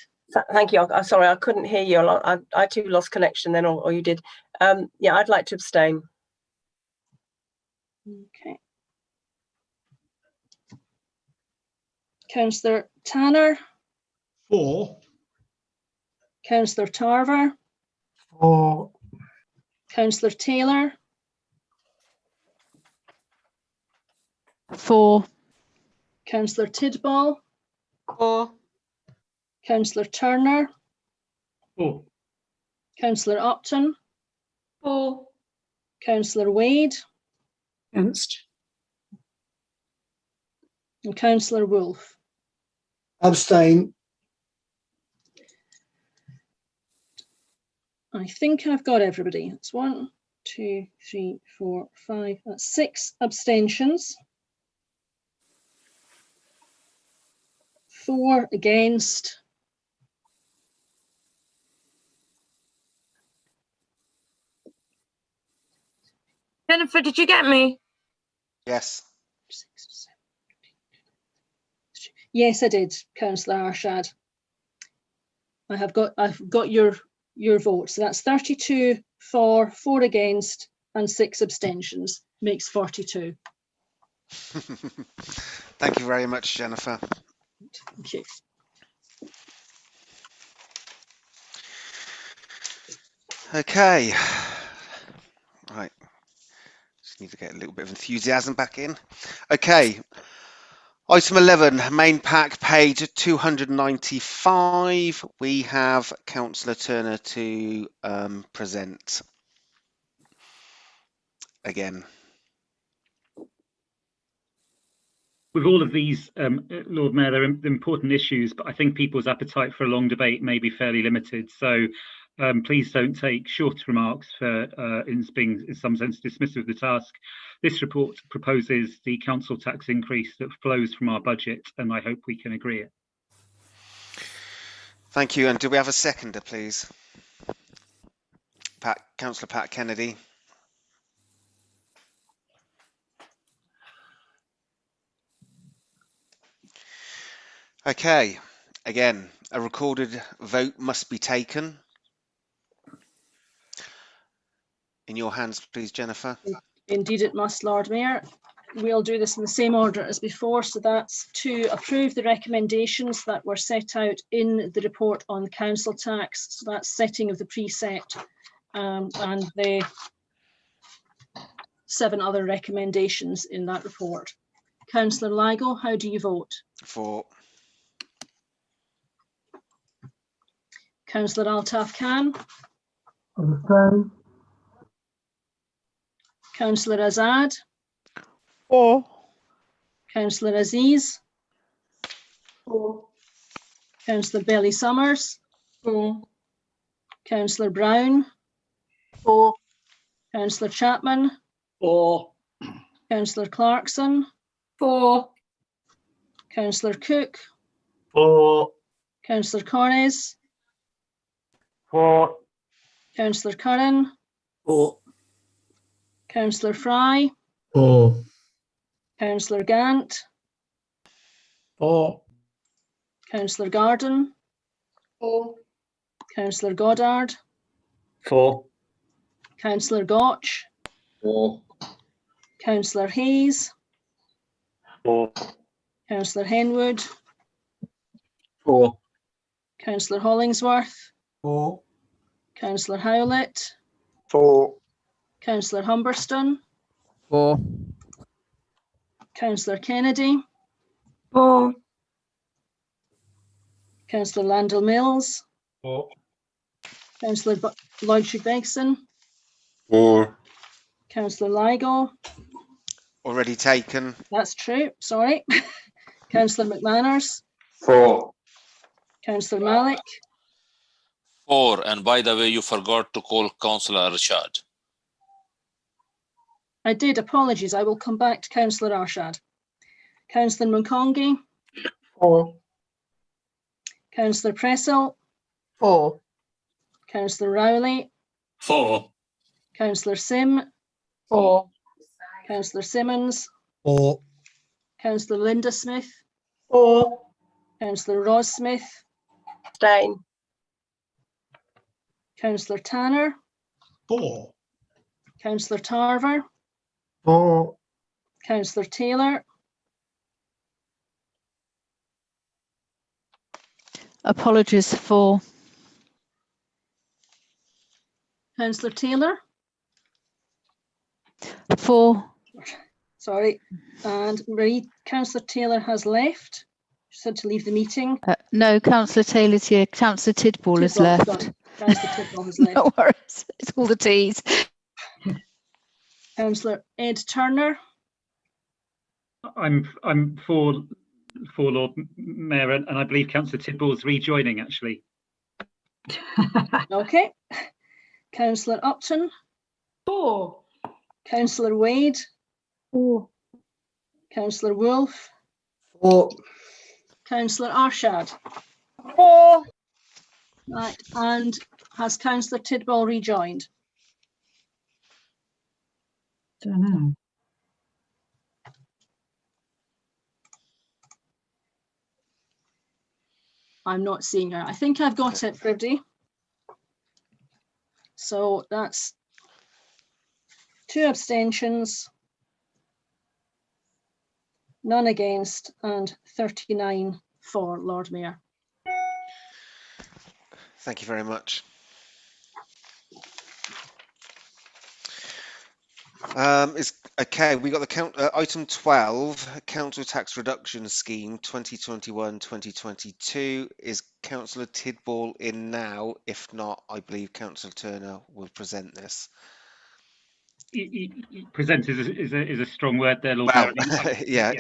[SPEAKER 9] Thank you. I'm sorry, I couldn't hear you. I too lost connection then, or you did. Yeah, I'd like to abstain.
[SPEAKER 2] Okay. Councillor Tanner.
[SPEAKER 18] For.
[SPEAKER 2] Councillor Tarver.
[SPEAKER 21] For.
[SPEAKER 2] Councillor Taylor.
[SPEAKER 21] For.
[SPEAKER 2] Councillor Tidball.
[SPEAKER 9] For.
[SPEAKER 2] Councillor Turner.
[SPEAKER 20] For.
[SPEAKER 2] Councillor Upton.
[SPEAKER 15] For.
[SPEAKER 2] Councillor Wade.
[SPEAKER 3] Against.
[SPEAKER 2] And Councillor Wolfe.
[SPEAKER 21] Abstain.
[SPEAKER 2] I think I've got everybody. It's 1, 2, 3, 4, 5. That's 6 abstentions. 4 against.
[SPEAKER 9] Jennifer, did you get me?
[SPEAKER 1] Yes.
[SPEAKER 2] Yes, I did, Councillor Arshad. I've got your votes. So that's 32 for, 4 against, and 6 abstentions. Makes 42.
[SPEAKER 1] Thank you very much, Jennifer.
[SPEAKER 2] Thank you.
[SPEAKER 1] Okay. Right. Just need to get a little bit of enthusiasm back in. Okay. Item 11, main pack, page 295. We have Councillor Turner to present again.
[SPEAKER 11] With all of these, Lord Mayor, they're important issues, but I think people's appetite for a long debate may be fairly limited. So please don't take short remarks for being, in some sense, dismissive of the task. This report proposes the council tax increase that flows from our budget, and I hope we can agree it.
[SPEAKER 1] Thank you. And do we have a seconder, please? Councillor Pat Kennedy. Okay. Again, a recorded vote must be taken. In your hands, please, Jennifer.
[SPEAKER 2] Indeed it must, Lord Mayor. We'll do this in the same order as before. So that's to approve the recommendations that were set out in the report on council tax. So that's setting of the precept and the 7 other recommendations in that report. Councillor Ligo, how do you vote?
[SPEAKER 1] For.
[SPEAKER 2] Councillor Altaf Khan.
[SPEAKER 21] Abstain.
[SPEAKER 2] Councillor Azad.
[SPEAKER 21] For.
[SPEAKER 2] Councillor Aziz.
[SPEAKER 21] For.
[SPEAKER 2] Councillor Belly Summers.
[SPEAKER 21] For.
[SPEAKER 2] Councillor Brown.
[SPEAKER 21] For.
[SPEAKER 2] Councillor Chapman.
[SPEAKER 20] For.
[SPEAKER 2] Councillor Clarkson.
[SPEAKER 21] For.
[SPEAKER 2] Councillor Cook.
[SPEAKER 21] For.
[SPEAKER 2] Councillor Cornes.
[SPEAKER 21] For.
[SPEAKER 2] Councillor Curran.
[SPEAKER 21] For.
[SPEAKER 2] Councillor Fry.
[SPEAKER 21] For.
[SPEAKER 2] Councillor Gant.
[SPEAKER 21] For.
[SPEAKER 2] Councillor Garden.
[SPEAKER 21] For.
[SPEAKER 2] Councillor Goddard.
[SPEAKER 21] For.
[SPEAKER 2] Councillor Gotch.
[SPEAKER 21] For.
[SPEAKER 2] Councillor Hayes.
[SPEAKER 21] For.
[SPEAKER 2] Councillor Henwood.
[SPEAKER 21] For.
[SPEAKER 2] Councillor Hollingsworth.
[SPEAKER 13] For.
[SPEAKER 2] Councillor Howlett.
[SPEAKER 21] For.
[SPEAKER 2] Councillor Humberston.
[SPEAKER 21] For.
[SPEAKER 2] Councillor Kennedy.
[SPEAKER 21] For.
[SPEAKER 2] Councillor Landell Mills.
[SPEAKER 21] For.
[SPEAKER 2] Councillor Lloyd-Begson.
[SPEAKER 21] For.
[SPEAKER 2] Councillor Ligo.
[SPEAKER 1] Already taken.
[SPEAKER 2] That's true, sorry. Councillor McManus.
[SPEAKER 21] For.
[SPEAKER 2] Councillor Malik.
[SPEAKER 12] 4. And by the way, you forgot to call Councillor Rashad.
[SPEAKER 2] I did, apologies. I will come back to Councillor Arshad. Councillor Munkongi.
[SPEAKER 21] For.
[SPEAKER 2] Councillor Pressel.
[SPEAKER 21] For.
[SPEAKER 2] Councillor Rowley.
[SPEAKER 21] For.
[SPEAKER 2] Councillor Sim.
[SPEAKER 21] For.
[SPEAKER 2] Councillor Simmons.
[SPEAKER 19] For.
[SPEAKER 2] Councillor Linda Smith.
[SPEAKER 21] For.
[SPEAKER 2] Councillor Ross Smith.
[SPEAKER 9] Abstain.
[SPEAKER 2] Councillor Tanner.
[SPEAKER 18] For.
[SPEAKER 2] Councillor Tarver.
[SPEAKER 21] For.
[SPEAKER 2] Councillor Taylor.
[SPEAKER 14] Apologies for.
[SPEAKER 2] Councillor Taylor.
[SPEAKER 14] For.
[SPEAKER 2] Sorry. And Marie, Councillor Taylor has left. She said to leave the meeting.
[SPEAKER 14] No, Councillor Taylor's here. Councillor Tidball has left.
[SPEAKER 2] Councillor Tidball has left.
[SPEAKER 14] No worries. It's all the T's.
[SPEAKER 2] Councillor Ed Turner.
[SPEAKER 11] I'm for Lord Mayor, and I believe Councillor Tidball's rejoining actually.
[SPEAKER 2] Okay. Councillor Upton.
[SPEAKER 15] For.
[SPEAKER 2] Councillor Wade.
[SPEAKER 21] For.
[SPEAKER 2] Councillor Wolfe.
[SPEAKER 21] For.
[SPEAKER 2] Councillor Arshad.
[SPEAKER 21] For.
[SPEAKER 2] Right. And has Councillor Tidball rejoined?
[SPEAKER 3] Don't know.
[SPEAKER 2] I'm not seeing her. I think I've got it, Bribdy. So that's 2 abstentions, none against, and 39 for, Lord Mayor.
[SPEAKER 1] Thank you very much. Okay, we got the item 12, council tax reduction scheme 2021-2022. Is Councillor Tidball in now? If not, I believe Councillor Turner will present this.
[SPEAKER 11] Present is a strong word there, Lord Mayor.
[SPEAKER 1] Yeah,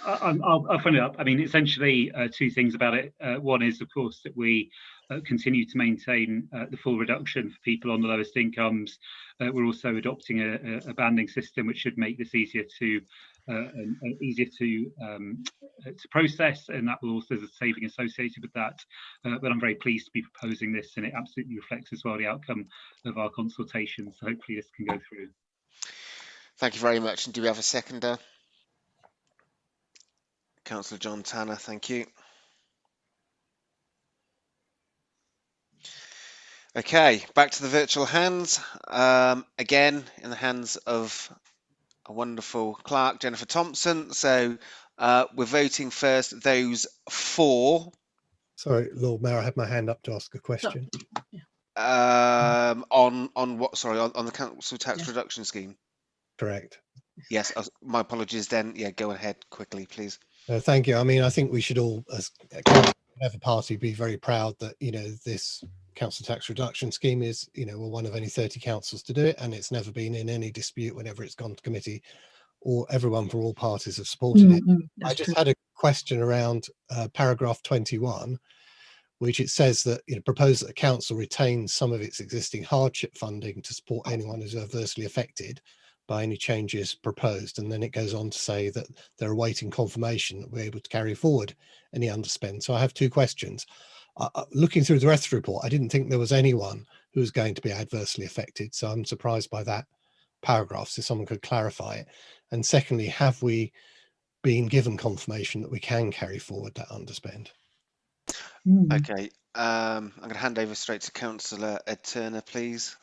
[SPEAKER 11] I'll find it up. I mean, essentially, 2 things about it. One is, of course, that we continue to maintain the full reduction for people on the lowest incomes. We're also adopting a banding system, which should make this easier to process, and that will also there's a saving associated with that. But I'm very pleased to be proposing this, and it absolutely reflects as well the outcome of our consultation. So hopefully this can go through.
[SPEAKER 1] Thank you very much. And do we have a seconder? Councillor John Tanner, thank you. Okay, back to the virtual hands. Again, in the hands of a wonderful clerk, Jennifer Thompson. So we're voting first those for.
[SPEAKER 19] Sorry, Lord Mayor, I had my hand up to ask a question.
[SPEAKER 1] On what? Sorry, on the council tax reduction scheme.
[SPEAKER 19] Correct.
[SPEAKER 1] Yes, my apologies. Then, yeah, go ahead quickly, please.
[SPEAKER 19] Thank you. I mean, I think we should all, as whatever party, be very proud that this council tax reduction scheme is, we're one of only 30 councils to do it, and it's never been in any dispute whenever it's gone to committee, or everyone for all parties have supported it. I just had a question around paragraph 21, which it says that propose that the council retains some of its existing hardship funding to support anyone who's adversely affected by any changes proposed, and then it goes on to say that they're awaiting confirmation that we're able to carry forward any underspend. So I have 2 questions. Looking through the rest of the report, I didn't think there was anyone who was going to be adversely affected, so I'm surprised by that paragraph, so someone could clarify it. And secondly, have we been given confirmation that we can carry forward that underspend?
[SPEAKER 1] Okay, I'm going to hand over straight to Councillor Ed Turner, please.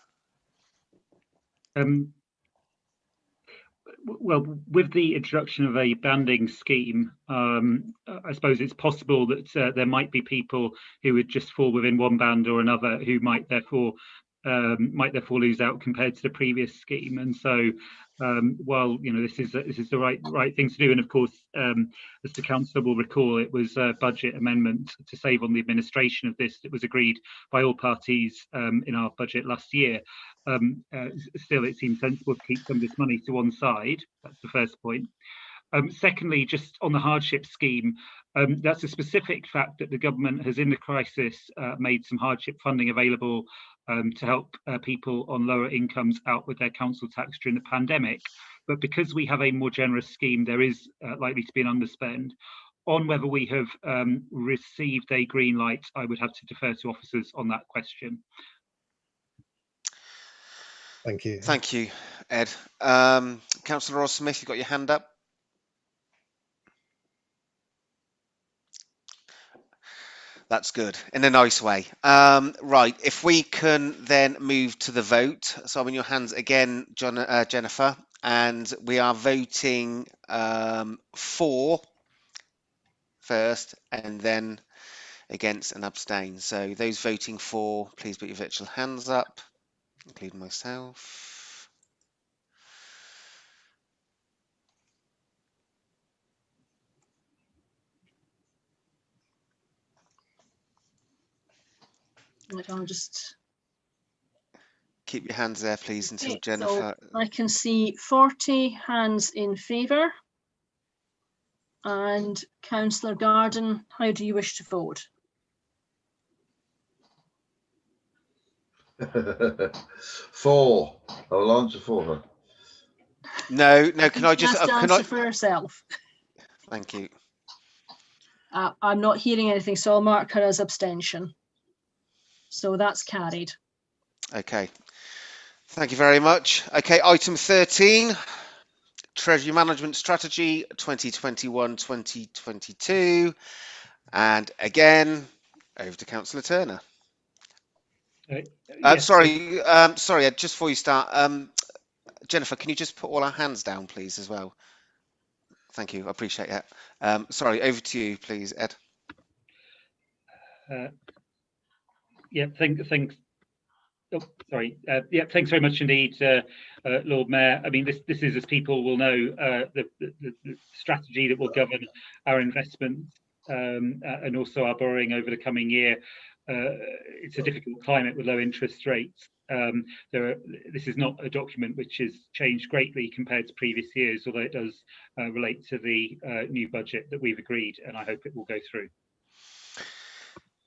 [SPEAKER 11] Well, with the introduction of a banding scheme, I suppose it's possible that there might be people who would just fall within one band or another who might therefore lose out compared to the previous scheme. And so, while this is the right thing to do, and of course, as the council will recall, it was a budget amendment to save on the administration of this that was agreed by all parties in our budget last year. Still, it seems sensible to keep some of this money to one side. That's the first point. Secondly, just on the hardship scheme, that's a specific fact that the government has, in the crisis, made some hardship funding available to help people on lower incomes out with their council tax during the pandemic. But because we have a more generous scheme, there is likely to be an underspend. On whether we have received a green light, I would have to defer to officers on that question.
[SPEAKER 19] Thank you.
[SPEAKER 1] Thank you, Ed. Councillor Ross Smith, you've got your hand up. That's good, in a nice way. Right, if we can then move to the vote. So I'm in your hands again, Jennifer, and we are voting for first, and then against and abstain. So those voting for, please put your virtual hands up, including myself.
[SPEAKER 2] I'll just
[SPEAKER 1] keep your hands there, please, until
[SPEAKER 2] okay,
[SPEAKER 1] Jennifer.
[SPEAKER 2] So I can see 40 hands in favour. And Councillor Garden, how do you wish to vote?
[SPEAKER 16] For. I'll answer for her.
[SPEAKER 1] No, can I just
[SPEAKER 2] answer for herself?
[SPEAKER 1] Thank you.
[SPEAKER 2] I'm not hearing anything, so I'll mark her as abstention. So that's carried.
[SPEAKER 1] Okay. Thank you very much. Okay, item 13, Treasury Management Strategy 2021-2022. And again, over to Councillor Turner.
[SPEAKER 11] Yes.
[SPEAKER 1] Sorry, Ed, just before you start, Jennifer, can you just put all our hands down, please, as well? Thank you, I appreciate that. Sorry, over to you, please, Ed.
[SPEAKER 11] Yeah, thanks. Oh, sorry. Yeah, thanks very much indeed, Lord Mayor. I mean, this is, as people will know, the strategy that will govern our investments and also our borrowing over the coming year. It's a difficult climate with low interest rates. This is not a document which has changed greatly compared to previous years, although it does relate to the new budget that we've agreed, and I hope it will go through.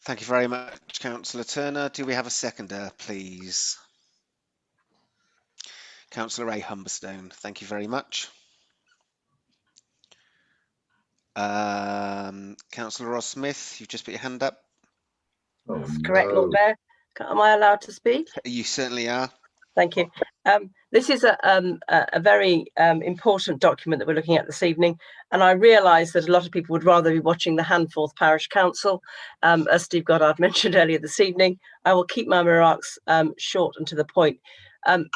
[SPEAKER 1] Thank you very much, Councillor Turner. Do we have a seconder, please? Councillor Ray Humberstone, thank you very much. Councillor Ross Smith, you've just put your hand up.
[SPEAKER 9] That's correct, Lord Mayor. Am I allowed to speak?
[SPEAKER 1] You certainly are.
[SPEAKER 9] Thank you. This is a very important document that we're looking at this evening, and I realise that a lot of people would rather be watching the Handforth Parish Council. As Steve Goddard mentioned earlier this evening, I will keep my remarks short and to the point.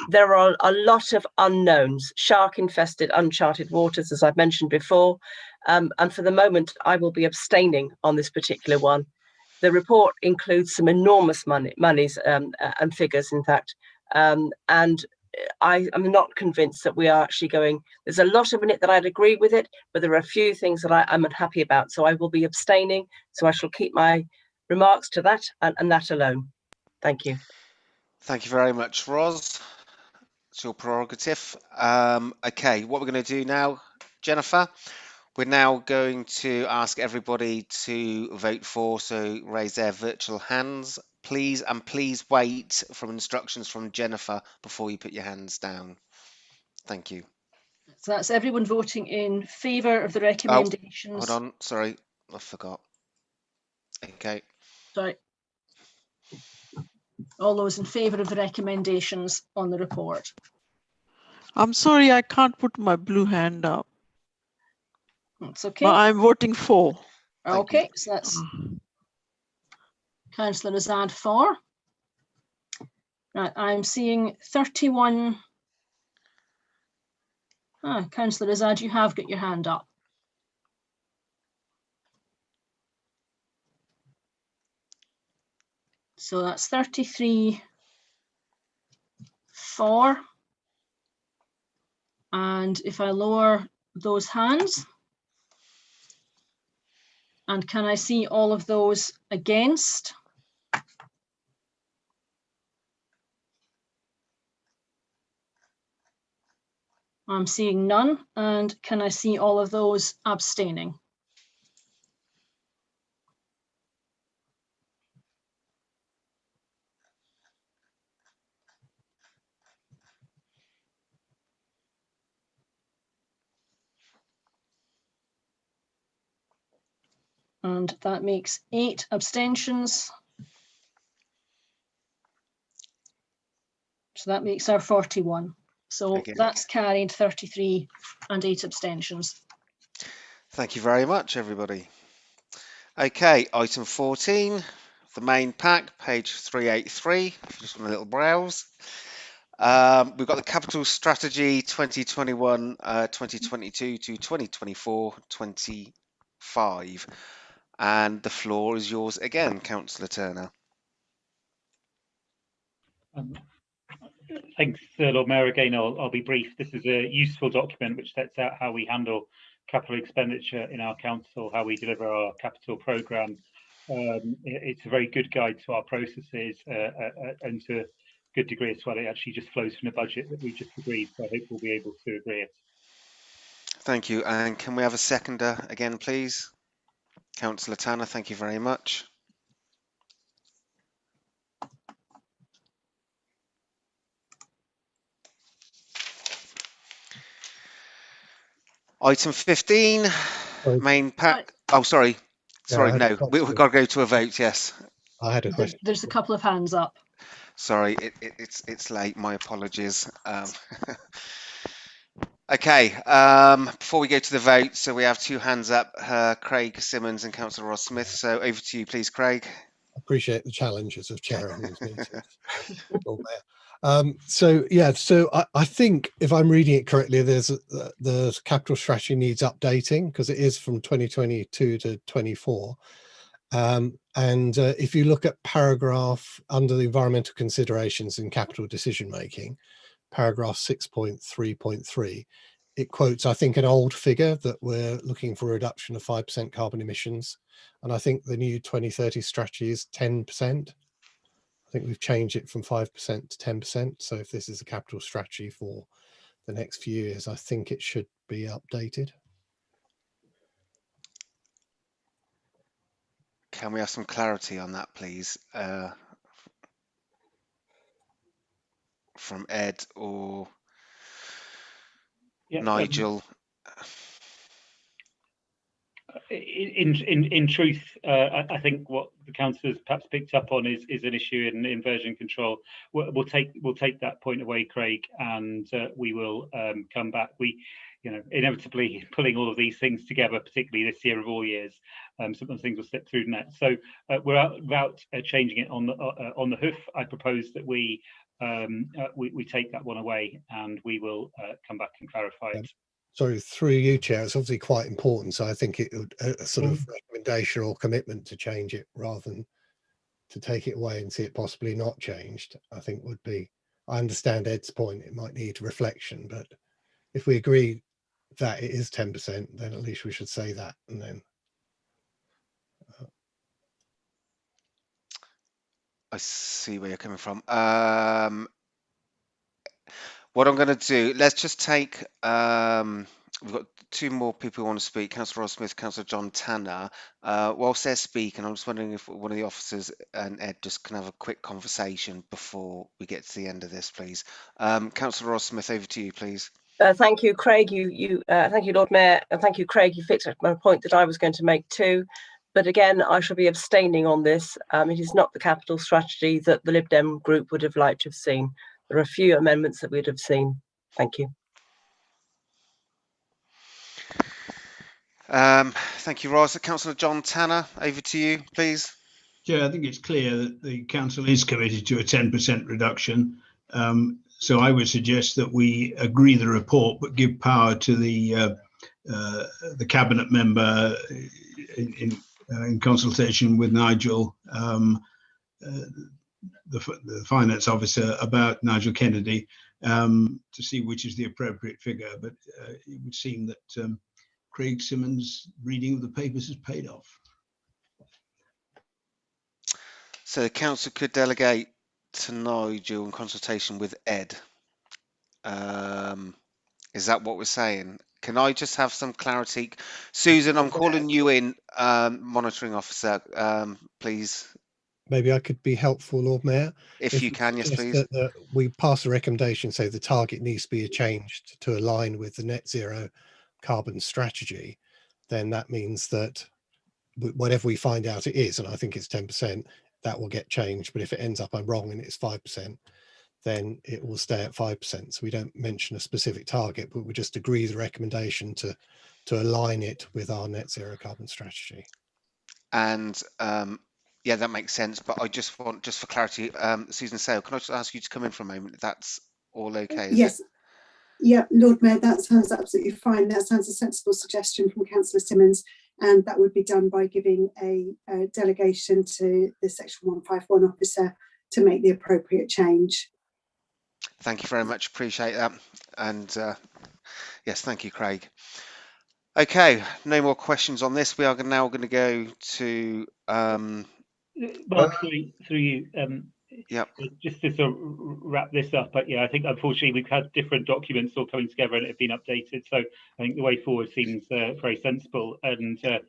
[SPEAKER 9] There are a lot of unknowns, shark-infested, uncharted waters, as I've mentioned before, and for the moment, I will be abstaining on this particular one. The report includes some enormous monies and figures, in fact, and I am not convinced that we are actually going. There's a lot of in it that I'd agree with it, but there are a few things that I'm unhappy about. So I will be abstaining. So I shall keep my remarks to that and that alone. Thank you.
[SPEAKER 1] Thank you very much, Ros. It's your prerogative. Okay, what we're going to do now, Jennifer, we're now going to ask everybody to vote for, so raise their virtual hands, please, and please wait for instructions from Jennifer before you put your hands down. Thank you.
[SPEAKER 2] So that's everyone voting in favour of the recommendations.
[SPEAKER 1] Oh, hold on, sorry, I forgot. Okay.
[SPEAKER 2] Sorry. All those in favour of the recommendations on the report.
[SPEAKER 6] I'm sorry, I can't put my blue hand up.
[SPEAKER 2] That's okay.
[SPEAKER 6] But I'm voting for.
[SPEAKER 2] Okay, so that's Councillor Azad for. Right, I'm seeing 31. Councillor Azad, you have got your hand up. So that's 33 for. And if I lower those hands, and can I see all of those against? I'm seeing none. And can I see all of those abstaining? And that makes 8 abstentions. So that makes our 41. So that's carried 33 and 8 abstentions.
[SPEAKER 1] Thank you very much, everybody. Okay, item 14, the main pack, page 383, if you just want a little browse. We've got the Capital Strategy 2021, 2022 to 2024, 25. And the floor is yours again, Councillor Turner.
[SPEAKER 11] Thanks, Lord Mayor. Again, I'll be brief. This is a useful document which sets out how we handle capital expenditure in our council, how we deliver our capital programme. It's a very good guide to our processes and to a good degree as well. It actually just flows from the budget that we just agreed, so I hope we'll be able to agree it.
[SPEAKER 1] Thank you. And can we have a seconder again, please? Councillor Tanner, thank you very much. Item 15, main pack. Oh, sorry. Sorry, no, we've got to go to a vote, yes.
[SPEAKER 19] I had a question.
[SPEAKER 2] There's a couple of hands up.
[SPEAKER 1] Sorry, it's late, my apologies. Okay, before we go to the vote, so we have two hands up, Craig Simmons and Councillor Ross Smith. So over to you, please, Craig.
[SPEAKER 19] Appreciate the challenges of chairing these meetings. Lord Mayor. So I think if I'm reading it correctly, the capital strategy needs updating because it is from 2022 to 24. If you look at paragraph under the environmental considerations in capital decision making, paragraph 6.3.3, it quotes, I think, an old figure that we're looking for a reduction of 5% carbon emissions. And I think the new 2030 strategy is 10%. I think we've changed it from 5% to 10%. So if this is a capital strategy for the next few years, I think it should be updated.
[SPEAKER 1] Can we have some clarity on that, please? From Ed or Nigel.
[SPEAKER 11] In truth, I think what the councillors perhaps picked up on is an issue in version control. We'll take that point away, Craig, and we will come back. Inevitably pulling all of these things together, particularly this year of all years, sometimes things will slip through the net. So without changing it on the hoof, I propose that we take that one away, and we will come back and clarify it.
[SPEAKER 19] Sorry, through you, Chair, it's obviously quite important. So I think it would a sort of recommendation or commitment to change it rather than to take it away and see it possibly not changed, I think would be, I understand Ed's point, it might need reflection, but if we agree that it is 10%, then at least we should say that. And then
[SPEAKER 1] I see where you're coming from. What I'm going to do, let's just take, we've got two more people who want to speak, Councillor Ross Smith, Councillor John Tanner. Whilst they're speaking, I'm just wondering if one of the officers and Ed just can have a quick conversation before we get to the end of this, please. Councillor Ross Smith, over to you, please.
[SPEAKER 9] Thank you, Craig. Thank you, Lord Mayor, and thank you, Craig. You fixed my point that I was going to make too. But again, I shall be abstaining on this. It is not the capital strategy that the Lib Dem group would have liked to have seen. There are a few amendments that we'd have seen. Thank you.
[SPEAKER 1] Thank you, Ross. Councillor John Tanner, over to you, please.
[SPEAKER 18] Yeah, I think it's clear that the council is committed to a 10% reduction. So I would suggest that we agree the report, but give power to the cabinet member in consultation with Nigel, the finance officer, about Nigel Kennedy, to see which is the appropriate figure. But it would seem that Craig Simmons' reading of the papers has paid off.
[SPEAKER 1] So the council could delegate to Nigel in consultation with Ed. Is that what we're saying? Can I just have some clarity? Susan, I'm calling you in, monitoring officer, please.
[SPEAKER 19] maybe I could be helpful, Lord Mayor.
[SPEAKER 1] If you can, yes, please.
[SPEAKER 19] That we pass a recommendation, say the target needs to be changed to align with the net zero carbon strategy, then that means that whatever we find out it is, and I think it's 10%, that will get changed. But if it ends up I'm wrong and it's 5%, then it will stay at 5%. So we don't mention a specific target, but we just agree the recommendation to align it with our net zero carbon strategy.
[SPEAKER 1] And yeah, that makes sense. But I just want, just for clarity, Susan Sale, can I just ask you to come in for a moment? That's all okay?
[SPEAKER 5] Yes. Yeah, Lord Mayor, that sounds absolutely fine. That sounds a sensible suggestion from Councillor Simmons, and that would be done by giving a delegation to the Section 151 officer to make the appropriate change.
[SPEAKER 1] Thank you very much. Appreciate that. And yes, thank you, Craig. Okay, no more questions on this. We are now going to go to
[SPEAKER 11] Mark, through you.
[SPEAKER 1] Yep.
[SPEAKER 11] Just to sort of wrap this up, but yeah, I think unfortunately we've had different documents all coming together and have been updated. So I think the way forward seems very sensible. And if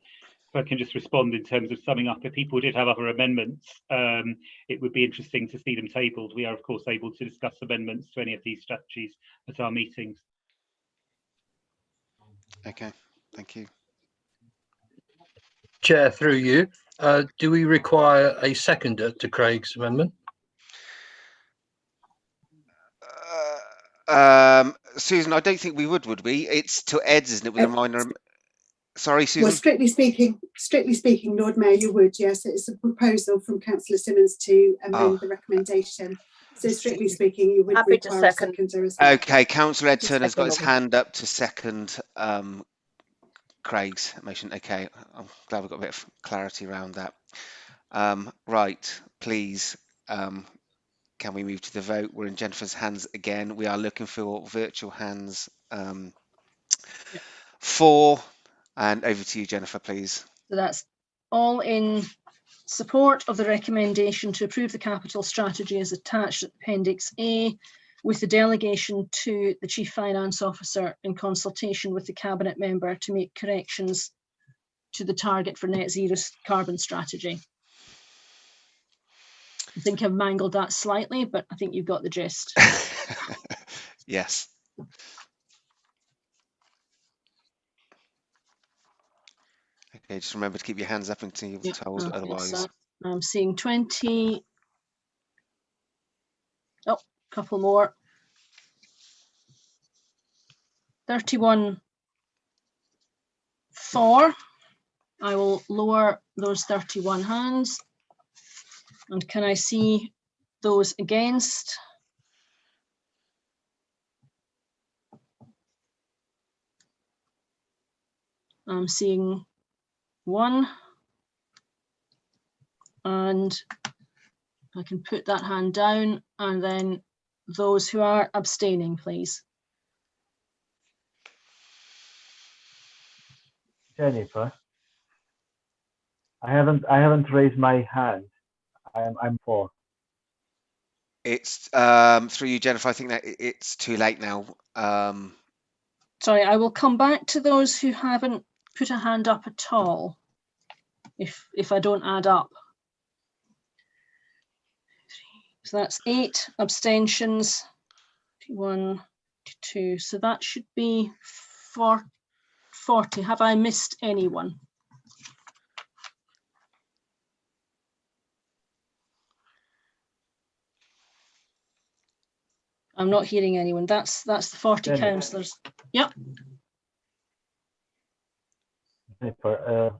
[SPEAKER 11] I can just respond in terms of summing up, if people did have other amendments, it would be interesting to see them tabled. We are of course able to discuss amendments to any of these strategies at our meetings.
[SPEAKER 1] Okay, thank you.
[SPEAKER 8] Chair, through you, do we require a seconder to Craig's amendment?
[SPEAKER 1] Susan, I don't think we would we? It's to Ed's, isn't it, with a minor... Sorry, Susan?
[SPEAKER 5] Well, strictly speaking, Lord Mayor, you would, yes. It's a proposal from Councillor Simmons to amend the recommendation. So strictly speaking, you would
[SPEAKER 9] Happy to
[SPEAKER 5] require a
[SPEAKER 9] second.
[SPEAKER 5] seconder as well.
[SPEAKER 1] Okay, Councillor Ed Turner's got his
[SPEAKER 9] second.
[SPEAKER 1] hand up to second Craig's motion. Okay, I'm glad we've got a bit of clarity around that. Right, please, can we move to the vote? We're in Jennifer's hands again. We are looking for virtual hands. 4, and over to you, Jennifer, please.
[SPEAKER 2] So that's all in support of the recommendation to approve the capital strategy as attached at Appendix A, with the delegation to the Chief Finance Officer in consultation with the Cabinet member to make corrections to the target for net zero carbon strategy. I think I've mangled that slightly, but I think you've got the gist.
[SPEAKER 1] Yes. Okay, just remember to keep your hands up until you're told otherwise.
[SPEAKER 2] I'm seeing 20. Oh, couple more. 31 for. I will lower those 31 hands. And can I see those against? I'm seeing 1. And I can put that hand down, and then those who are abstaining, please.
[SPEAKER 10] Jennifer, I haven't raised my hand. I'm for.
[SPEAKER 1] It's through you, Jennifer. I think that it's too late now.
[SPEAKER 2] Sorry, I will come back to those who haven't put a hand up at all, if I don't add up. So that's 8 abstentions, 1, 2. So that should be 40. Have I missed anyone? I'm not hearing anyone. That's the 40 councillors. Yep.
[SPEAKER 10] For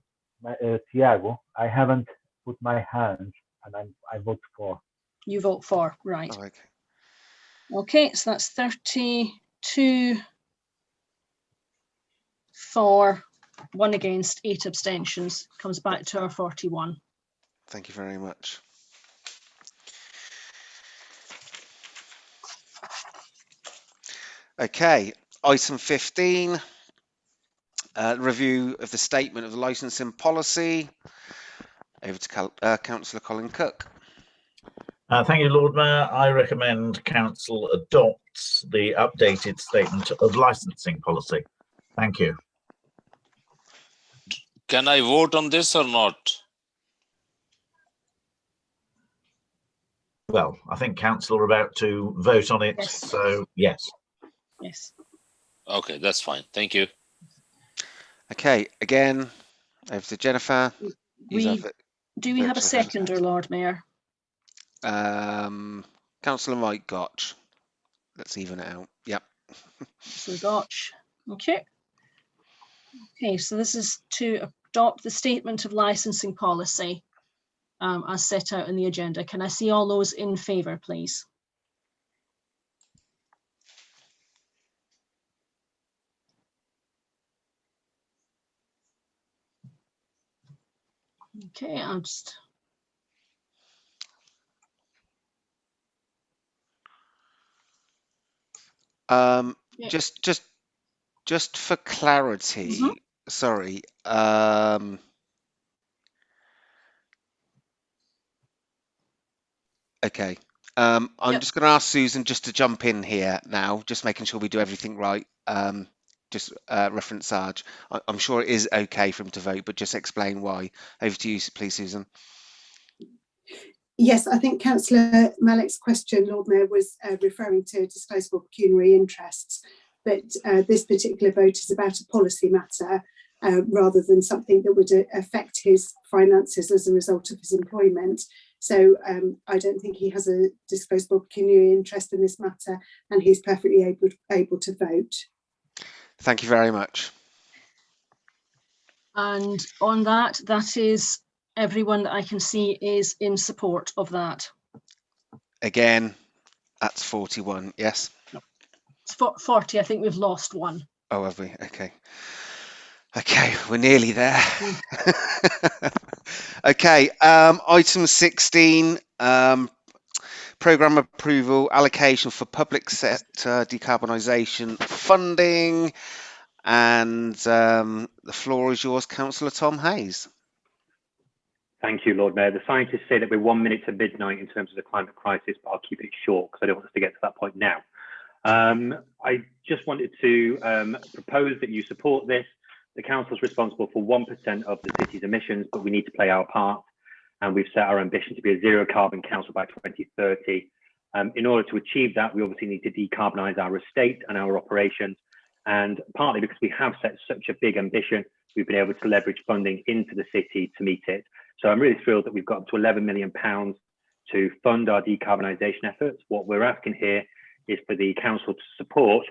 [SPEAKER 10] Tiago, I haven't put my hand, and I vote for.
[SPEAKER 2] You vote for, right?
[SPEAKER 1] Oh, okay.
[SPEAKER 2] Okay, so that's 32 for, 1 against, 8 abstentions. Comes back to our 41.
[SPEAKER 1] Thank you very much. Okay, item 15, review of the statement of the licensing policy. Over to Councillor Colin Cook.
[SPEAKER 22] Thank you, Lord Mayor. I recommend Council adopts the updated statement of licensing policy. Thank you.
[SPEAKER 12] Can I vote on this or not?
[SPEAKER 22] Well, I think Council are about to vote on it,
[SPEAKER 2] yes.
[SPEAKER 22] So yes.
[SPEAKER 2] Yes.
[SPEAKER 12] Okay, that's fine. Thank you.
[SPEAKER 1] Okay, again, over to Jennifer.
[SPEAKER 2] Do we have a seconder, Lord Mayor?
[SPEAKER 1] Councillor Mike Gotch. Let's even it out. Yep.
[SPEAKER 2] So Gotch. Okay. Okay, so this is to adopt the statement of licensing policy as set out in the agenda. Can I see all those in favour, please? Okay, I'll just...
[SPEAKER 1] Just for clarity, sorry. Okay. I'm just going to ask Susan just to jump in here now, just making sure we do everything right. Just reference Sarge. I'm sure it is okay for him to vote, but just explain why. Over to you, please, Susan.
[SPEAKER 5] Yes, I think Councillor Malik's question, Lord Mayor, was referring to disclosable pecuniary interests, but this particular vote is about a policy matter rather than something that would affect his finances as a result of his employment. So I don't think he has a disclosable pecuniary interest in this matter, and he's perfectly able to vote.
[SPEAKER 1] Thank you very much.
[SPEAKER 2] And on that, that is everyone that I can see is in support of that.
[SPEAKER 1] Again, that's 41, yes?
[SPEAKER 2] It's 40, I think we've lost one.
[SPEAKER 1] Oh, have we? Okay. Okay, we're nearly there. Okay, item 16, programme approval, allocation for public sector decarbonisation funding. And the floor is yours, Councillor Tom Hayes.
[SPEAKER 7] Thank you, Lord Mayor. The scientists say that we're 1 minute to midnight in terms of the climate crisis, but I'll keep it short because I don't want us to get to that point now. I just wanted to propose that you support this. The council is responsible for 1% of the city's emissions, but we need to play our part. And we've set our ambition to be a zero carbon council by 2030. In order to achieve that, we obviously need to decarbonise our estate and our operations. And partly because we have set such a big ambition, we've been able to leverage funding into the city to meet it. So I'm really thrilled that we've got up to £11 million to fund our decarbonisation efforts. What we're asking here is for the council to support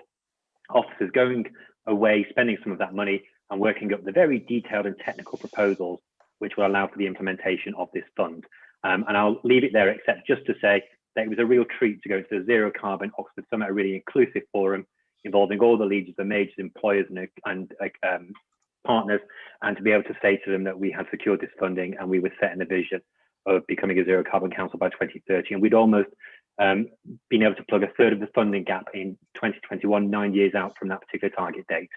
[SPEAKER 7] officers going away, spending some of that money and working up the very detailed and technical proposals which will allow for the implementation of this fund. And I'll leave it there, except just to say that it was a real treat to go to the Zero Carbon Oxford Summit, a really inclusive forum involving all the leaders, the majors, employers and partners, and to be able to say to them that we had secured this funding and we were setting the vision of becoming a zero carbon council by 2030. And we'd almost been able to plug a third of the funding gap in 2021, 9 years out from that particular target date.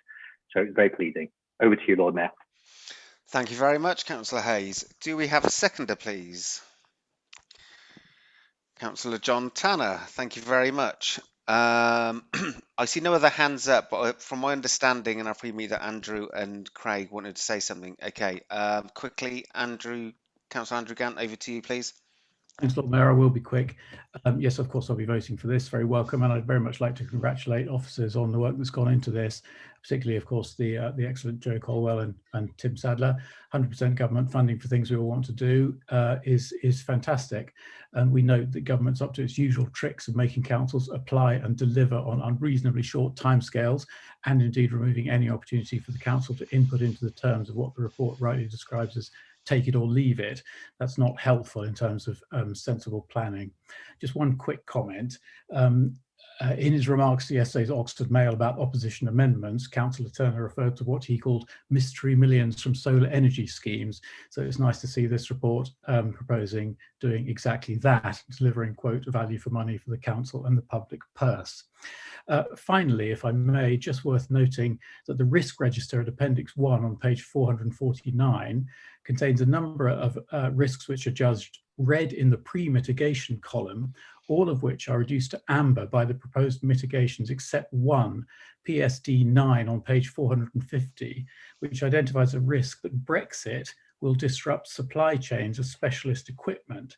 [SPEAKER 7] So it's very pleasing. Over to you, Lord Mayor.
[SPEAKER 1] Thank you very much, Councillor Hayes. Do we have a seconder, please? Councillor John Tanner, thank you very much. I see no other hands up, but from my understanding, and I presume that Andrew and Craig wanted to say something. Okay, quickly, Councillor Andrew Gant, over to you, please.
[SPEAKER 17] Thanks, Lord Mayor. I will be quick. Yes, of course, I'll be voting for this. Very welcome. And I'd very much like to congratulate officers on the work that's gone into this, particularly, of course, the excellent Joe Colwell and Tim Sadler. 100% government funding for things we all want to do is fantastic. And we note that government's up to its usual tricks of making councils apply and deliver on unreasonably short timescales, and indeed removing any opportunity for the council to input into the terms of what the report rightly describes as take it or leave it. That's not helpful in terms of sensible planning. Just one quick comment. In his remarks to yesterday's Oxford Mail about opposition amendments, Councillor Turner referred to what he called mystery millions from solar energy schemes. So it's nice to see this report proposing doing exactly that, delivering, quote, value for money for the council and the public purse. Finally, if I may, just worth noting that the risk register at Appendix 1 on page 449 contains a number of risks which are judged red in the pre-mitigation column, all of which are reduced to amber by the proposed mitigations, except one, PSD 9 on page 450, which identifies a risk that Brexit will disrupt supply chains of specialist equipment.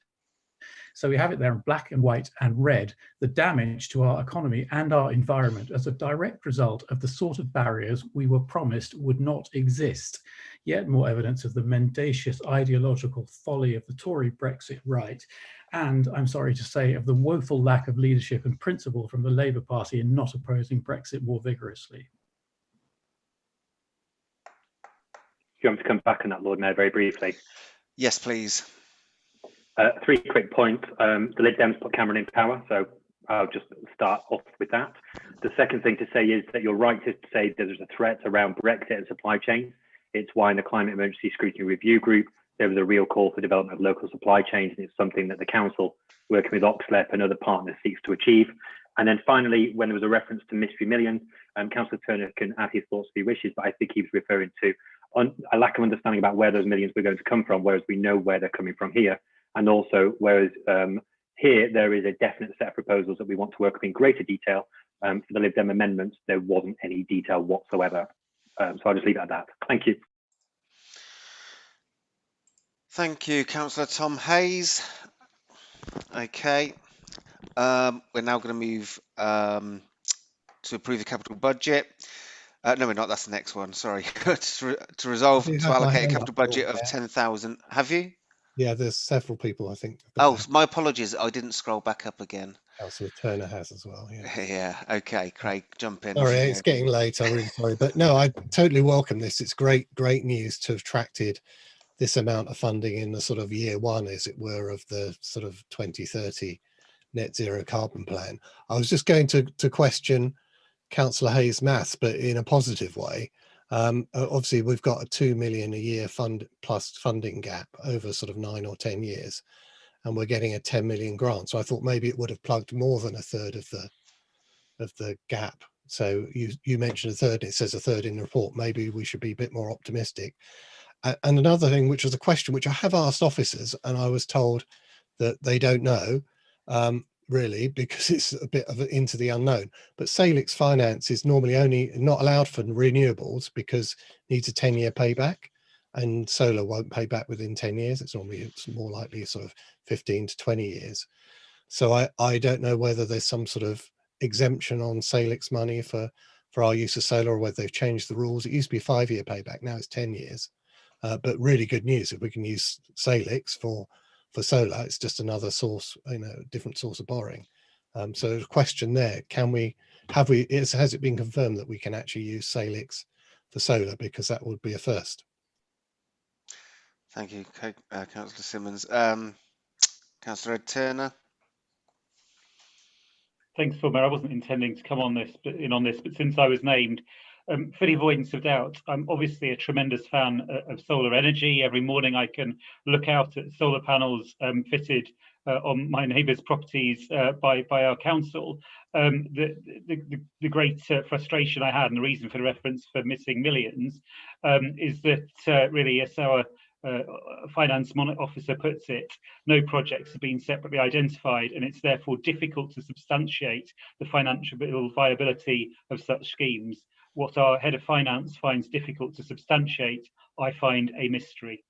[SPEAKER 17] So we have it there in black and white and red, the damage to our economy and our environment as a direct result of the sort of barriers we were promised would not exist. Yet more evidence of the mendacious ideological folly of the Tory Brexit right, and I'm sorry to say, of the woeful lack of leadership and principle from the Labour Party in not opposing Brexit more vigorously.
[SPEAKER 7] Do you want me to come back on that, Lord Mayor, very briefly?
[SPEAKER 1] Yes, please.
[SPEAKER 7] 3 quick points. The Lib Dems put Cameron in power, so I'll just start off with that. The second thing to say is that you're right to say there's a threat around Brexit and supply chains. It's why in the Climate Emergency Scrutiny Review Group, there was a real call for development of local supply chains, and it's something that the council, working with Oxlep and other partners, seeks to achieve. And then finally, when there was a reference to mystery millions, Councillor Turner can add his thoughts if he wishes, but I think he was referring to a lack of understanding about where those millions were going to come from, whereas we know where they're coming from here. And also, whereas here there is a definite set of proposals that we want to work with in greater detail. For the Lib Dem amendments, there wasn't any detail whatsoever. So I'll just leave it at that. Thank you.
[SPEAKER 1] Thank you, Councillor Tom Hayes. Okay, we're now going to move to approve the capital budget. No, we're not. That's the next one. Sorry. to resolve to allocate a capital budget of 10,000. Have you?
[SPEAKER 19] Yeah, there's several people, I think.
[SPEAKER 1] Oh, my apologies. I didn't scroll back up again.
[SPEAKER 19] Councillor Turner has as well. Yeah.
[SPEAKER 1] Yeah. Okay, Craig, jump in.
[SPEAKER 19] Sorry, it's getting late. I'm really sorry, but no, I totally welcome this. It's great news to have attracted this amount of funding in the sort of year one, as it were, of the sort of 2030 net zero carbon plan. I was just going to question Councillor Hayes' maths, but in a positive way. Obviously, we've got a 2 million a year plus funding gap over sort of 9 or 10 years, and we're getting a 10 million grant. So I thought maybe it would have plugged more than a third of the gap. So you mentioned a third, it says a third in the report. Maybe we should be a bit more optimistic. And another thing, which was a question which I have asked officers, and I was told that they don't know, really, because it's a bit of into the unknown. But Salix finance is normally only not allowed for renewables because it needs a 10-year payback, and solar won't pay back within 10 years. It's more likely sort of 15 to 20 years. So I don't know whether there's some sort of exemption on Salix money for our use of solar, or whether they've changed the rules. It used to be a 5-year payback, now it's 10 years. But really good news if we can use Salix for solar. It's just another source, different source of borrowing. So the question there, has it been confirmed that we can actually use Salix for solar? Because that would be a first.
[SPEAKER 1] Thank you, Councillor Simmons. Councillor Turner.
[SPEAKER 11] Thanks, Phil. I wasn't intending to come on this, but since I was named, for the avoidance of doubt, I'm obviously a tremendous fan of solar energy. Every morning I can look out at solar panels fitted on my neighbours' properties by our council. The great frustration I had, and the reason for the reference for missing millions, is that really, as our finance officer puts it, no projects have been separately identified, and it's therefore difficult to substantiate the financial viability of such schemes. What our head of finance finds difficult to substantiate, I find a mystery.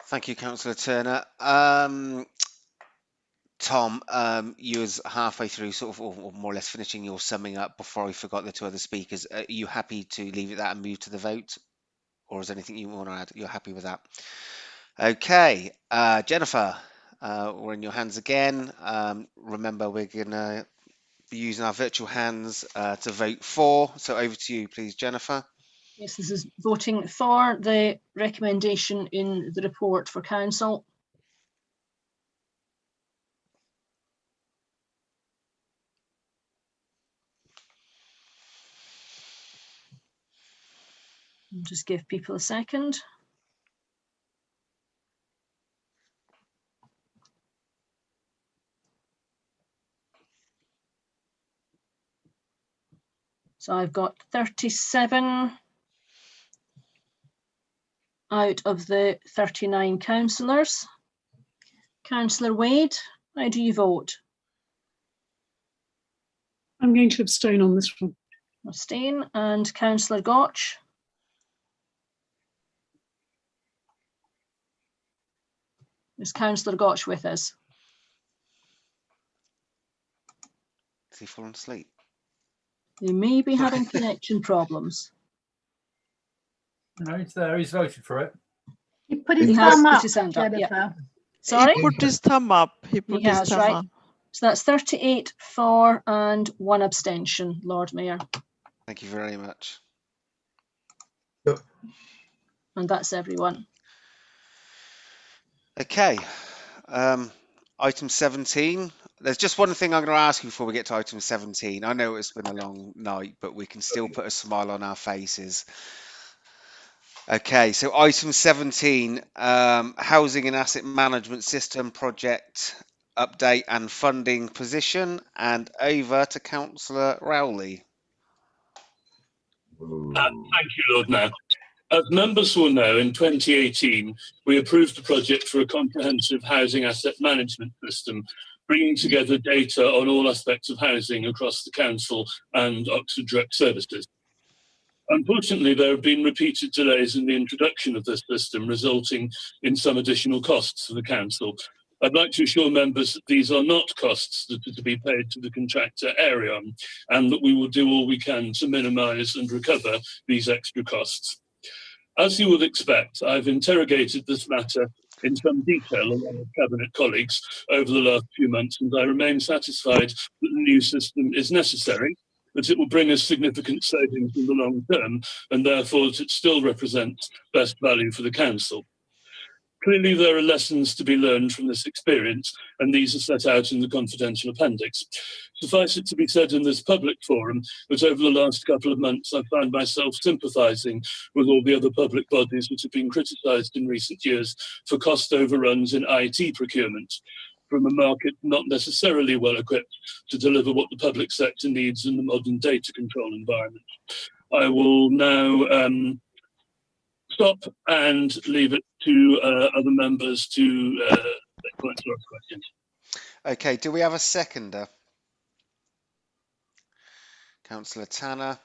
[SPEAKER 1] Thank you, Councillor Turner. Tom, you was halfway through, sort of, or more or less finishing your summing up before I forgot the two other speakers. Are you happy to leave it at that and move to the vote? Or is there anything you want to add? You're happy with that? Okay, Jennifer, we're in your hands again. Remember, we're going to be using our virtual hands to vote for. So over to you, please, Jennifer.
[SPEAKER 2] Yes, this is voting for the recommendation in the report for council. Just give people a second. So I've got 37 out of the 39 councillors. Councillor Wade, how do you vote?
[SPEAKER 3] I'm going to abstain on this one.
[SPEAKER 2] Abstain. And Councillor Gotch? Is Councillor Gotch with us?
[SPEAKER 1] Is he fallen asleep?
[SPEAKER 2] They may be having connection problems.
[SPEAKER 4] No, he's there. He's voted for it.
[SPEAKER 15] He put his thumb up, Jennifer.
[SPEAKER 2] Yeah. Sorry?
[SPEAKER 6] He put his thumb up. He has, thumb
[SPEAKER 2] right.
[SPEAKER 6] up.
[SPEAKER 2] So that's 38 for and 1 abstention, Lord Mayor.
[SPEAKER 1] Thank you very much.
[SPEAKER 2] And that's everyone.
[SPEAKER 1] Okay, item 17. There's just one thing I'm going to ask you before we get to item 17. I know it's been a long night, but we can still put a smile on our faces. Okay, so item 17, housing and asset management system project update and funding position, and over to Councillor Rowley.
[SPEAKER 20] Thank you, Lord Mayor. As members will know, in 2018, we approved a project for a comprehensive housing asset management system, bringing together data on all aspects of housing across the council and Oxford Direct Services. Unfortunately, there have been repeated delays in the introduction of this system, resulting in some additional costs for the council. I'd like to assure members that these are not costs that are to be paid to the contractor Aerion, and that we will do all we can to minimise and recover these extra costs. As you would expect, I've interrogated this matter in some detail along with Cabinet colleagues over the last few months, and I remain satisfied that the new system is necessary, that it will bring us significant savings in the long term, and therefore that it still represents best value for the Council. Clearly, there are lessons to be learned from this experience, and these are set out in the confidential appendix. Suffice it to be said in this public forum that over the last couple of months, I find myself sympathising with all the other public bodies which have been criticised in recent years for cost overruns in IT procurement, from a market not necessarily well equipped to deliver what the public sector needs in the modern data control environment. I will now stop and leave it to other members to make points or ask questions.
[SPEAKER 1] Okay, do we have a seconder? Councillor Tanner.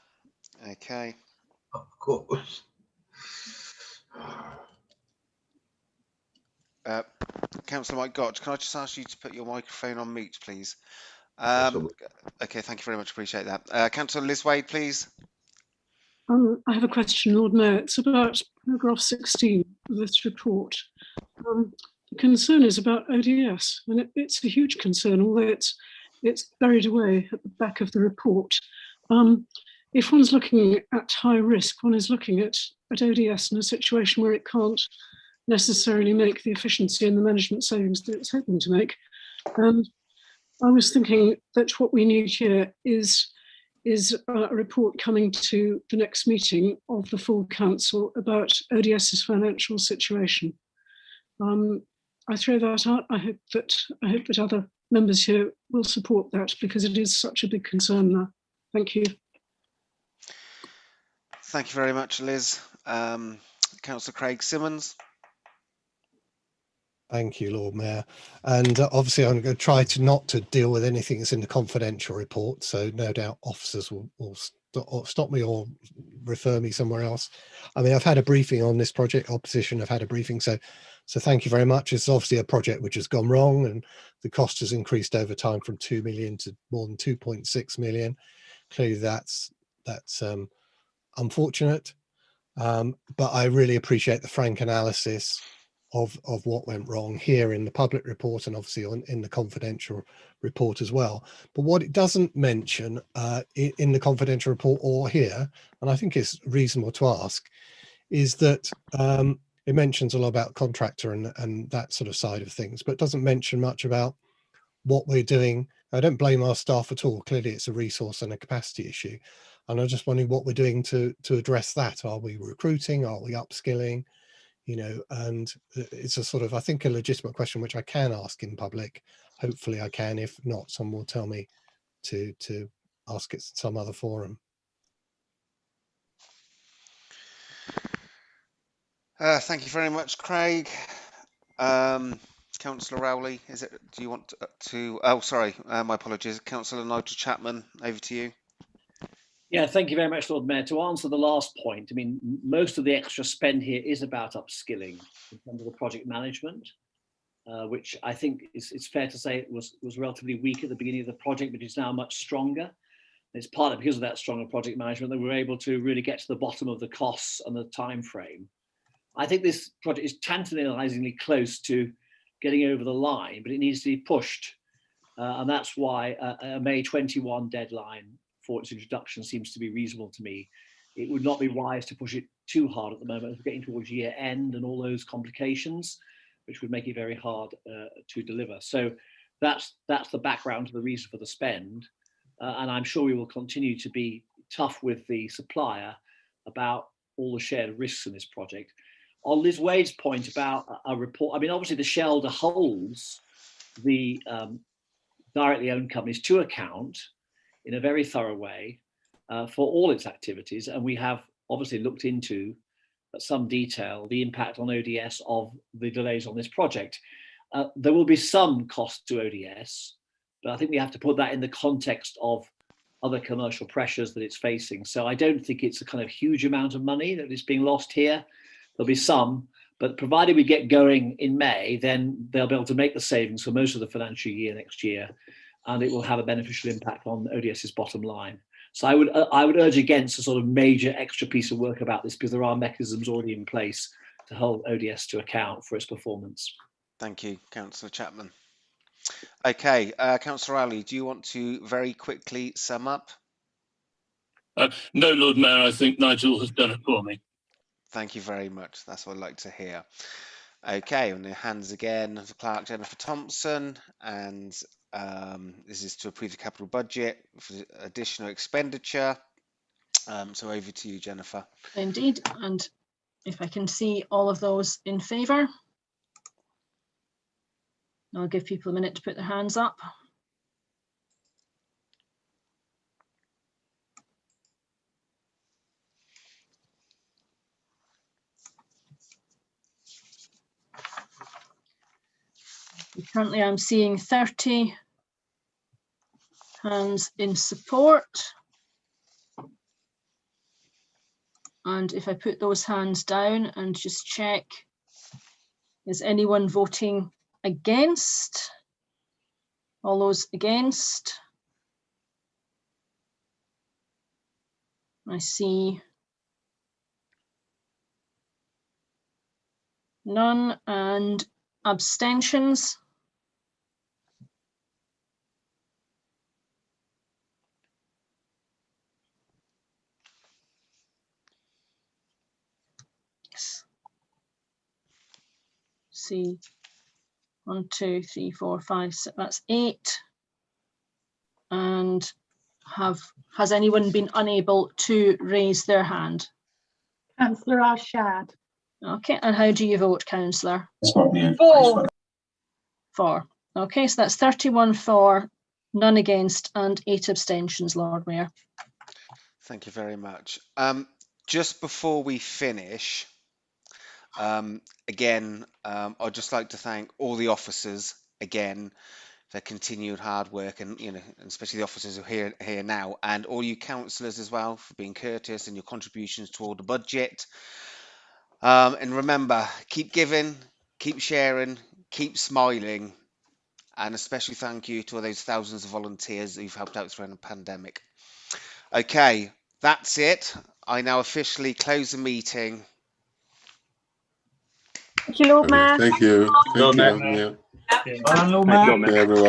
[SPEAKER 1] Okay.
[SPEAKER 16] Of course.
[SPEAKER 1] Councillor Mike Gotch, can I just ask you to put your microphone on mute, please? Okay, thank you very much. Appreciate that. Councillor Liz Wade, please.
[SPEAKER 3] I have a question, Lord Mayor. It's about paragraph 16 of this report. The concern is about ODS, and it's a huge concern, although it's buried away at the back of the report. If one's looking at high risk, one is looking at ODS in a situation where it can't necessarily make the efficiency and the management savings that it's hoping to make. And I was thinking that what we need here is a report coming to the next meeting of the full council about ODS's financial situation. I throw that out. I hope that other members here will support that, because it is such a big concern now. Thank you.
[SPEAKER 1] Thank you very much, Liz. Councillor Craig Simmons.
[SPEAKER 19] Thank you, Lord Mayor. And obviously I'm going to try to not to deal with anything that's in the confidential report. So no doubt officers will stop me or refer me somewhere else. I mean, I've had a briefing on this project, opposition have had a briefing. So thank you very much. It's obviously a project which has gone wrong, and the cost has increased over time from 2 million to more than 2.6 million. Clearly that's unfortunate. But I really appreciate the frank analysis of what went wrong here in the public report, and obviously in the confidential report as well. But what it doesn't mention in the confidential report or here, and I think it's reasonable to ask, is that it mentions a lot about contractor and that sort of side of things, but doesn't mention much about what we're doing. I don't blame our staff at all. Clearly it's a resource and a capacity issue. And I'm just wondering what we're doing to address that. Are we recruiting? Are we upskilling? You know, and it's a sort of, I think, a legitimate question which I can ask in public. Hopefully I can. If not, someone will tell me to ask it at some other forum.
[SPEAKER 1] Thank you very much, Craig. Councillor Rowley, do you want to, oh, sorry, my apologies. Councillor Nigel Chapman, over to you.
[SPEAKER 4] Yeah, thank you very much, Lord Mayor. To answer the last point, I mean, most of the extra spend here is about upskilling in terms of the project management, which I think it's fair to say it was relatively weak at the beginning of the project, but it's now much stronger. It's partly because of that stronger project management that we're able to really get to the bottom of the costs and the time frame. I think this project is tantalizingly close to getting over the line, but it needs to be pushed. And that's why a May 21 deadline for its introduction seems to be reasonable to me. It would not be wise to push it too hard at the moment. We're getting towards year end and all those complications, which would make it very hard to deliver. So that's the background to the reason for the spend. And I'm sure we will continue to be tough with the supplier about all the shared risks in this project. On Liz Wade's point about a report, I mean, obviously the Shelter holds the directly owned companies to account in a very thorough way for all its activities. And we have obviously looked into some detail the impact on ODS of the delays on this project. There will be some cost to ODS, but I think we have to put that in the context of other commercial pressures that it's facing. So I don't think it's a kind of huge amount of money that is being lost here. There'll be some, but provided we get going in May, then they'll be able to make the savings for most of the financial year next year, and it will have a beneficial impact on ODS's bottom line. So I would urge against a sort of major extra piece of work about this, because there are mechanisms already in place to hold ODS to account for its performance.
[SPEAKER 1] Thank you, Councillor Chapman. Okay, Councillor Ali, do you want to very quickly sum up?
[SPEAKER 20] No, Lord Mayor, I think Nigel has done it for me.
[SPEAKER 1] Thank you very much. That's what I'd like to hear. Okay, on the hands again of the Clerk Jennifer Thompson, and this is to approve the capital budget for additional expenditure. So over to you, Jennifer.
[SPEAKER 2] Indeed, and if I can see all of those in favour, I'll give people a minute to put their hands up. Currently, I'm seeing 30 hands in support. And if I put those hands down and just check, is anyone voting against? All those against? I see none, and abstentions. See, 1, 2, 3, 4, 5, 6, that's 8. And has anyone been unable to raise their hand?
[SPEAKER 15] Councillor Arshad.
[SPEAKER 2] Okay, and how do you vote, Councillor?
[SPEAKER 15] 4.
[SPEAKER 2] 4. Okay, so that's 31 for, none against, and 8 abstentions, Lord Mayor.
[SPEAKER 1] Thank you very much. Just before we finish, again, I'd just like to thank all the officers again for their continued hard work, and and especially the officers who are here now, and all you councillors as well for being courteous and your contributions toward the budget. And remember, keep giving, keep sharing, keep smiling, and especially thank you to all those thousands of volunteers who've helped out throughout the pandemic. Okay, that's it. I now officially close the meeting.
[SPEAKER 15] Thank you, Lord Mayor.
[SPEAKER 13] Thank you. Thank
[SPEAKER 22] Lord
[SPEAKER 13] you,
[SPEAKER 22] Mayor.
[SPEAKER 13] Lord Mayor.
[SPEAKER 22] Lord Mayor.
[SPEAKER 13] Everyone.